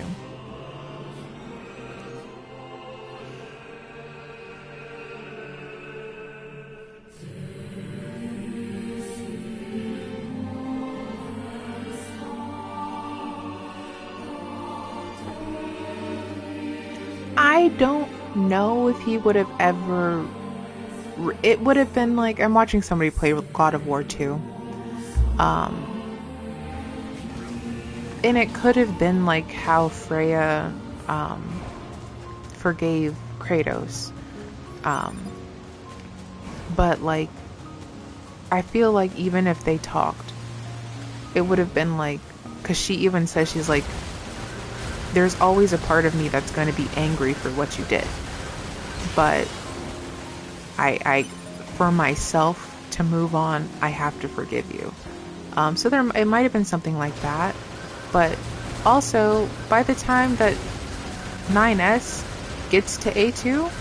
I don't know if he would have ever... It would have been like... I'm watching somebody play God of War 2. And it could have been like how Freya forgave Kratos. But like... I feel like even if they talked, it would have been like... Because she even says, she's like... There's always a part of me that's going to be angry for what you did. But I for myself to move on, I have to forgive you. So it might have been something like that. But also, by the time that 9S gets to A2,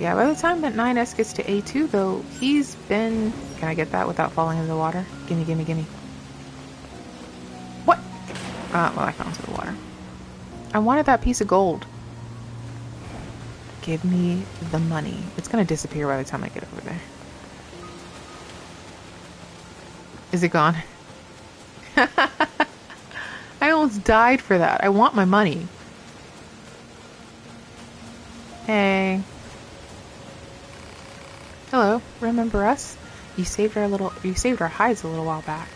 yeah, by the time that 9S gets to A2, though, he's been... Can I get that without falling into the water? Gimme, gimme, gimme. What? Well, I fell into the water. I wanted that piece of gold. Give me the money. It's gonna disappear by the time I get over there. Is it gone? I almost died for that. I want my money. Hey. Hello. Remember us? You saved our hides a little while back.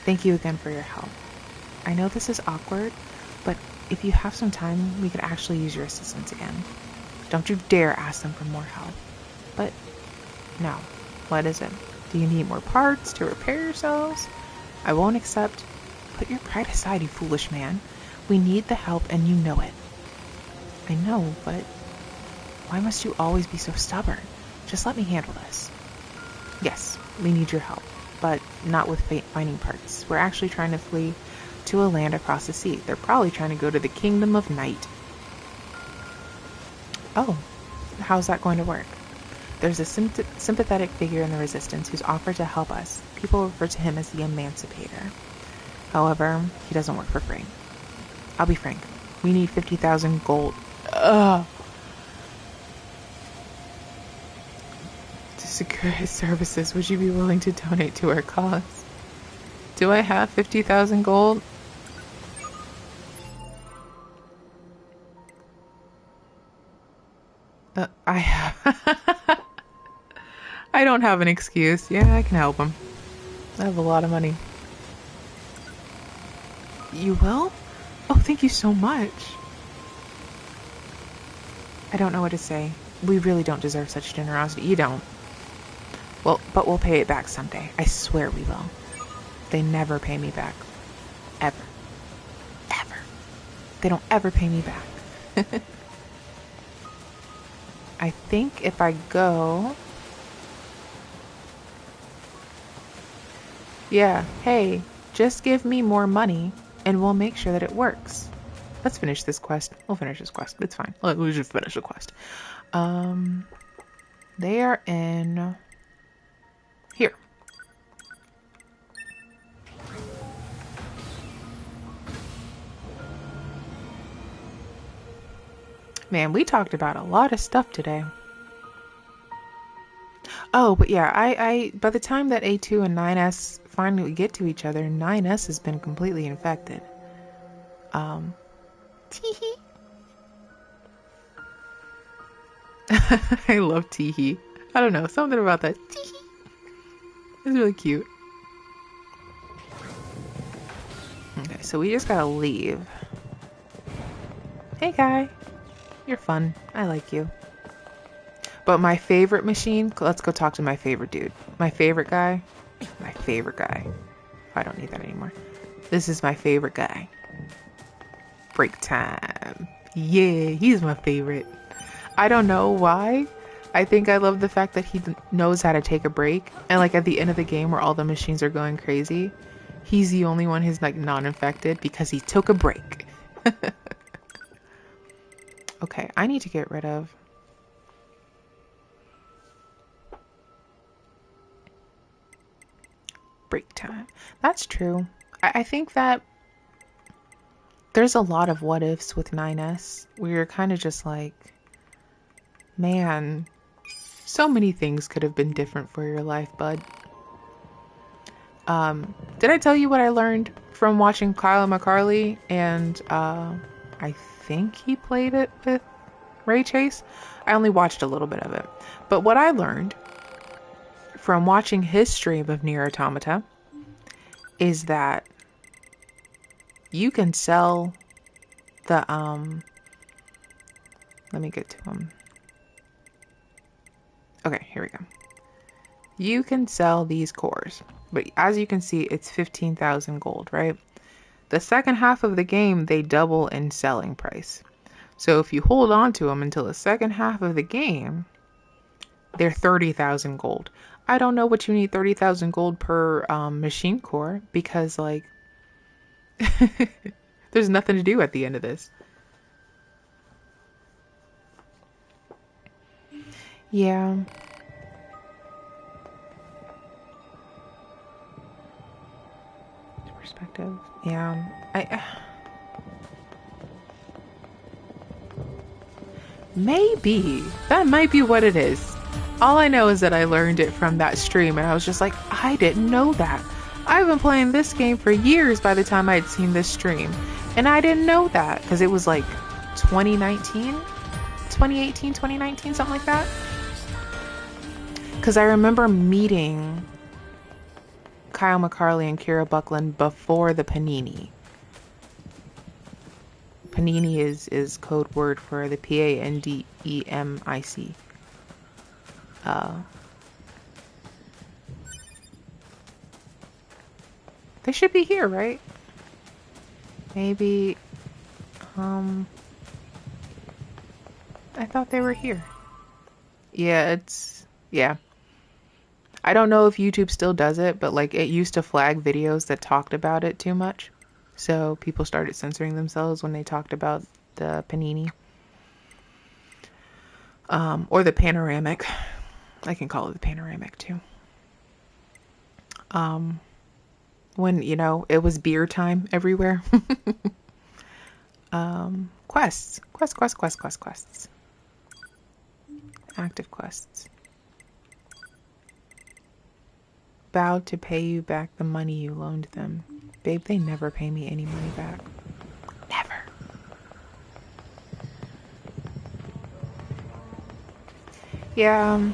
Thank you again for your help. I know this is awkward, but if you have some time, we could actually use your assistance again. Don't you dare ask them for more help. But, no. What is it? Do you need more parts to repair yourselves? I won't accept. Put your pride aside, you foolish man. We need the help and you know it. I know, but why must you always be so stubborn? Just let me handle this. Yes, we need your help, but not with finding parts. We're actually trying to flee to a land across the sea. They're probably trying to go to the Kingdom of Night. Oh, how's that going to work? There's a sympathetic figure in the Resistance who's offered to help us. People refer to him as the Emancipator. However, he doesn't work for free. I'll be frank. We need 50,000 gold. To secure his services, would you be willing to donate to our cause? Do I have 50,000 gold? I don't have an excuse. Yeah, I can help him. I have a lot of money. You will? Oh, thank you so much. I don't know what to say. We really don't deserve such generosity. You don't. Well, but we'll pay it back someday. I swear we will. They never pay me back. Ever. Ever. They don't ever pay me back. I think if I go... Yeah, hey, just give me more money and we'll make sure that it works. Let's finish this quest. We'll finish this quest. It's fine. We'll just finish the quest. They are in here. Man, we talked about a lot of stuff today. Oh, but yeah, I by the time that A2 and 9S finally get to each other, 9S has been completely infected. Teehee. I love teehee. I don't know, something about that teehee. It's really cute. Okay, so we just gotta leave. Hey guy, you're fun. I like you. But my favorite machine, let's go talk to my favorite dude. My favorite guy. My favorite guy. I don't need that anymore. This is my favorite guy. Break time. Yeah, he's my favorite. I don't know why. I think I love the fact that he knows how to take a break. And like at the end of the game where all the machines are going crazy, he's the only one who's like non-infected because he took a break. Okay, I need to get rid of... break time. That's true. I think that there's a lot of what ifs with 9S where you're kind of just like, man, so many things could have been different for your life, bud. Did I tell you what I learned from watching Kyle McCarley? And I think he played it with Ray Chase. I only watched a little bit of it. But what I learned from watching his stream of Nier Automata is that you can sell the let me get to him. Okay, here we go. You can sell these cores, but as you can see, it's 15,000 gold, right? The second half of the game, they double in selling price. So if you hold on to them until the second half of the game, they're 30,000 gold. I don't know what you need 30,000 gold per machine core because like there's nothing to do at the end of this. Yeah. Perspective. Yeah. Maybe. That might be what it is. All I know is that I learned it from that stream and I was just like, I didn't know that. I've been playing this game for years by the time I'd seen this stream. And I didn't know that because it was like 2019, 2018, 2019, something like that. Because I remember meeting Kyle McCarley and Kira Buckland before the Panini. Panini is code word for the Pandemic. They should be here, right? Maybe, I thought they were here. Yeah, yeah. I don't know if YouTube still does it, but like it used to flag videos that talked about it too much. So people started censoring themselves when they talked about the Panini. Or the panoramic. I can call it the panoramic too. When, you know, it was beer time everywhere. Quests. Quests. Active quests. Vowed to pay you back the money you loaned them. Babe, they never pay me any money back. Never. Yeah.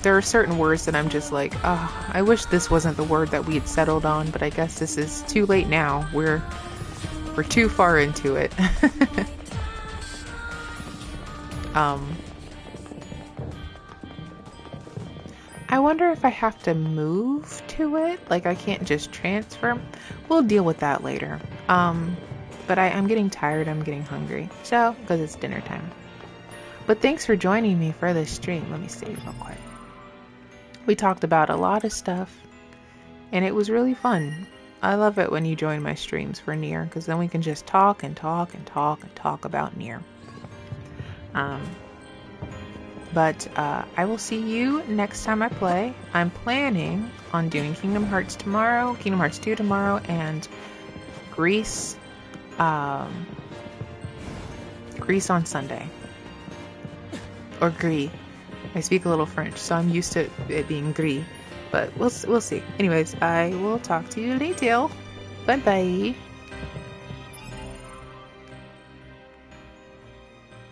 there are certain words that I'm just like, oh, I wish this wasn't the word that we had settled on, but I guess this is too late now. We're too far into it. I wonder if I have to move to it. Like, I can't just transfer. We'll deal with that later. But I'm getting tired. I'm getting hungry. So, because it's dinner time. But thanks for joining me for this stream. Let me save real quick. We talked about a lot of stuff. And it was really fun. I love it when you join my streams for Nier. Because then we can just talk and talk and talk and talk about Nier. But I will see you next time I play. I'm planning on doing Kingdom Hearts tomorrow, Kingdom Hearts 2 tomorrow, and Greece, Greece on Sunday. Or Gris. I speak a little French, so I'm used to it being Gris. But we'll see. Anyways, I will talk to you later. Bye-bye.